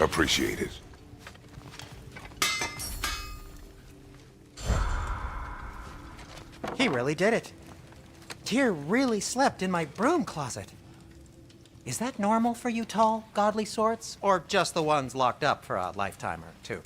[SPEAKER 3] Appreciate it.
[SPEAKER 5] He really did it. Tyr really slept in my broom closet. Is that normal for you tall, godly sorts? Or just the ones locked up for a lifetime or two?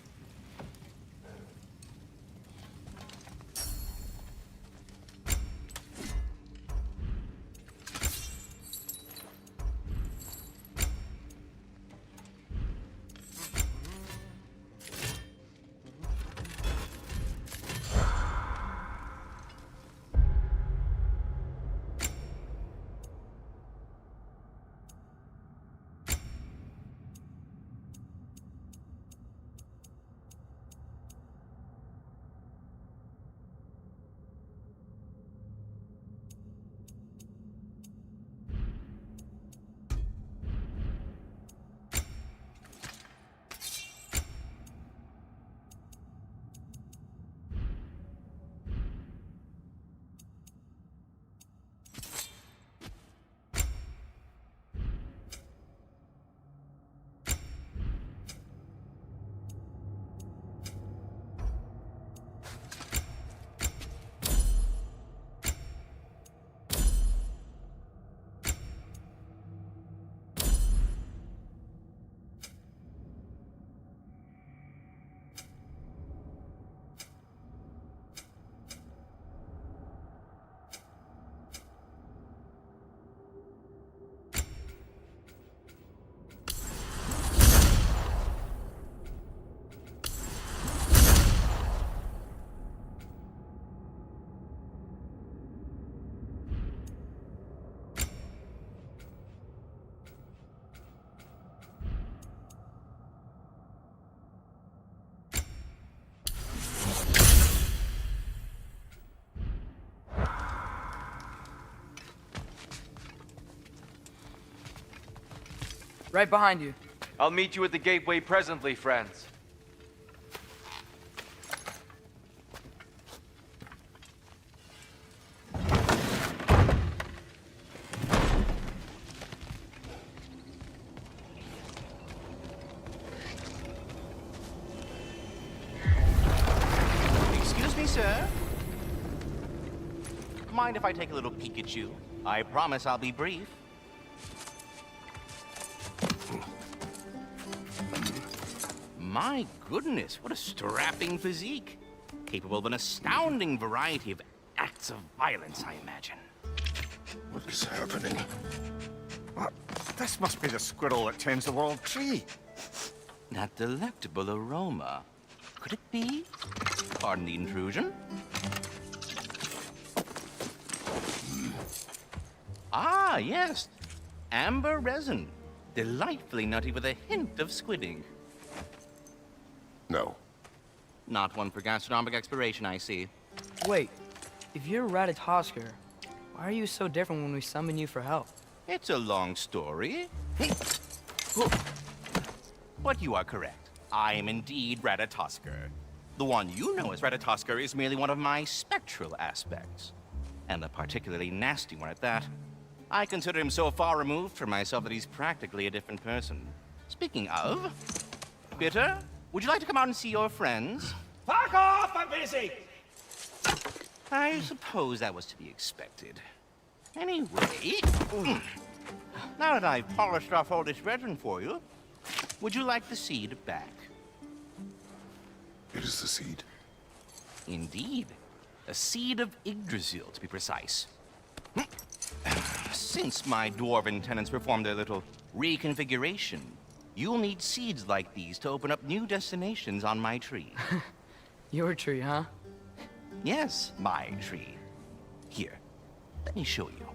[SPEAKER 2] Right behind you.
[SPEAKER 8] I'll meet you at the gateway presently, friends.
[SPEAKER 12] Excuse me, sir. Mind if I take a little peek at you? I promise I'll be brief. My goodness, what a strapping physique. Capable of an astounding variety of acts of violence, I imagine.
[SPEAKER 3] What is happening?
[SPEAKER 6] What? This must be the squirrel that tends the world tree.
[SPEAKER 12] That delectable aroma. Could it be? Pardon the intrusion. Ah, yes. Amber resin. Delightfully nutty with a hint of squid ink.
[SPEAKER 3] No.
[SPEAKER 12] Not one for gastronomic exploration, I see.
[SPEAKER 2] Wait, if you're Ratatosker, why are you so different when we summon you for help?
[SPEAKER 12] It's a long story. But you are correct. I am indeed Ratatosker. The one you know as Ratatosker is merely one of my spectral aspects. And a particularly nasty one at that. I consider him so far removed from myself that he's practically a different person. Speaking of, Bitter, would you like to come out and see your friends?
[SPEAKER 4] Fuck off! I'm busy!
[SPEAKER 12] I suppose that was to be expected. Anyway, now that I've polished off all this resin for you, Would you like the seed back?
[SPEAKER 3] It is the seed.
[SPEAKER 12] Indeed. A seed of Yggdrasil, to be precise. Since my dwarven tenants performed their little reconfiguration, you'll need seeds like these to open up new destinations on my tree.
[SPEAKER 2] Your tree, huh?
[SPEAKER 12] Yes, my tree. Here, let me show you.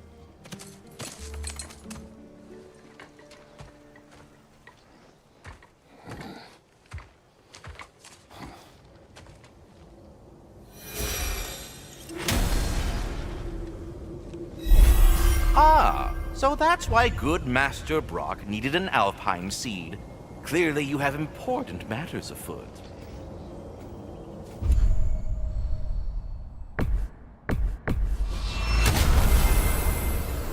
[SPEAKER 12] Ah, so that's why good Master Brock needed an Alpine seed. Clearly you have important matters afoot.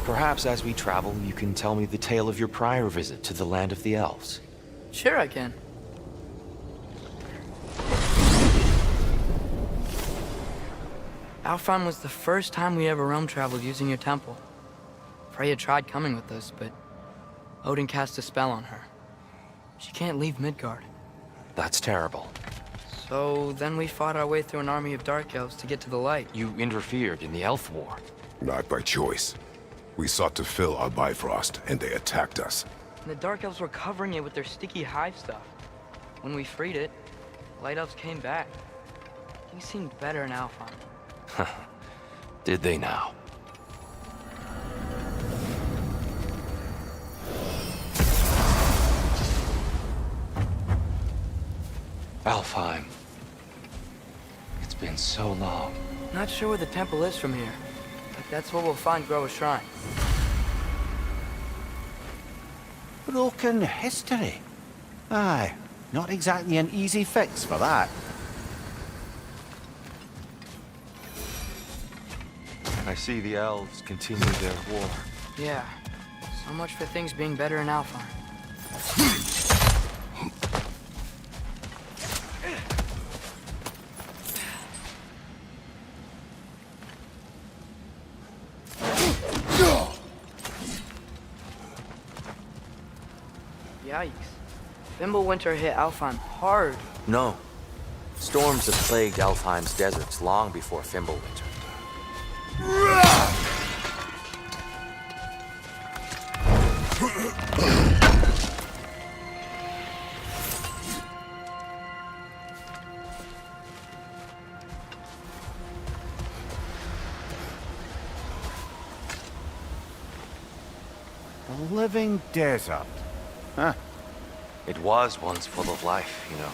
[SPEAKER 11] Perhaps as we travel, you can tell me the tale of your prior visit to the land of the elves.
[SPEAKER 2] Sure I can. Alfheim was the first time we ever realm traveled using your temple. Freya tried coming with us, but Odin cast a spell on her. She can't leave Midgard.
[SPEAKER 11] That's terrible.
[SPEAKER 2] So then we fought our way through an army of dark elves to get to the light.
[SPEAKER 11] You interfered in the Elf War.
[SPEAKER 3] Not by choice. We sought to fill our Bifrost, and they attacked us.
[SPEAKER 2] And the dark elves were covering it with their sticky hive stuff. When we freed it, light elves came back. Things seemed better in Alfheim.
[SPEAKER 11] Did they now? Alfheim. It's been so long.
[SPEAKER 2] Not sure where the temple is from here, but that's where we'll find Groa's shrine.
[SPEAKER 6] Broken history. Aye, not exactly an easy fix for that.
[SPEAKER 11] I see the elves continue their war.
[SPEAKER 2] Yeah, so much for things being better in Alfheim. Yikes. Fimbulwinter hit Alfheim hard.
[SPEAKER 11] No. Storms have plagued Alfheim's deserts long before Fimbulwinter.
[SPEAKER 6] A living desert. Huh.
[SPEAKER 11] It was once full of life, you know.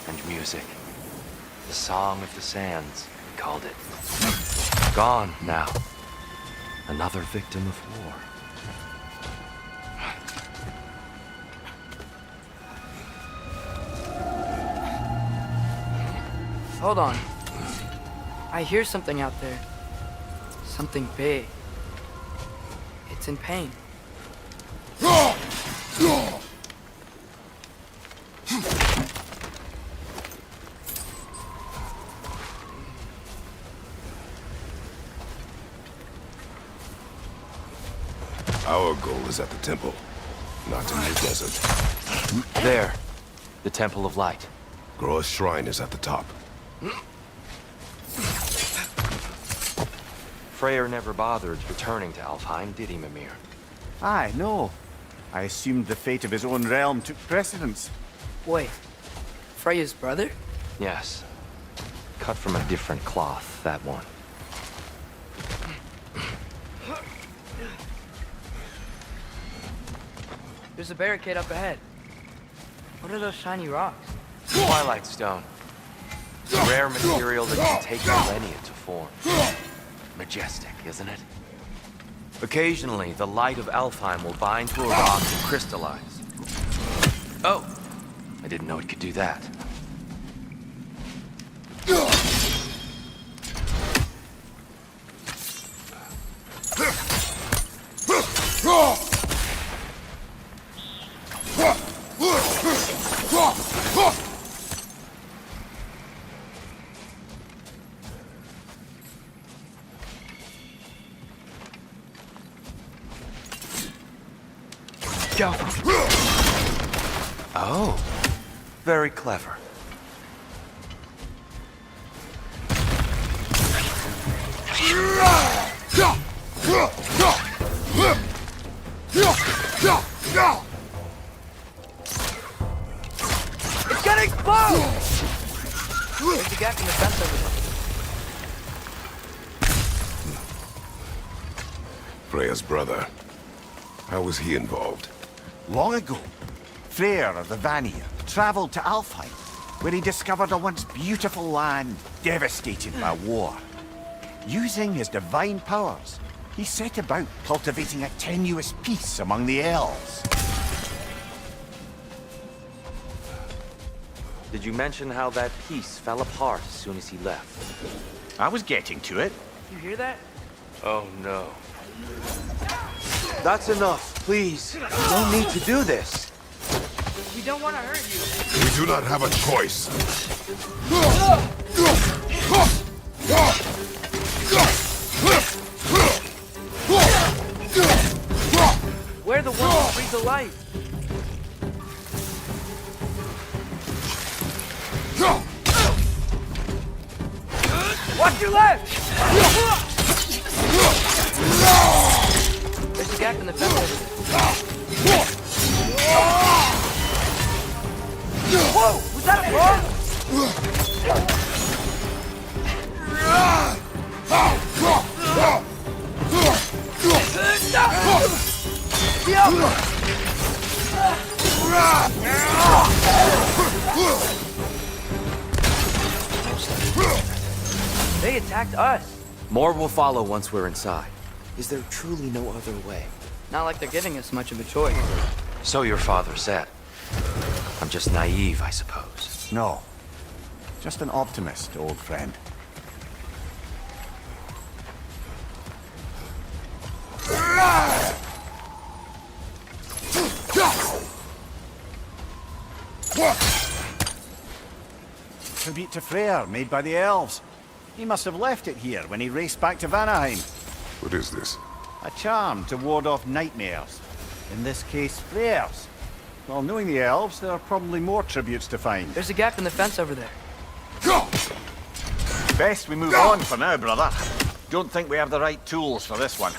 [SPEAKER 11] And music. The Song of the Sands, we called it. Gone now. Another victim of war.
[SPEAKER 2] Hold on. I hear something out there. Something big. It's in pain.
[SPEAKER 3] Our goal is at the temple, not in the desert.
[SPEAKER 11] There. The Temple of Light.
[SPEAKER 3] Groa's shrine is at the top.
[SPEAKER 11] Freyr never bothered returning to Alfheim, did he, Mimir?
[SPEAKER 6] Aye, no. I assumed the fate of his own realm took precedence.
[SPEAKER 2] Wait. Freya's brother?
[SPEAKER 11] Yes. Cut from a different cloth, that one.
[SPEAKER 2] There's a barricade up ahead. What are those shiny rocks?
[SPEAKER 11] Twilight Stone. Rare material that can take millennia to form. Majestic, isn't it? Occasionally, the light of Alfheim will bind to a rock and crystallize. Oh! I didn't know it could do that.
[SPEAKER 2] Go!
[SPEAKER 11] Oh, very clever.
[SPEAKER 2] It's getting close! There's a gap in the fence over there.
[SPEAKER 3] Freya's brother. How was he involved?
[SPEAKER 6] Long ago, Freyr of the Vanir travelled to Alfheim, where he discovered a once beautiful land devastated by war. Using his divine powers, he set about cultivating a tenuous peace among the elves.
[SPEAKER 11] Did you mention how that piece fell apart as soon as he left?
[SPEAKER 6] I was getting to it.
[SPEAKER 2] You hear that?
[SPEAKER 11] Oh no. That's enough, please. You don't need to do this.
[SPEAKER 2] We don't want to hurt you.
[SPEAKER 3] We do not have a choice.
[SPEAKER 2] We're the ones who breathe the light. Watch your left! There's a gap in the fence over there. Whoa! Was that a bug? They attacked us.
[SPEAKER 11] More will follow once we're inside. Is there truly no other way?
[SPEAKER 2] Not like they're giving us much of a choice.
[SPEAKER 11] So your father said. I'm just naive, I suppose.
[SPEAKER 6] No. Just an optimist, old friend. Tribute to Freyr, made by the elves. He must have left it here when he raced back to Vanaheim.
[SPEAKER 3] What is this?
[SPEAKER 6] A charm to ward off nightmares. In this case, Freyr's. Well, knowing the elves, there are probably more tributes to find.
[SPEAKER 2] There's a gap in the fence over there.
[SPEAKER 6] Best we move on for now, brother. Don't think we have the right tools for this one.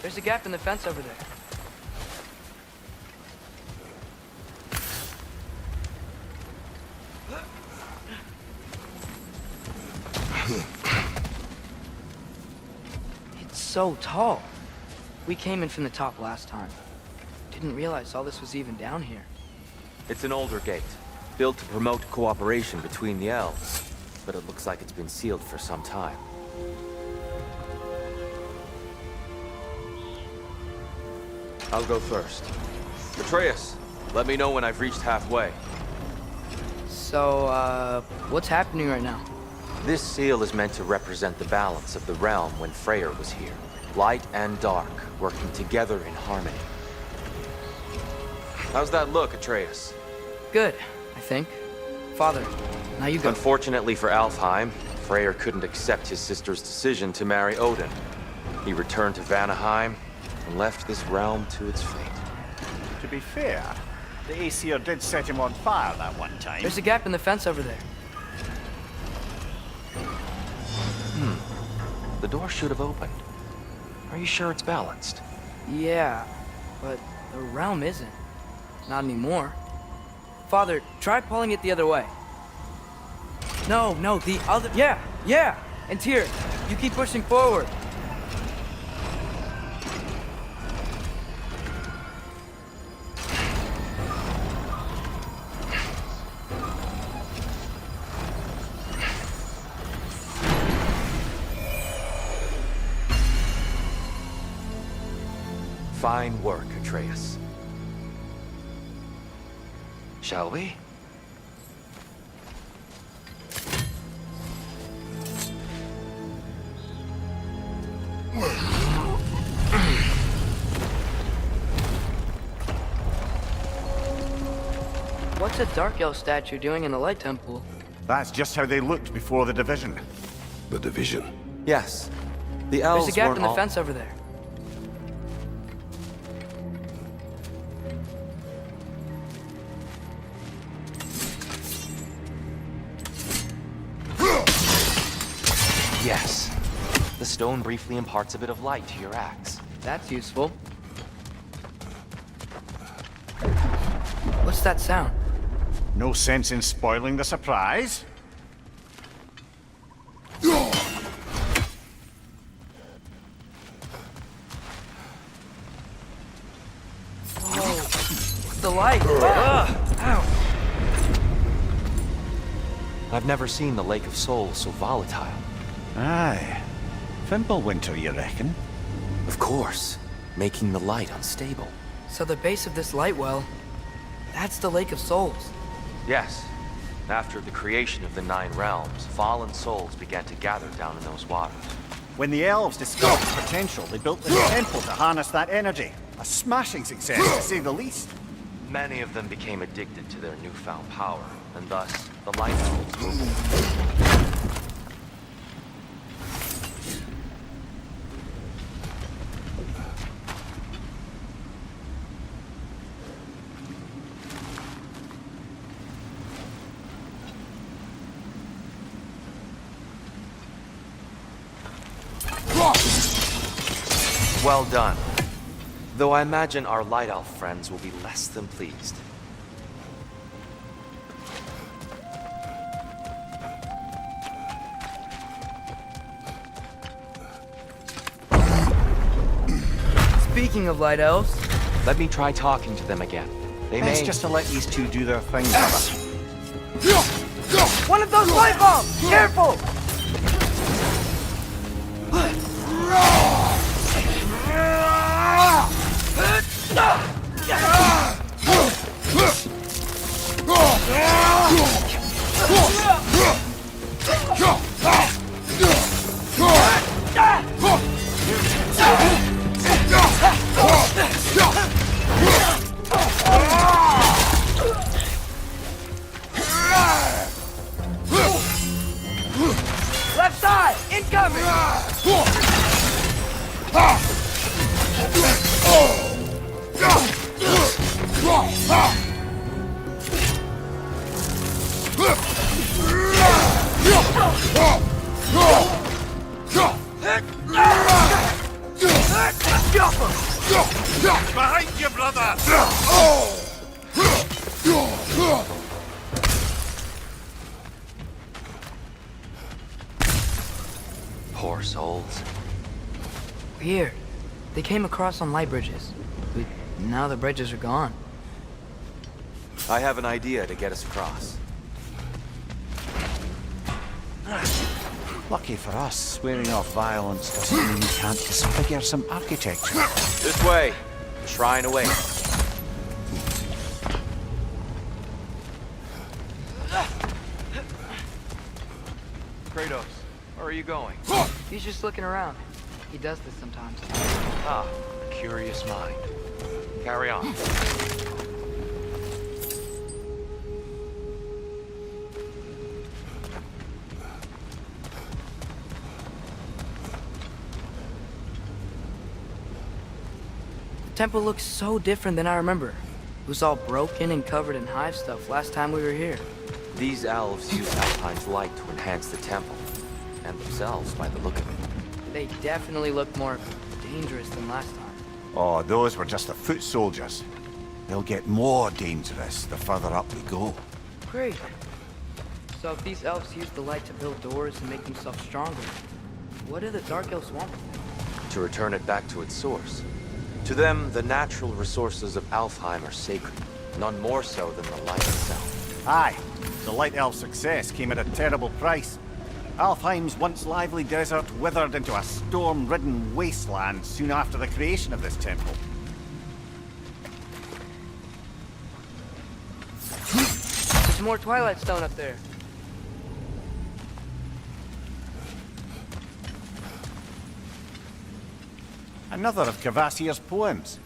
[SPEAKER 2] There's a gap in the fence over there. It's so tall. We came in from the top last time. Didn't realize all this was even down here.
[SPEAKER 11] It's an older gate, built to promote cooperation between the elves. But it looks like it's been sealed for some time. I'll go first. Atreus, let me know when I've reached halfway.
[SPEAKER 2] So, what's happening right now?
[SPEAKER 11] This seal is meant to represent the balance of the realm when Freyr was here. Light and dark, working together in harmony. How's that look, Atreus?
[SPEAKER 2] Good, I think. Father, now you go.
[SPEAKER 11] Unfortunately for Alfheim, Freyr couldn't accept his sister's decision to marry Odin. He returned to Vanaheim and left this realm to its fate.
[SPEAKER 6] To be fair, the Aesir did set him on fire that one time.
[SPEAKER 2] There's a gap in the fence over there.
[SPEAKER 11] The door should have opened. Are you sure it's balanced?
[SPEAKER 2] Yeah, but the realm isn't. Not anymore. Father, try pulling it the other way. No, the other... Yeah! And Tyr, you keep pushing forward.
[SPEAKER 11] Fine work, Atreus. Shall we?
[SPEAKER 2] What's a Dark Elf statue doing in the Light Temple?
[SPEAKER 6] That's just how they looked before the division.
[SPEAKER 3] The division.
[SPEAKER 11] Yes. The elves
[SPEAKER 2] There's a gap
[SPEAKER 11] weren't
[SPEAKER 2] in the
[SPEAKER 11] all-
[SPEAKER 2] fence over there.
[SPEAKER 11] Yes. The stone briefly imparts a bit of light to your axe.
[SPEAKER 2] That's useful. What's that sound?
[SPEAKER 6] No sense in spoiling the surprise.
[SPEAKER 2] The light! Ow!
[SPEAKER 11] I've never seen the Lake of Souls so volatile.
[SPEAKER 6] Aye. Fimbulwinter, you reckon?
[SPEAKER 11] Of course. Making the light unstable.
[SPEAKER 2] So the base of this light well, that's the Lake of Souls.
[SPEAKER 11] Yes. After the creation of the Nine Realms, fallen souls began to gather down in those waters.
[SPEAKER 6] When the elves discovered the potential, they built this temple to harness that energy. A smashing success, to say the least.
[SPEAKER 11] Many of them became addicted to their newfound power, and thus, the light elves grew born. Well done. Though I imagine our Light Elf friends will be less than pleased.
[SPEAKER 2] Speaking of Light Elves...
[SPEAKER 11] Let me try talking to them again. They
[SPEAKER 6] Best
[SPEAKER 11] may...
[SPEAKER 6] just to let these two do their thing, brother.
[SPEAKER 2] One of those light bombs! Careful! Left side! Incoming!
[SPEAKER 7] Behind you, brother!
[SPEAKER 11] Poor souls.
[SPEAKER 2] Weird. They came across on light bridges. But now the bridges are gone.
[SPEAKER 11] I have an idea to get us across.
[SPEAKER 6] Lucky for us, swearing off violence doesn't mean we can't disfigure some architecture.
[SPEAKER 11] This way. The shrine awaits. Kratos, where are you going?
[SPEAKER 2] He's just looking around. He does this sometimes.
[SPEAKER 11] Ah, a curious mind. Carry on.
[SPEAKER 2] The temple looks so different than I remember. It was all broken and covered in hive stuff last time we were here.
[SPEAKER 11] These elves use Alpine's light to enhance the temple, and themselves by the look of it.
[SPEAKER 2] They definitely look more dangerous than last time.
[SPEAKER 6] Oh, those were just the foot soldiers. They'll get more dangerous the further up we go.
[SPEAKER 2] Great. So if these elves use the light to build doors and make themselves stronger, what do the Dark Elves want?
[SPEAKER 11] To return it back to its source. To them, the natural resources of Alfheim are sacred, none more so than the light itself.
[SPEAKER 6] Aye, the Light Elf success came at a terrible price. Alfheim's once lively desert withered into a storm-ridden wasteland soon after the creation of this temple.
[SPEAKER 2] There's more Twilight Stone up there.
[SPEAKER 6] Another of Kvasir's poems.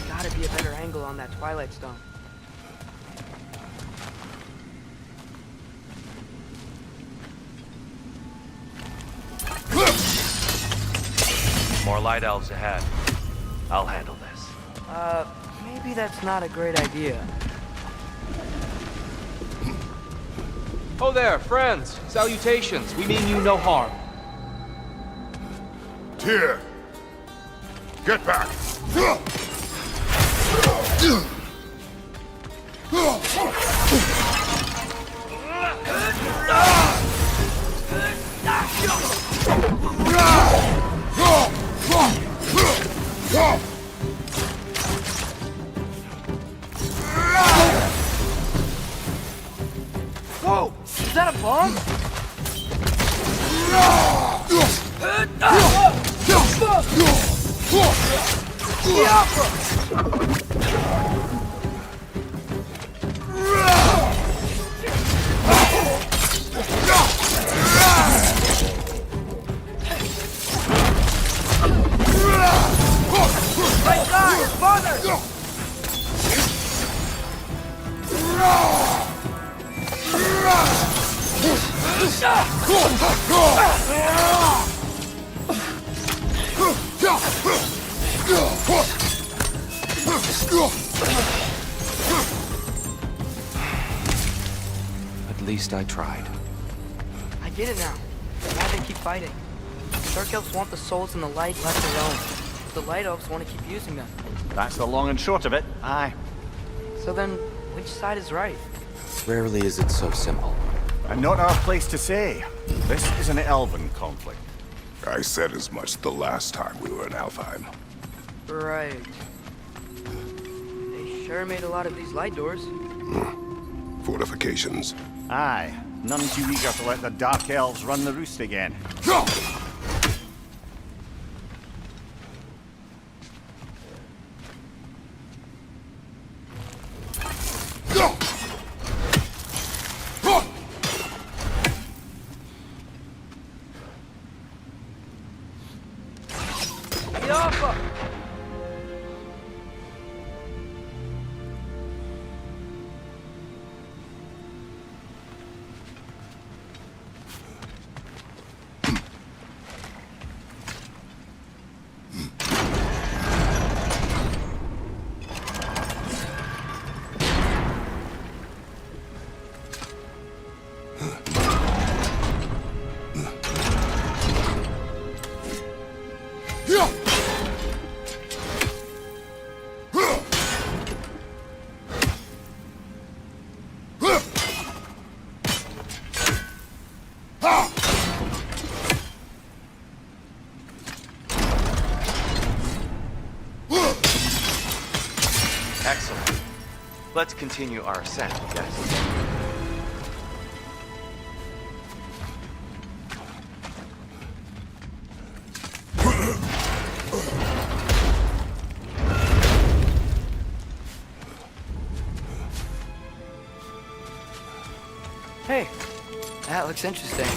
[SPEAKER 2] Gotta be a better angle on that Twilight Stone.
[SPEAKER 11] More light elves ahead. I'll handle this.
[SPEAKER 2] Maybe that's not a great idea.
[SPEAKER 8] Oh there, friends. Salutations. We mean you no harm.
[SPEAKER 3] Tyr! Get back!
[SPEAKER 2] Whoa! Is that a bomb? My God! Father!
[SPEAKER 11] At least I tried.
[SPEAKER 2] I get it now. Why they keep fighting. The Dark Elves want the souls in the light left alone. The Light Elves want to keep using them.
[SPEAKER 6] That's the long and short of it, aye.
[SPEAKER 2] So then, which side is right?
[SPEAKER 11] Rarely is it so simple.
[SPEAKER 6] And not our place to say. This is an elven conflict.
[SPEAKER 3] I said as much the last time we were in Alfheim.
[SPEAKER 2] Right. They sure made a lot of these light doors.
[SPEAKER 3] Fortifications.
[SPEAKER 6] Aye, none too eager to let the Dark Elves run the roost again.
[SPEAKER 2] Yaffa!
[SPEAKER 11] Excellent. Let's continue our ascent, yes?
[SPEAKER 2] Hey, that looks interesting.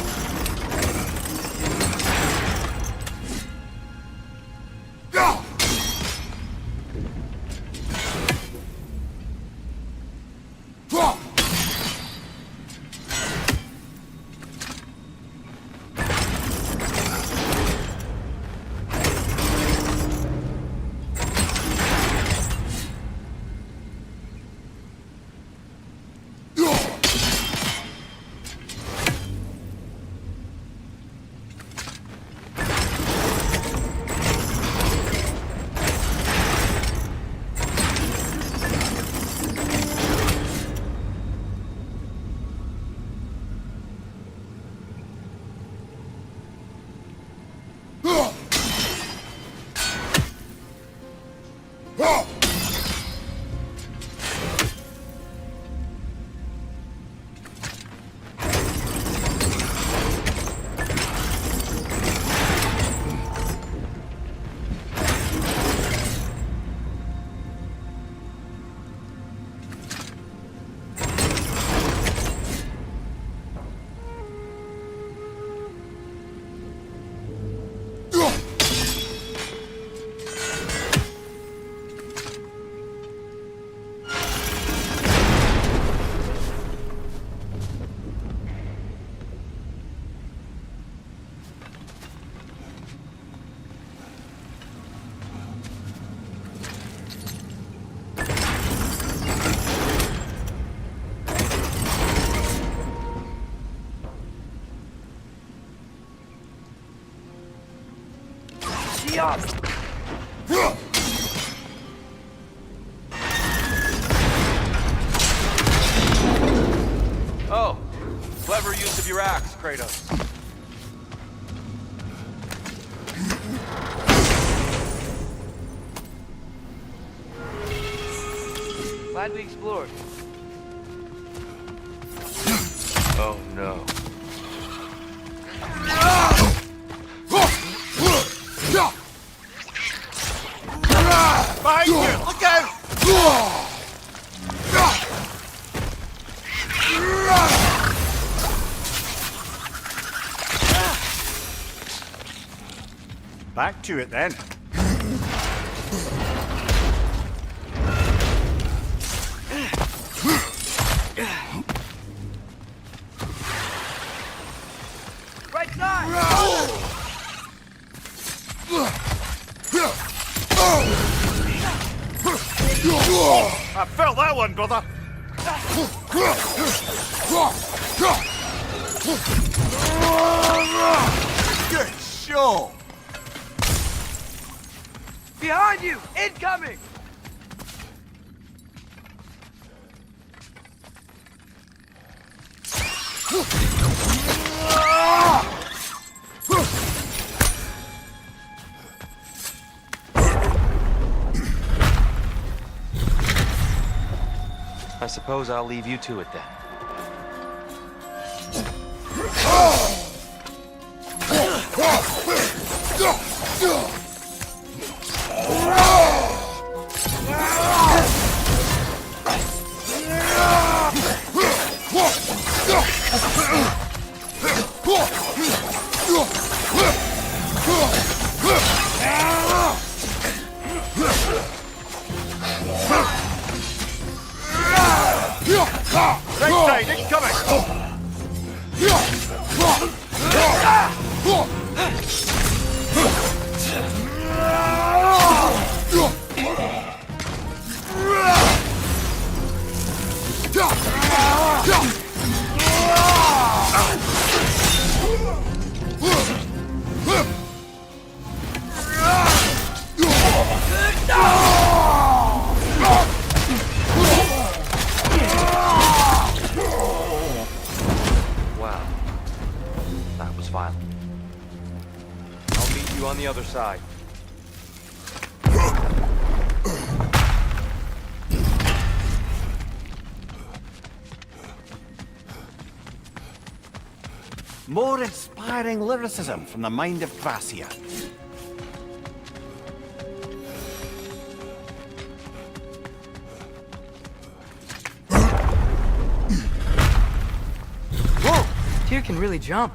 [SPEAKER 2] up!
[SPEAKER 8] Oh, clever use of your axe, Kratos.
[SPEAKER 2] Glad we explored.
[SPEAKER 8] Oh no.
[SPEAKER 6] Behind you! Look out! Back to it then.
[SPEAKER 2] Right side!
[SPEAKER 6] I felt that one, brother. Good show.
[SPEAKER 2] Behind you! Incoming!
[SPEAKER 11] I suppose I'll leave you to it then.
[SPEAKER 6] Right side, incoming!
[SPEAKER 11] Wow. That was violent.
[SPEAKER 8] I'll meet you on the other side.
[SPEAKER 6] More inspiring lyricism from the mind of Gracia.
[SPEAKER 2] Tyr can really jump.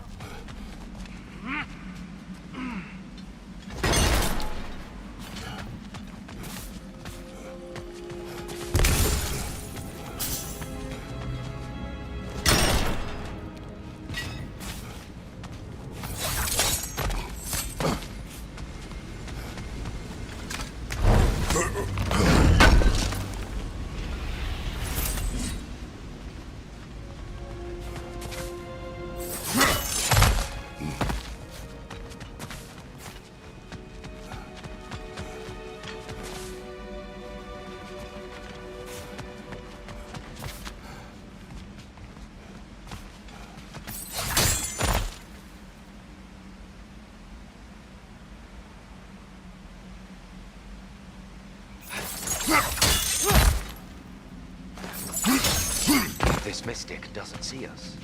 [SPEAKER 11] This mystic doesn't see us.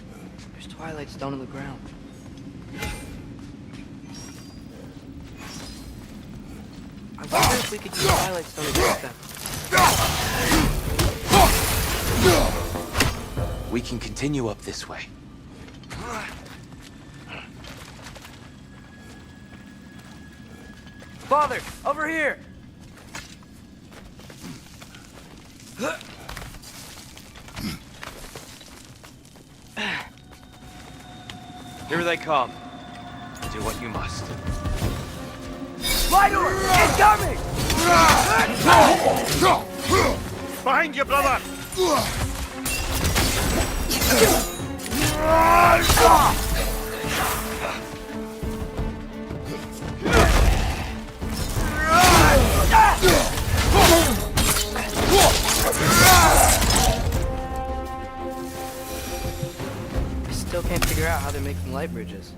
[SPEAKER 2] There's Twilight Stone on the ground. I wonder if we could use Twilight Stone against them.
[SPEAKER 11] We can continue up this way.
[SPEAKER 2] Father, over here!
[SPEAKER 8] Here they come.
[SPEAKER 11] Do what you must.
[SPEAKER 2] Lidor! Incoming!
[SPEAKER 6] Behind you, brother!
[SPEAKER 2] Still can't figure out how they're making light bridges.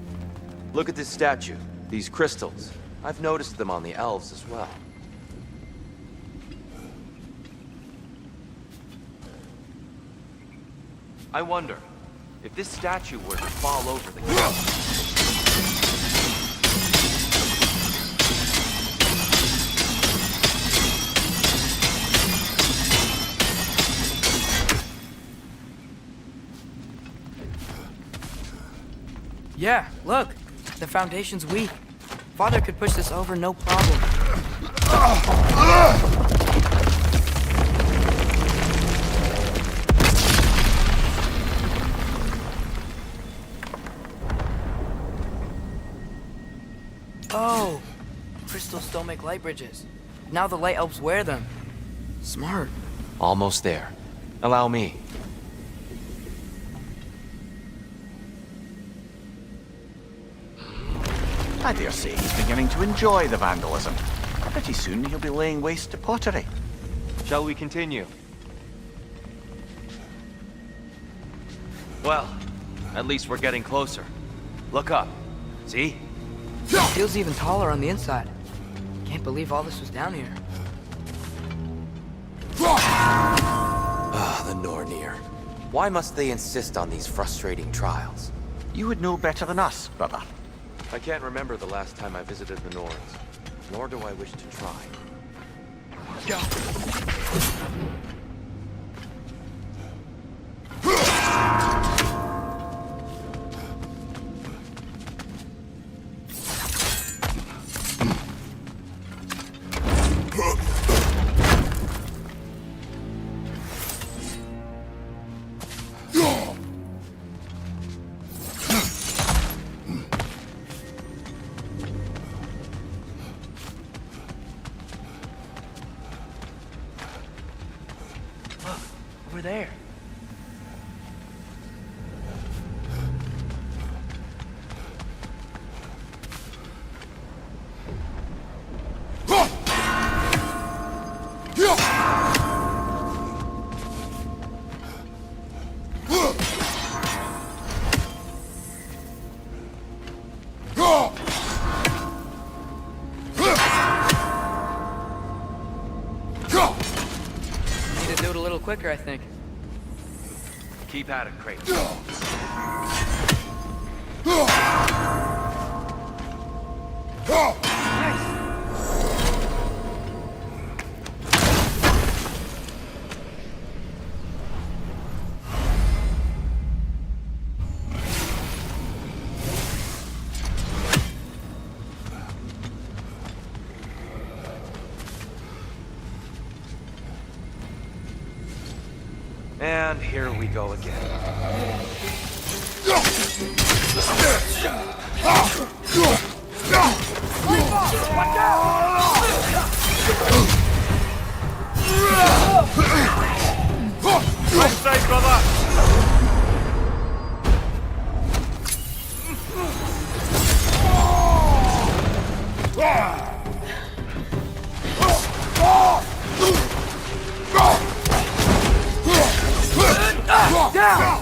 [SPEAKER 11] Look at this statue. These crystals. I've noticed them on the elves as well. I wonder, if this statue were to fall over the
[SPEAKER 2] Yeah, look. The foundation's weak. Father could push this over no problem. Oh! Crystals still make light bridges. Now the light elves wear them. Smart.
[SPEAKER 11] Almost there. Allow me.
[SPEAKER 6] I dare say he's beginning to enjoy the vandalism. Pretty soon he'll be laying waste to pottery.
[SPEAKER 11] Shall we continue? Well, at least we're getting closer. Look up. See?
[SPEAKER 2] It feels even taller on the inside. Can't believe all this was down here.
[SPEAKER 11] Ah, the Nornir. Why must they insist on these frustrating trials?
[SPEAKER 6] You would know better than us, brother.
[SPEAKER 11] I can't remember the last time I visited the Norns, nor do I wish to try.
[SPEAKER 2] Over there. Need to do it a little quicker, I think.
[SPEAKER 11] Keep at it, Kratos. And here we go again.
[SPEAKER 7] Right side, brother!
[SPEAKER 2] Down!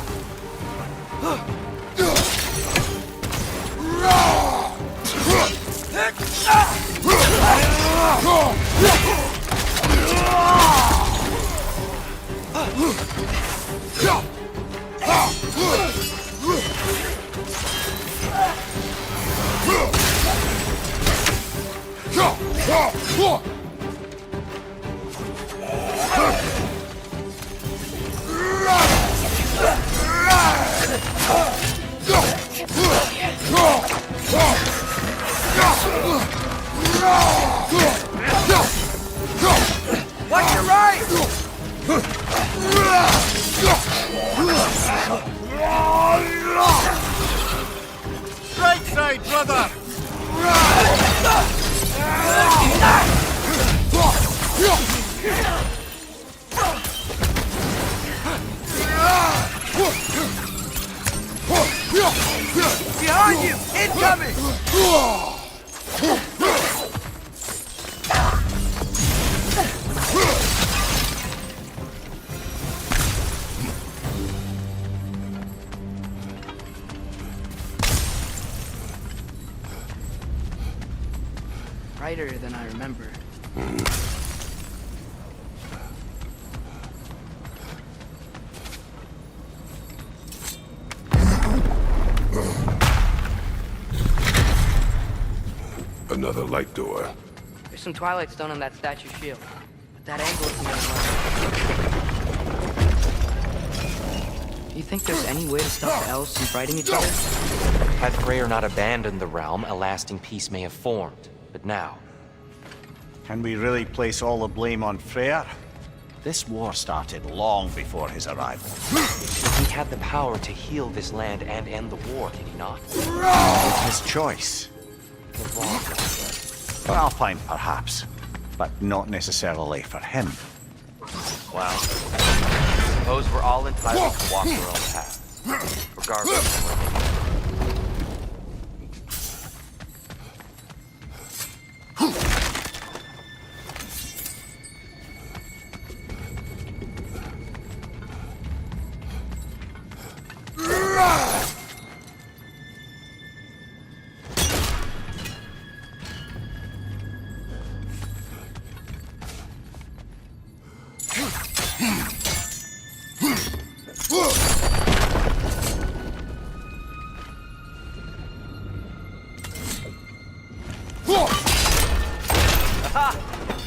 [SPEAKER 2] Watch your right!
[SPEAKER 7] Right side, brother!
[SPEAKER 2] Behind you! Incoming! tighter than I remember.
[SPEAKER 3] Another light door.
[SPEAKER 2] There's some Twilight Stone on that statue shield, but that angle isn't gonna work. Do you think there's any way to stop the elves from fighting each other?
[SPEAKER 11] Had Freyr not abandoned the realm, a lasting peace may have formed. But now,
[SPEAKER 6] Can we really place all the blame on Freyr? This war started long before his arrival.
[SPEAKER 11] he had the power to heal this land and end the war, did he not?
[SPEAKER 6] It's his choice.
[SPEAKER 11] The wrong.
[SPEAKER 6] For Alpine, perhaps, but not necessarily for him.
[SPEAKER 11] Well, suppose we're all entitled to walk our own paths, regardless of where they go.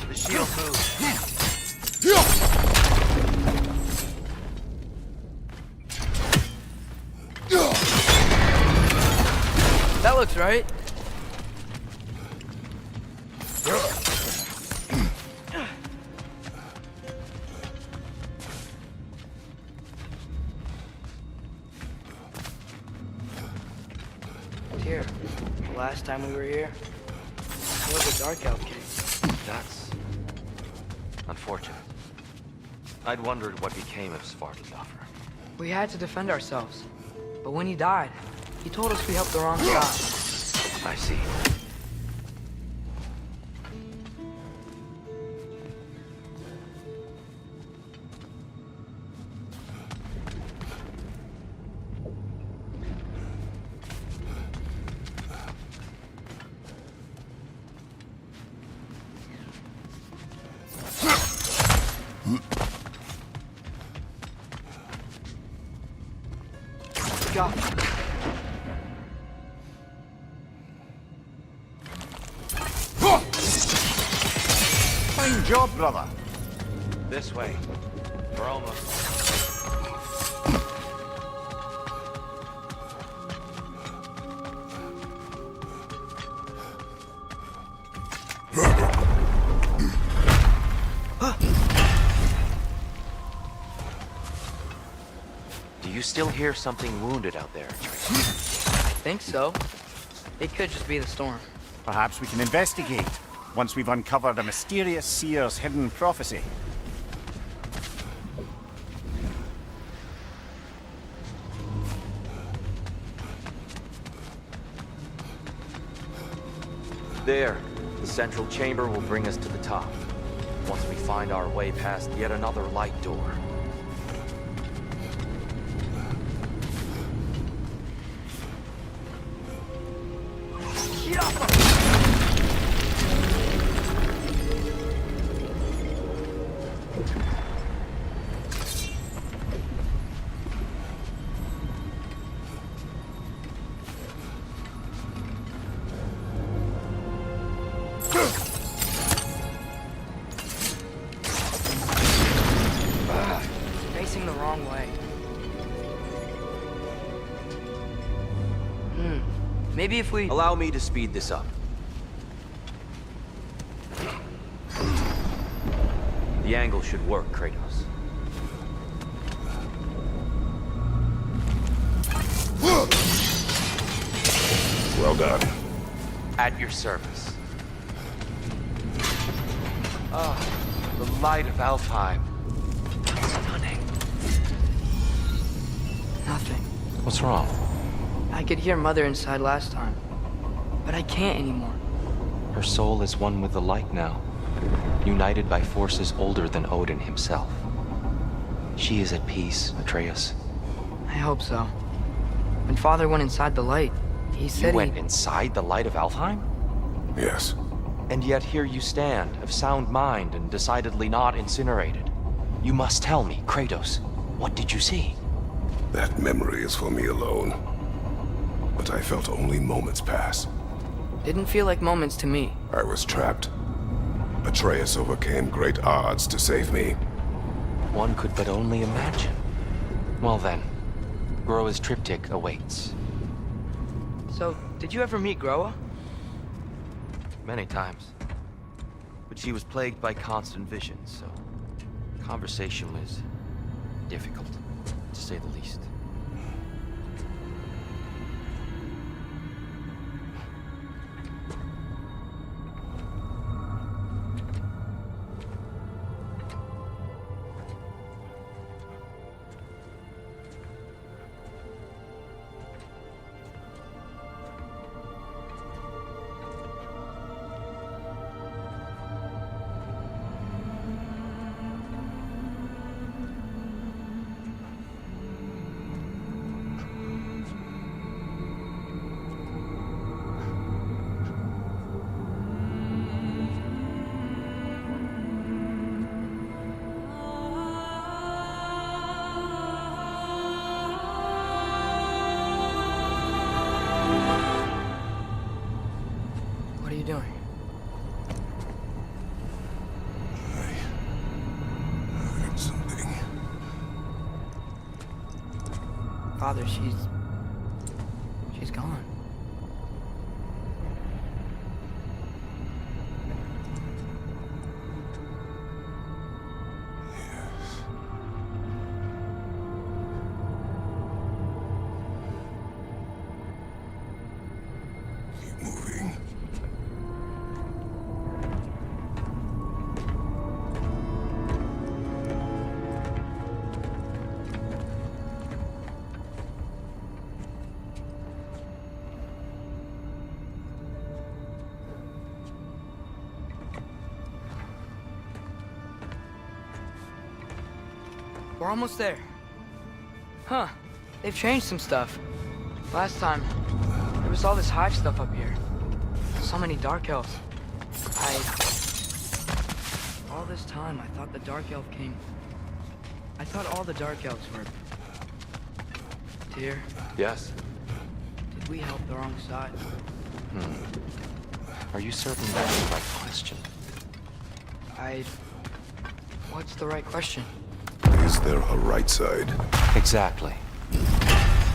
[SPEAKER 11] The shield moves.
[SPEAKER 2] That looks right. Here, the last time we were here, it was a dark elf cave.
[SPEAKER 11] That's unfortunate. I'd wondered what became of Svartalfr.
[SPEAKER 2] We had to defend ourselves, but when he died, he told us we helped the wrong side.
[SPEAKER 11] I see.
[SPEAKER 2] Go.
[SPEAKER 6] Fine job, brother.
[SPEAKER 11] This way. We're almost. Do you still hear something wounded out there?
[SPEAKER 2] I think so. It could just be the storm.
[SPEAKER 6] Perhaps we can investigate, once we've uncovered a mysterious seer's hidden prophecy.
[SPEAKER 11] There. The central chamber will bring us to the top. Once we find our way past yet another light door.
[SPEAKER 2] Facing the wrong way. Maybe if we...
[SPEAKER 11] Allow me to speed this up. The angle should work, Kratos.
[SPEAKER 3] Well done.
[SPEAKER 11] At your service. Ah, the light of Alfheim. Stunning.
[SPEAKER 2] Nothing.
[SPEAKER 11] What's wrong?
[SPEAKER 2] I could hear Mother inside last time, but I can't anymore.
[SPEAKER 11] Her soul is one with the light now, united by forces older than Odin himself. She is at peace, Atreus.
[SPEAKER 2] I hope so. When Father went inside the light, he said
[SPEAKER 11] You went inside the light of Alfheim?
[SPEAKER 3] Yes.
[SPEAKER 11] And yet here you stand, of sound mind and decidedly not incinerated. You must tell me, Kratos, what did you see?
[SPEAKER 3] That memory is for me alone. But I felt only moments pass.
[SPEAKER 2] Didn't feel like moments to me.
[SPEAKER 3] I was trapped. Atreus overcame great odds to save me.
[SPEAKER 11] One could but only imagine. Well then, Groa's triptych awaits.
[SPEAKER 2] So, did you ever meet Groa?
[SPEAKER 11] Many times. But she was plagued by constant visions, so conversation was difficult, to say the least.
[SPEAKER 2] What are you doing?
[SPEAKER 3] I heard something.
[SPEAKER 2] Father, she's gone.
[SPEAKER 3] Keep moving.
[SPEAKER 2] We're almost there. Huh. They've changed some stuff. Last time, there was all this hive stuff up here. So many dark elves. All this time, I thought the dark elf king... I thought all the dark elves were... Tyr,
[SPEAKER 11] Yes?
[SPEAKER 2] did we help the wrong side?
[SPEAKER 11] Are you certain that's the right question?
[SPEAKER 2] What's the right question?
[SPEAKER 3] Is there a right side?
[SPEAKER 11] Exactly.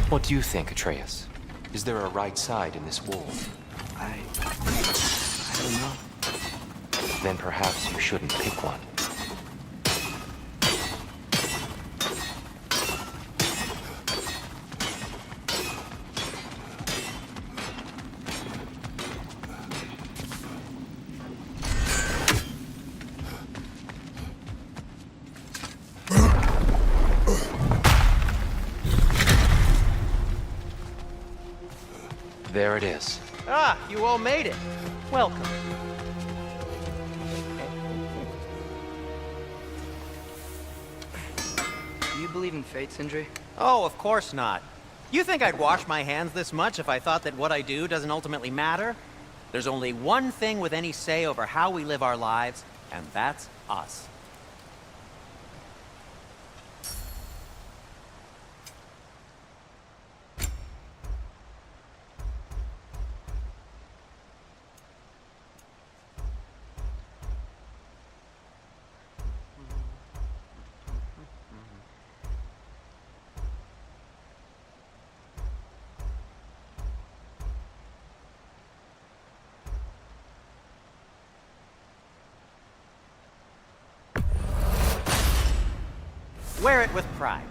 [SPEAKER 11] What do you think, Atreus? Is there a right side in this war?
[SPEAKER 2] I don't know.
[SPEAKER 11] Then perhaps you shouldn't pick one. There it is.
[SPEAKER 5] Ah, you all made it. Welcome.
[SPEAKER 2] Do you believe in fate, Sindri?
[SPEAKER 5] Oh, of course not. You think I'd wash my hands this much if I thought that what I do doesn't ultimately matter? There's only one thing with any say over how we live our lives, and that's us. Wear it with pride.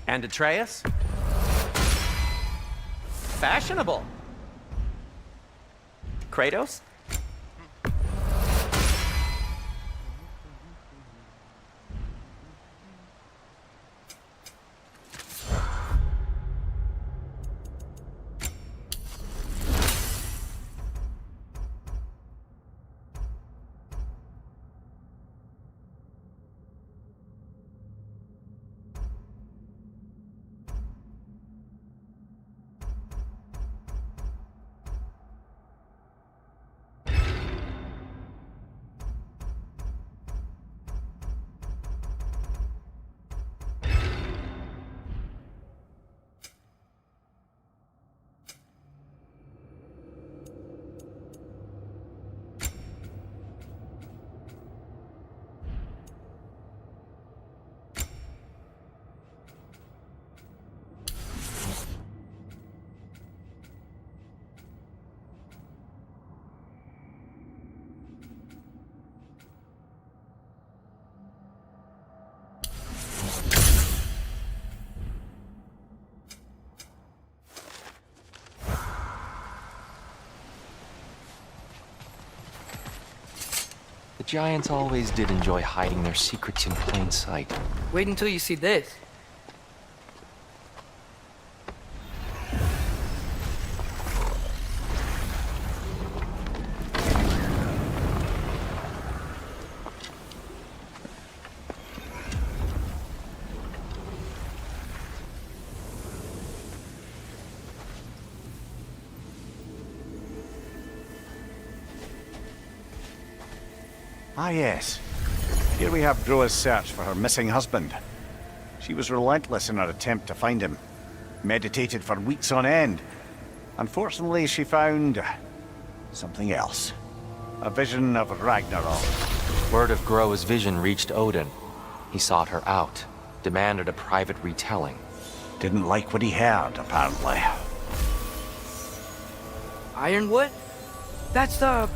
[SPEAKER 5] And Atreus? Fashionable. Kratos?
[SPEAKER 11] The giants always did enjoy hiding their secrets in plain sight.
[SPEAKER 2] Wait until you see this.
[SPEAKER 6] Ah, yes. Here we have Groa's search for her missing husband. She was relentless in her attempt to find him. Meditated for weeks on end. Unfortunately, she found something else. A vision of Ragnarok.
[SPEAKER 11] Word of Groa's vision reached Odin. He sought her out, demanded a private retelling.
[SPEAKER 6] Didn't like what he heard, apparently.
[SPEAKER 2] Ironwood? That's the...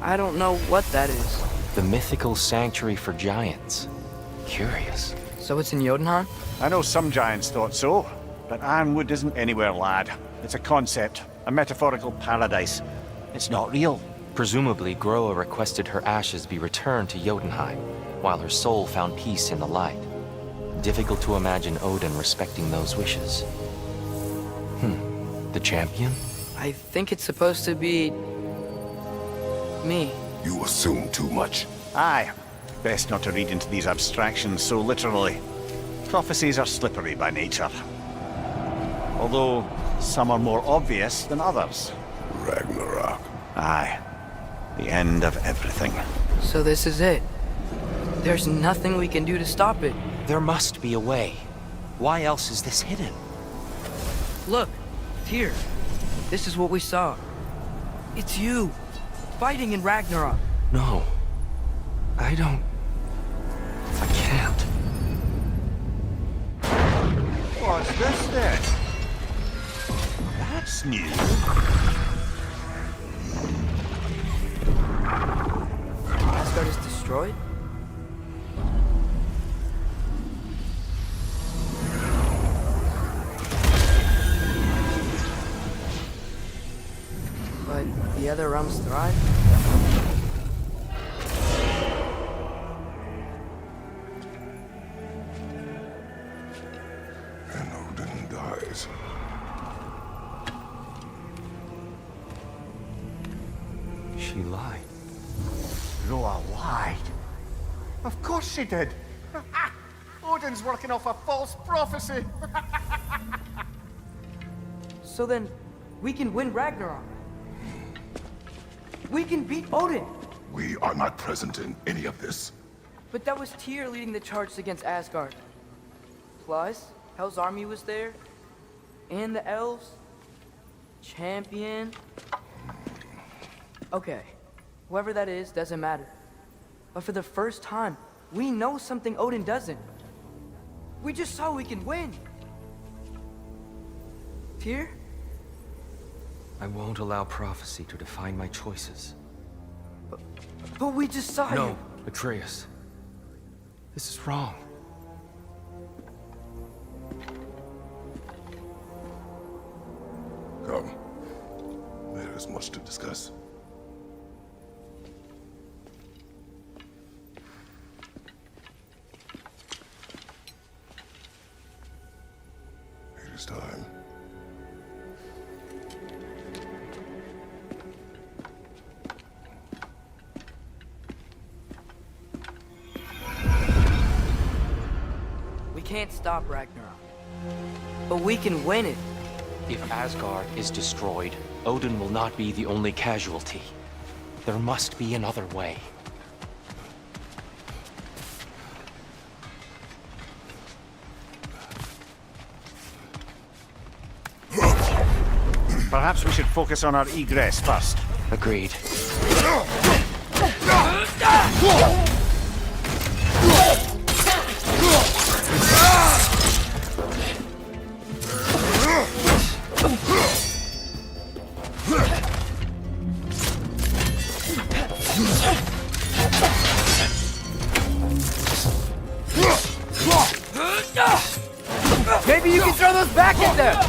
[SPEAKER 2] I don't know what that is.
[SPEAKER 11] The mythical sanctuary for giants. Curious.
[SPEAKER 2] So it's in Jotunheim?
[SPEAKER 6] I know some giants thought so, but Ironwood isn't anywhere, lad. It's a concept, a metaphorical paradise. It's not real.
[SPEAKER 11] Presumably, Groa requested her ashes be returned to Jotunheim, while her soul found peace in the light. Difficult to imagine Odin respecting those wishes. The champion?
[SPEAKER 2] I think it's supposed to be... me.
[SPEAKER 3] You assume too much.
[SPEAKER 6] Aye. Best not to read into these abstractions so literally. Prophecies are slippery by nature. Although, some are more obvious than others.
[SPEAKER 3] Ragnarok.
[SPEAKER 6] Aye. The end of everything.
[SPEAKER 2] So this is it. There's nothing we can do to stop it.
[SPEAKER 11] There must be a way. Why else is this hidden?
[SPEAKER 2] Look, here. This is what we saw. It's you, fighting in Ragnarok.
[SPEAKER 11] No. I don't... I can't.
[SPEAKER 6] What's this then? That's new.
[SPEAKER 2] Asgard is destroyed? But the other realms thrive?
[SPEAKER 3] And Odin dies.
[SPEAKER 11] She lied.
[SPEAKER 6] Groa lied. Of course she did. Odin's working off a false prophecy.
[SPEAKER 2] So then, we can win Ragnarok. We can beat Odin.
[SPEAKER 3] We are not present in any of this.
[SPEAKER 2] But that was Tyr leading the charge against Asgard. Plus, Hell's army was there. And the elves. Champion. Okay, whoever that is doesn't matter. But for the first time, we know something Odin doesn't. We just saw we can win. Tyr?
[SPEAKER 11] I won't allow prophecy to define my choices.
[SPEAKER 2] But we just saw you.
[SPEAKER 11] No, Atreus. This is wrong.
[SPEAKER 3] much to discuss. It is time.
[SPEAKER 2] We can't stop Ragnarok. But we can win it.
[SPEAKER 11] If Asgard is destroyed, Odin will not be the only casualty. There must be another way.
[SPEAKER 6] Perhaps we should focus on our egress first.
[SPEAKER 11] Agreed.
[SPEAKER 2] Maybe you can throw those back in there!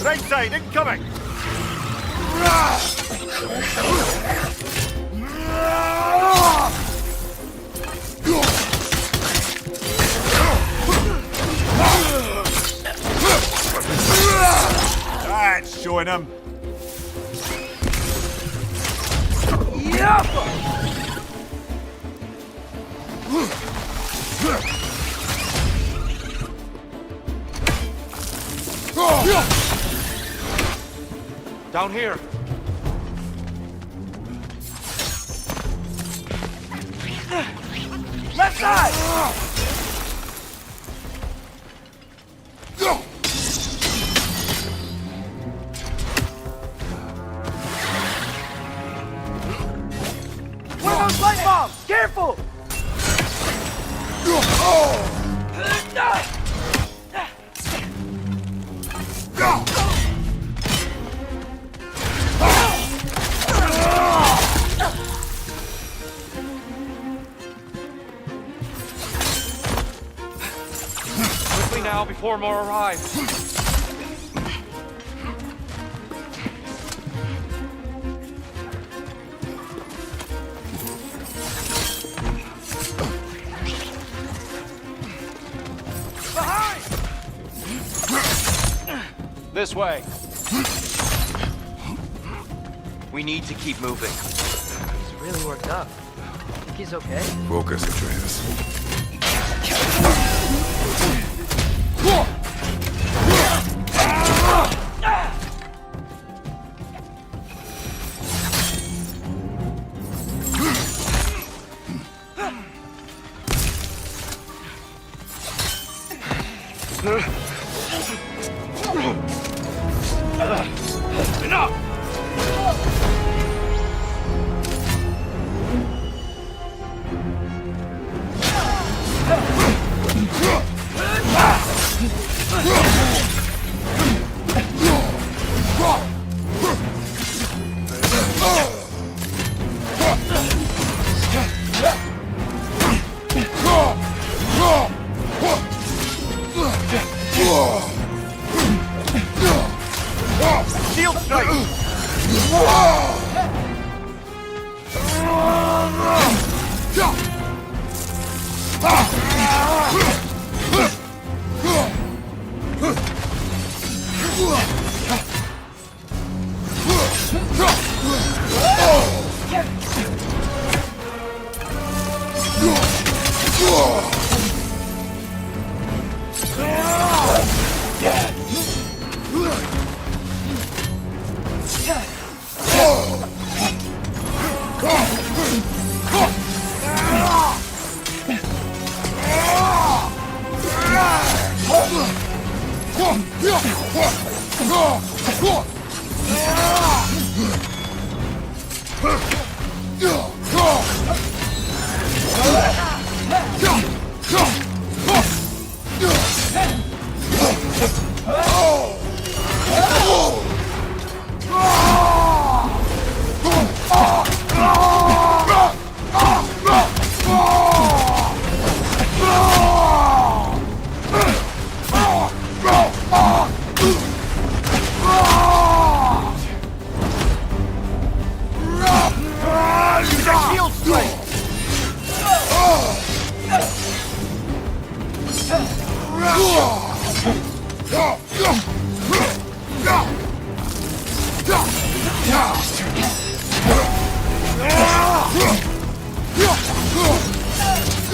[SPEAKER 6] Right side, incoming! That's showing him.
[SPEAKER 11] Down here.
[SPEAKER 2] Left side! What are those light bombs? Careful!
[SPEAKER 11] Quickly now before more arrive. This way. We need to keep moving.
[SPEAKER 2] He's really worked up. Think he's okay?
[SPEAKER 3] Focus, Atreus.
[SPEAKER 8] shield strike!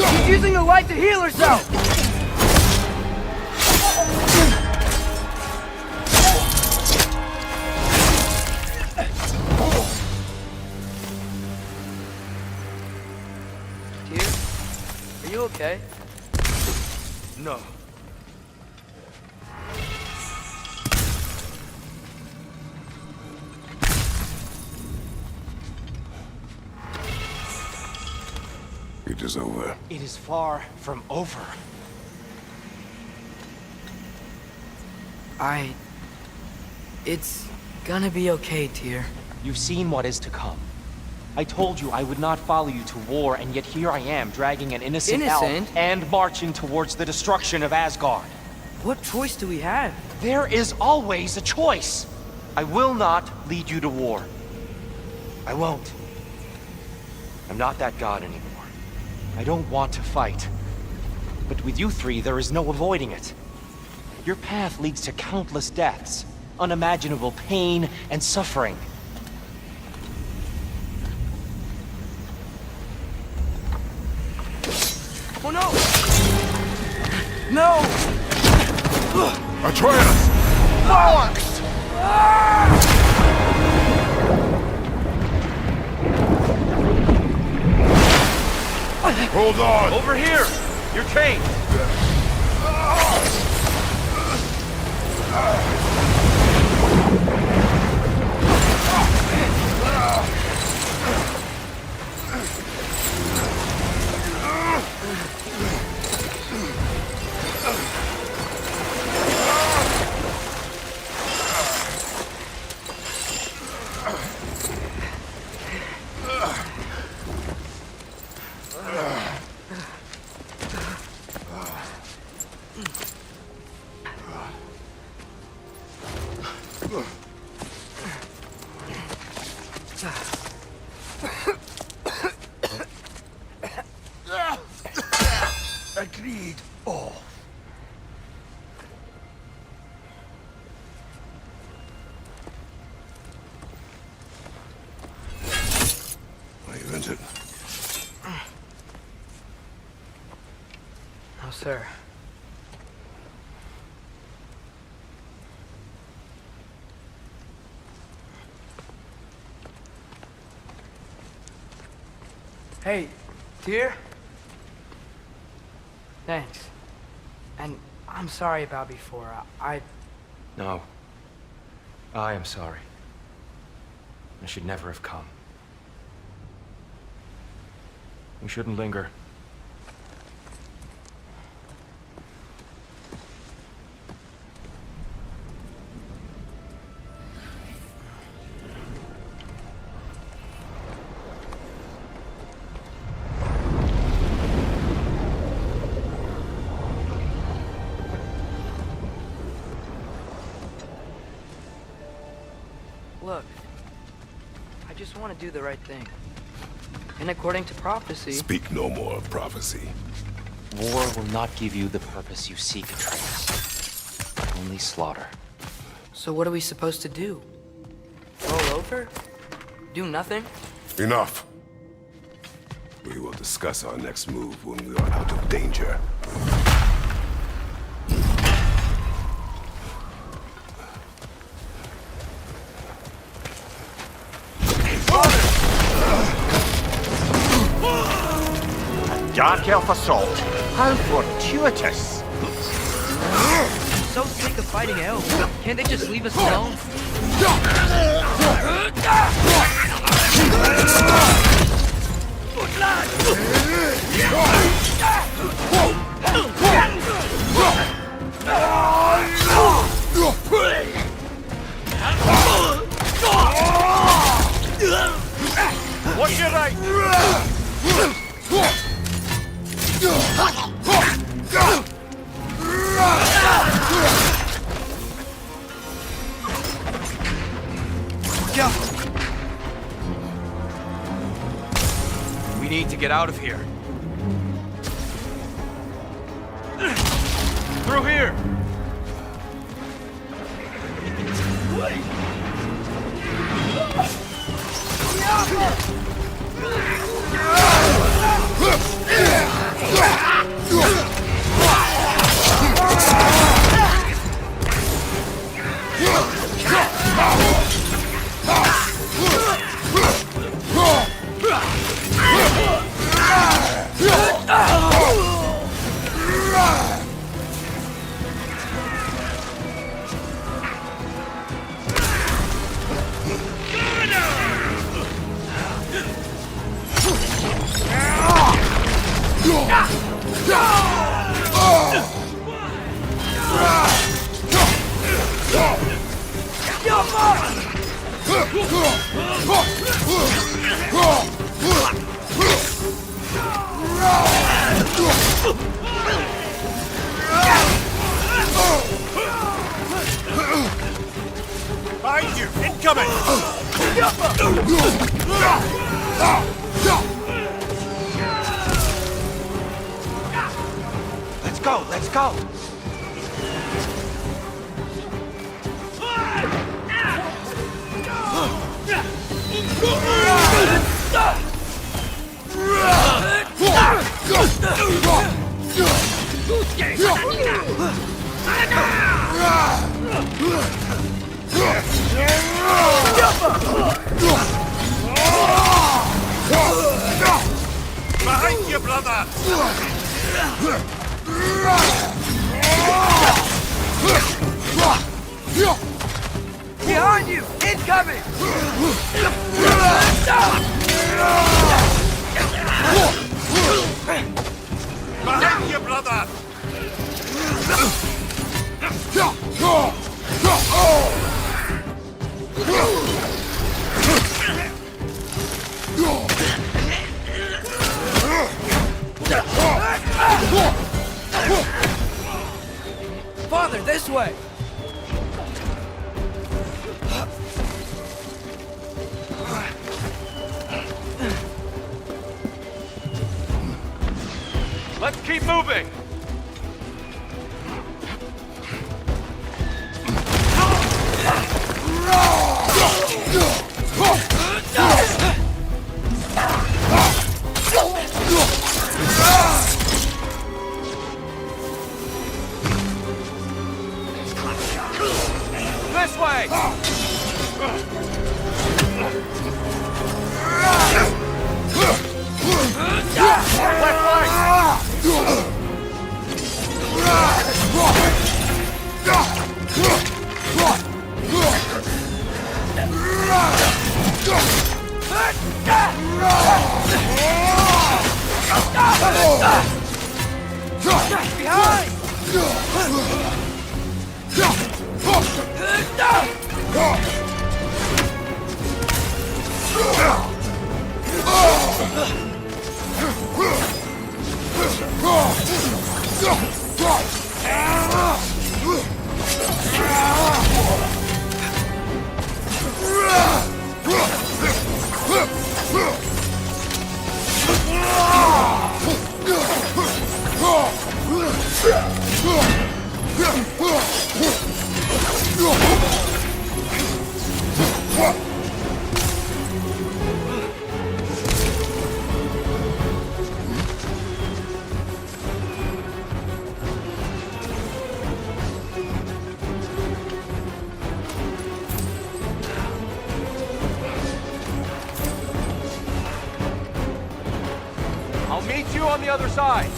[SPEAKER 2] She's using the light to heal herself! Tear? Are you okay?
[SPEAKER 8] No.
[SPEAKER 3] It is over.
[SPEAKER 5] It is far from over.
[SPEAKER 2] It's gonna be okay, Tyr.
[SPEAKER 11] You've seen what is to come. I told you I would not follow you to war, and yet here I am, dragging an innocent elf and marching towards the destruction of Asgard.
[SPEAKER 2] What choice do we have?
[SPEAKER 11] There is always a choice. I will not lead you to war. I won't. I'm not that god anymore. I don't want to fight. But with you three, there is no avoiding it. Your path leads to countless deaths, unimaginable pain and suffering.
[SPEAKER 2] Oh no! No!
[SPEAKER 3] Atreus!
[SPEAKER 2] Bollocks!
[SPEAKER 3] Hold on!
[SPEAKER 8] Over here! You're chained!
[SPEAKER 1] Agreed. Oh.
[SPEAKER 3] Are you injured?
[SPEAKER 2] No, sir. Hey, Tyr? Thanks. And I'm sorry about before.
[SPEAKER 11] No. I am sorry. I should never have come. We shouldn't linger.
[SPEAKER 2] Look, I just want to do the right thing. And according to prophecy...
[SPEAKER 3] Speak no more of prophecy.
[SPEAKER 11] War will not give you the purpose you seek, Atreus. Only slaughter.
[SPEAKER 2] So what are we supposed to do? Roll over? Do nothing?
[SPEAKER 3] Enough. We will discuss our next move when we are out of danger.
[SPEAKER 6] Dark Elf assault. How fortuitous.
[SPEAKER 2] So sick of fighting elves. Can't they just leave us alone?
[SPEAKER 6] What's your right?
[SPEAKER 8] We need to get out of here. Through here!
[SPEAKER 6] Behind you! Incoming! Let's go! Let's go! Behind you, brother!
[SPEAKER 2] Behind you! Incoming!
[SPEAKER 6] Behind you, brother!
[SPEAKER 2] Father, this way!
[SPEAKER 8] Let's keep moving! This way! Left leg! on the other side!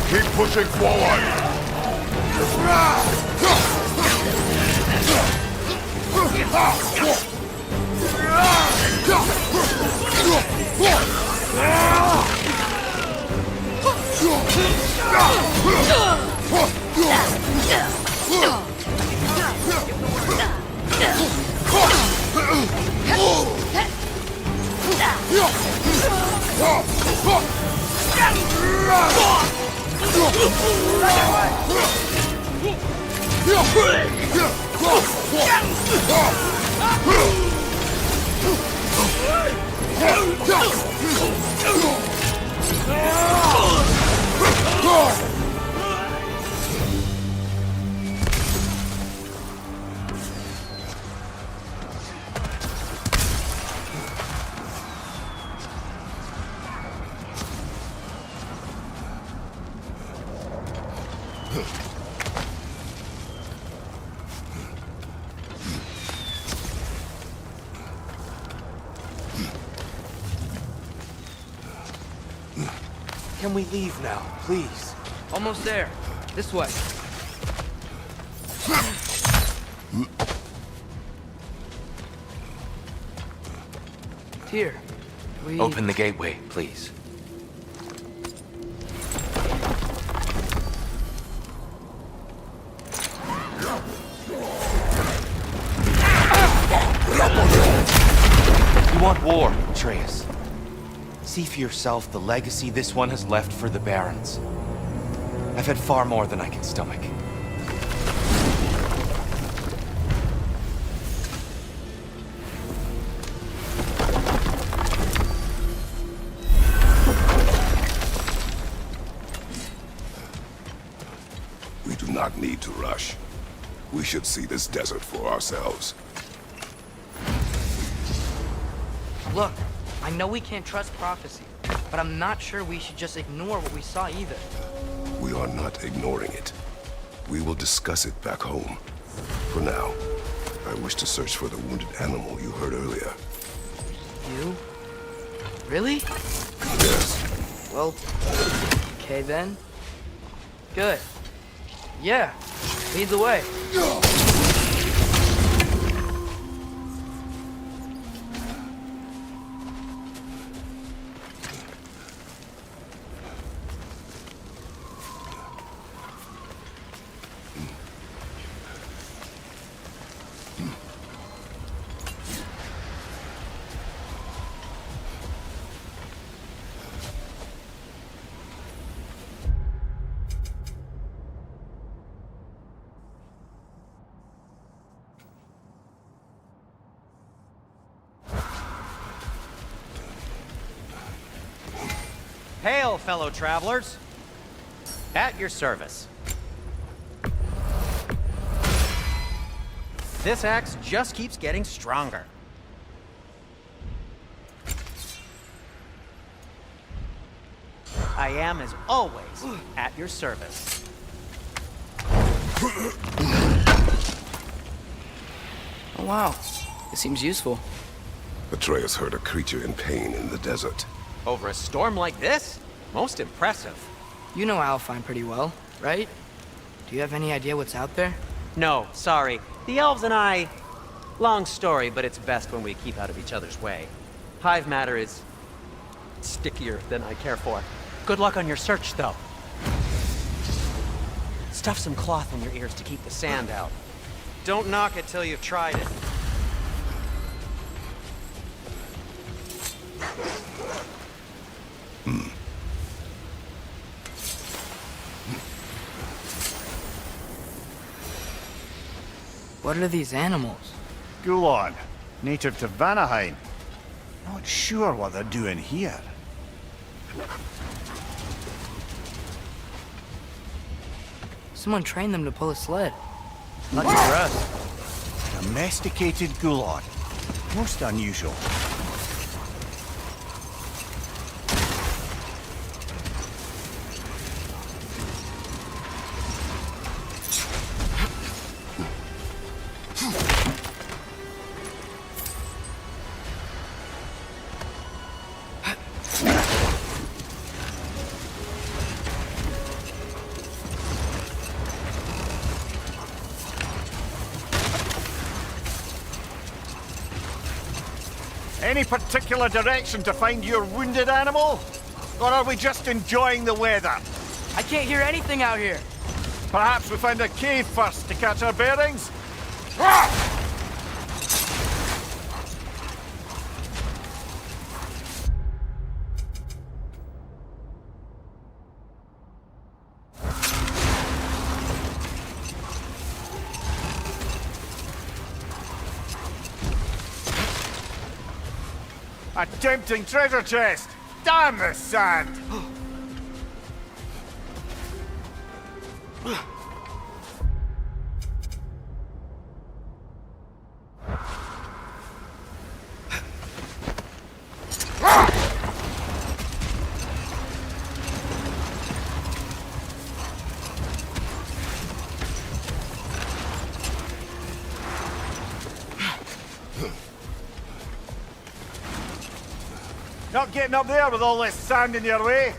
[SPEAKER 3] Keep pushing forward!
[SPEAKER 8] Can we leave now, please?
[SPEAKER 2] Almost there. This way. Here. We...
[SPEAKER 11] Open the gateway, please. You want war, Atreus. See for yourself the legacy this one has left for the Barons. I've had far more than I can stomach.
[SPEAKER 3] We do not need to rush. We should see this desert for ourselves.
[SPEAKER 2] Look, I know we can't trust prophecy, but I'm not sure we should just ignore what we saw either.
[SPEAKER 3] We are not ignoring it. We will discuss it back home. For now, I wish to search for the wounded animal you heard earlier.
[SPEAKER 2] You? Really?
[SPEAKER 3] Yes.
[SPEAKER 2] Well, okay then. Good. Yeah, lead the way.
[SPEAKER 5] Hail, fellow travelers. At your service. This axe just keeps getting stronger. I am, as always, at your service.
[SPEAKER 2] Oh wow, it seems useful.
[SPEAKER 3] Atreus heard a creature in pain in the desert.
[SPEAKER 5] Over a storm like this? Most impressive.
[SPEAKER 2] You know Alfheim pretty well, right? Do you have any idea what's out there?
[SPEAKER 5] No, sorry. The elves and I... Long story, but it's best when we keep out of each other's way. Hive matter is... stickier than I care for. Good luck on your search, though. Stuff some cloth in your ears to keep the sand out. Don't knock it till you've tried it.
[SPEAKER 2] What are these animals?
[SPEAKER 6] Gulon, native to Vanaheim. Not sure what they're doing here.
[SPEAKER 2] Someone trained them to pull a sled.
[SPEAKER 6] Lucky for us. Domesticated Gulon. Most unusual. Any particular direction to find your wounded animal? Or are we just enjoying the weather?
[SPEAKER 2] I can't hear anything out here.
[SPEAKER 6] Perhaps we find a cave first to catch our bearings? A tempting treasure chest! Damn the sand! Not getting up there with all this sand in your way.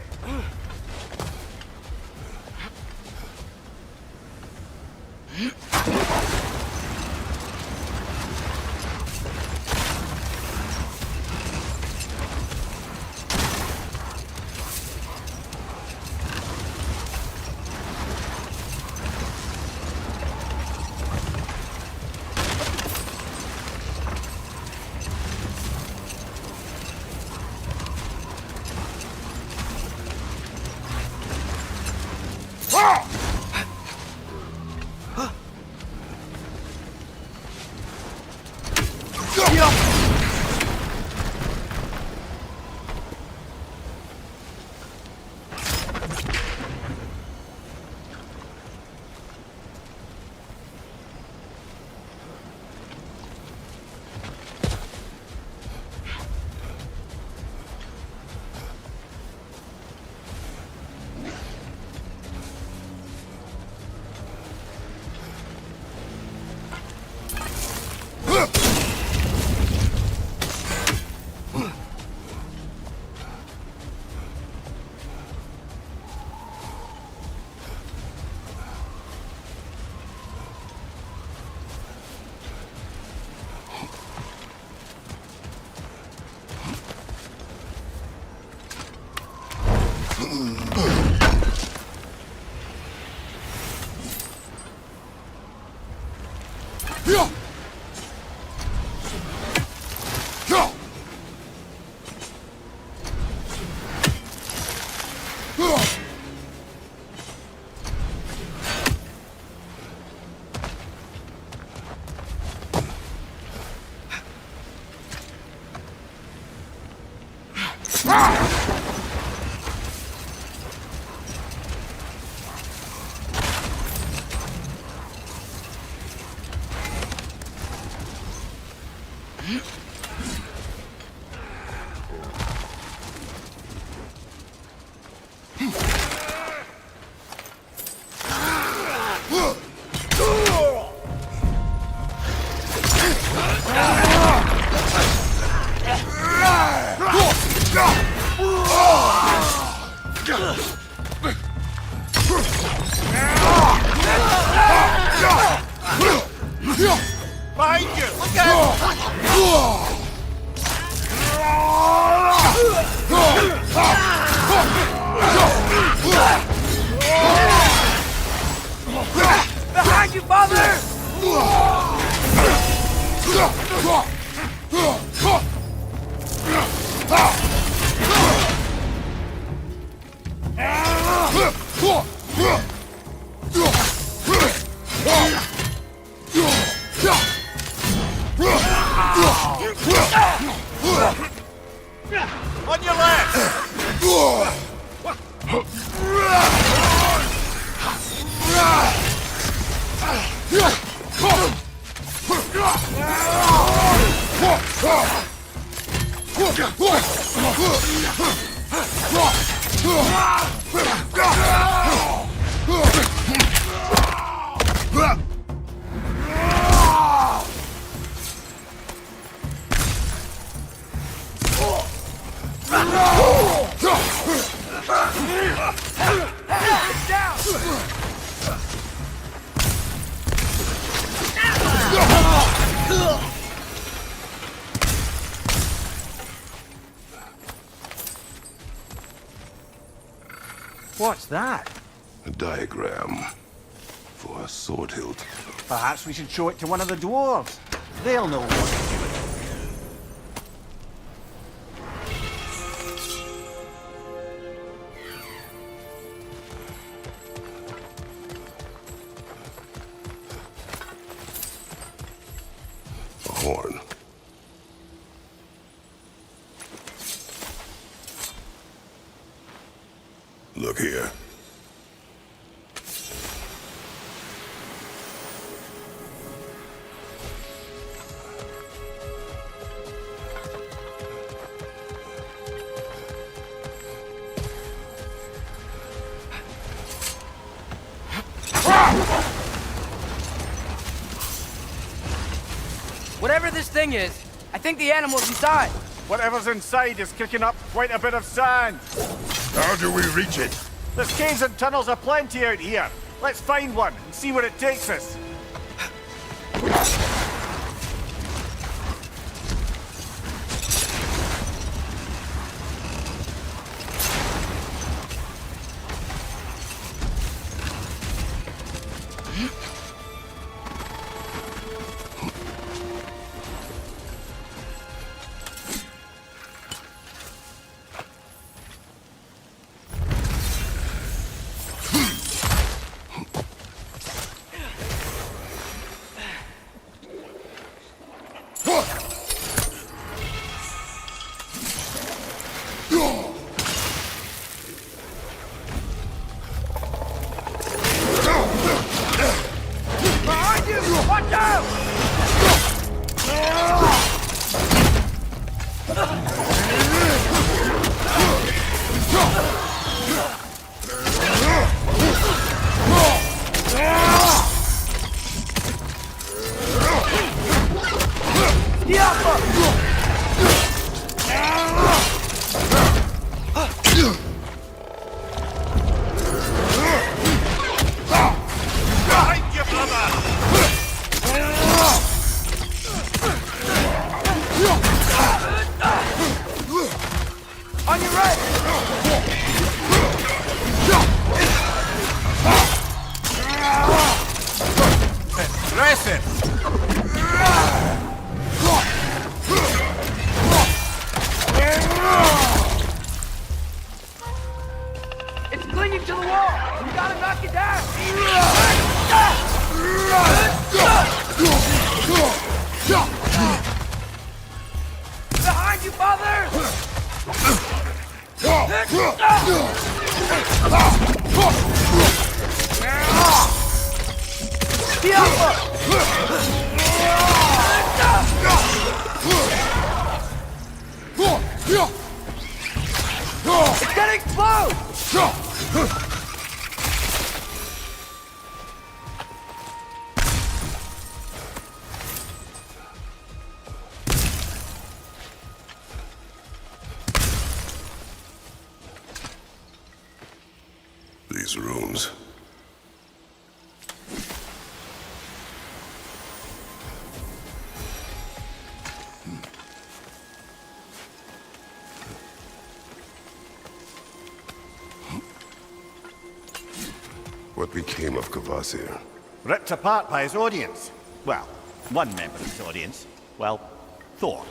[SPEAKER 6] Behind you! Look out!
[SPEAKER 2] Behind you, father!
[SPEAKER 6] On your left! What's that?
[SPEAKER 3] A diagram for a sword hilt.
[SPEAKER 6] Perhaps we should show it to one of the dwarves. They'll know what to do with it.
[SPEAKER 3] A horn. Look here.
[SPEAKER 2] Whatever this thing is, I think the animal's inside.
[SPEAKER 6] Whatever's inside is kicking up quite a bit of sand.
[SPEAKER 7] How do we reach it?
[SPEAKER 6] There's caves and tunnels aplenty out here. Let's find one and see where it takes us.
[SPEAKER 2] Watch out! On your right!
[SPEAKER 6] Impressive!
[SPEAKER 2] It's clinging to the wall! You gotta knock it down! Behind you, father! It's gonna explode!
[SPEAKER 3] These rooms. What became of Kvasir?
[SPEAKER 6] Ripped apart by his audience. Well, one member of his audience. Well, Thor.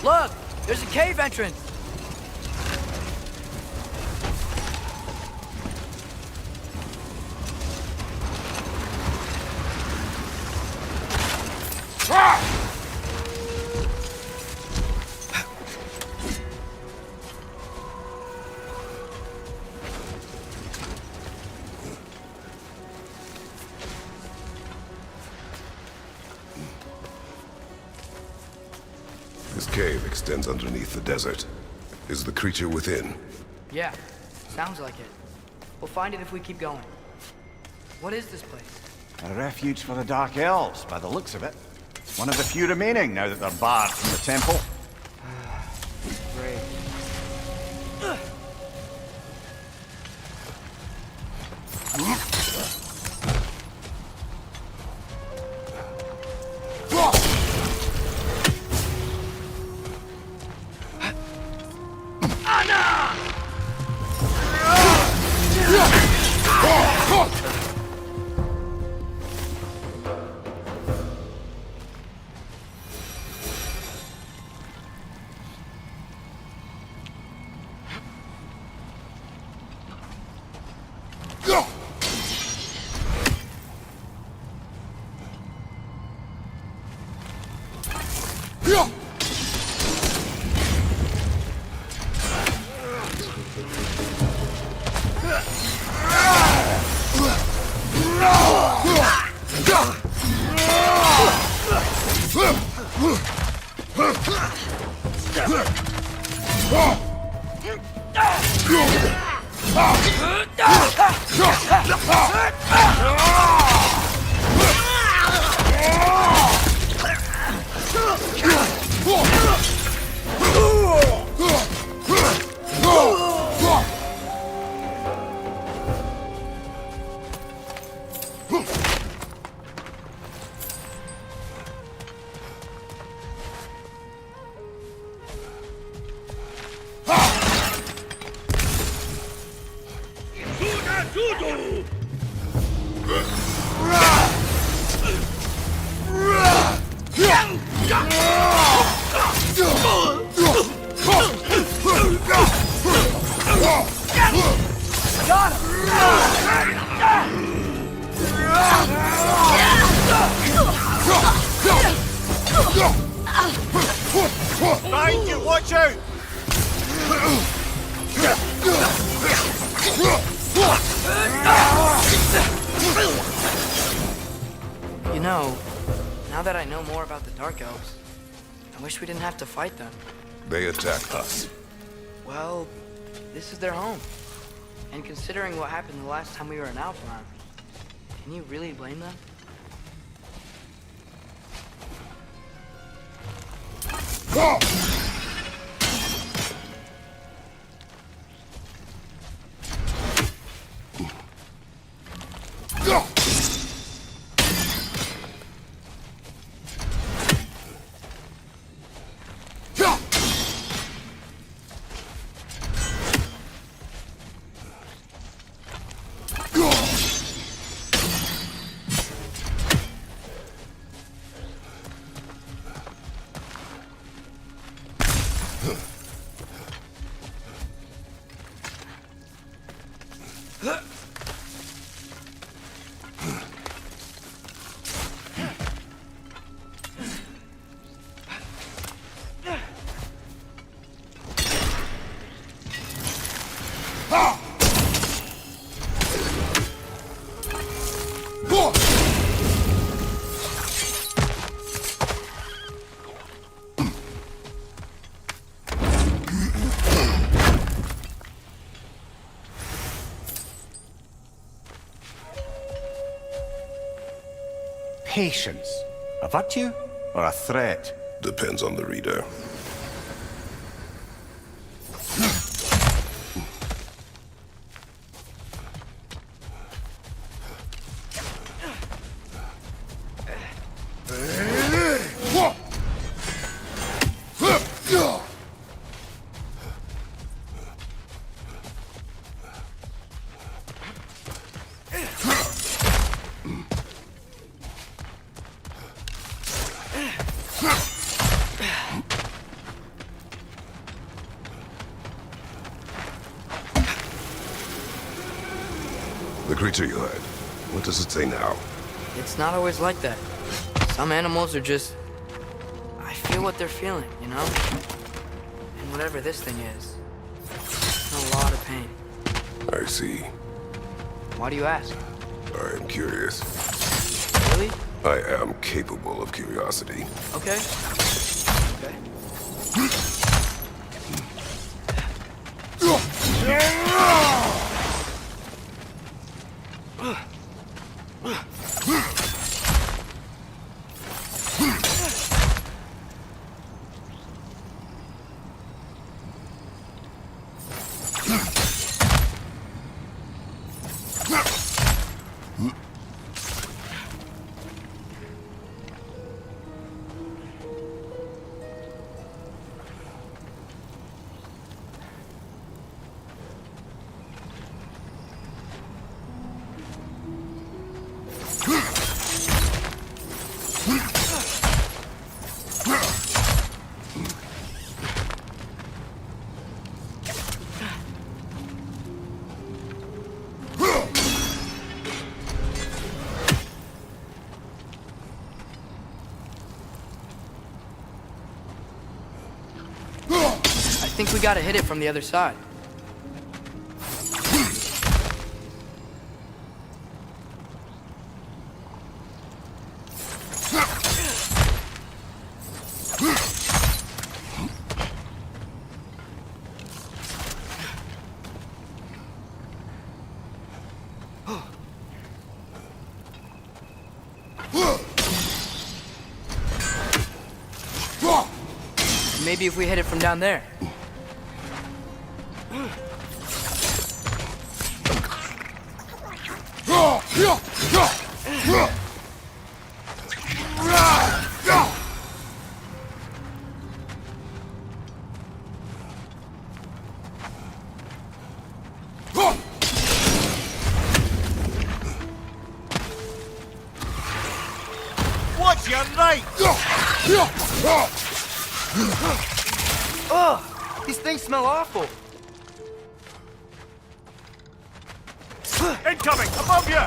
[SPEAKER 2] Look! There's a cave entrance!
[SPEAKER 3] This cave extends underneath the desert. Is the creature within?
[SPEAKER 2] Yeah, sounds like it. We'll find it if we keep going. What is this place?
[SPEAKER 6] A refuge for the Dark Elves, by the looks of it. One of the few remaining now that they're barred from the temple.
[SPEAKER 2] Great.
[SPEAKER 6] Behind you, watch out!
[SPEAKER 2] You know, now that I know more about the Dark Elves, I wish we didn't have to fight them.
[SPEAKER 3] They attack us.
[SPEAKER 2] Well, this is their home. And considering what happened the last time we were in Alfheim, can you really blame them?
[SPEAKER 6] patience a virtue or a threat?
[SPEAKER 3] Depends on the reader. The creature you had, what does it say now?
[SPEAKER 2] It's not always like that. Some animals are just... I feel what they're feeling, you know? And whatever this thing is, it's in a lot of pain.
[SPEAKER 3] I see.
[SPEAKER 2] Why do you ask?
[SPEAKER 3] I am curious.
[SPEAKER 2] Really?
[SPEAKER 3] I am capable of curiosity.
[SPEAKER 2] Okay. Okay. I think we gotta hit it from the other side. Maybe if we hit it from down there.
[SPEAKER 6] What's your right?
[SPEAKER 8] Ugh! These things smell awful.
[SPEAKER 7] Incoming! Above you!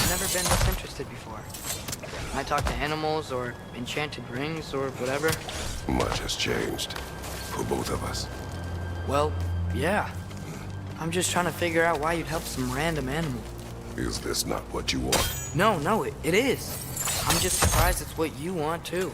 [SPEAKER 2] Never been this interested before. When I talk to animals or enchanted rings or whatever.
[SPEAKER 3] Much has changed. For both of us.
[SPEAKER 2] Well, yeah. I'm just trying to figure out why you'd help some random animal.
[SPEAKER 3] Is this not what you want?
[SPEAKER 2] No, it is. I'm just surprised it's what you want too.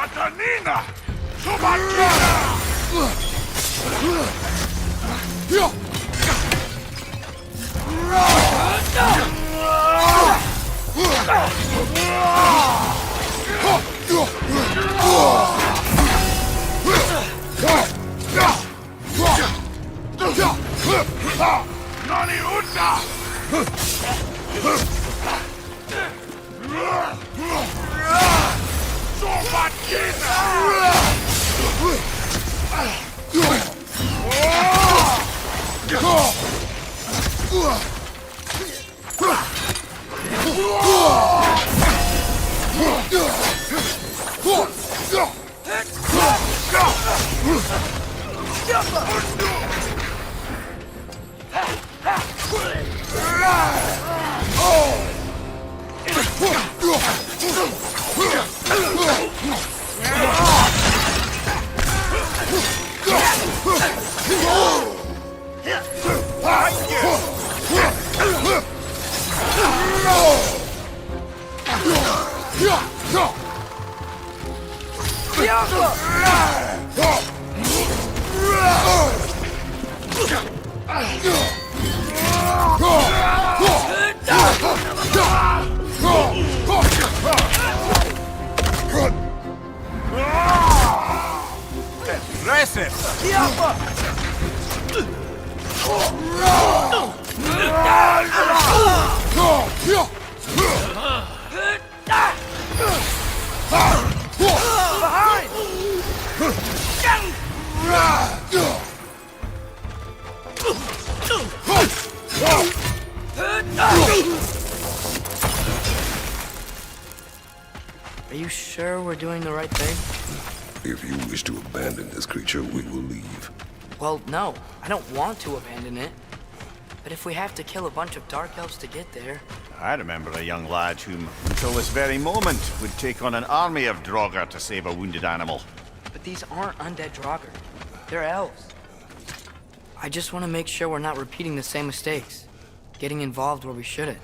[SPEAKER 7] Batanina! Subatina! Nani Utta!
[SPEAKER 2] Are you sure we're doing the right thing?
[SPEAKER 3] If you wish to abandon this creature, we will leave.
[SPEAKER 2] Well, no. I don't want to abandon it. But if we have to kill a bunch of Dark Elves to get there...
[SPEAKER 6] I remember a young lad whom, until this very moment, would take on an army of Draugr to save a wounded animal.
[SPEAKER 2] But these aren't undead Draugr. They're elves. I just want to make sure we're not repeating the same mistakes. Getting involved where we shouldn't.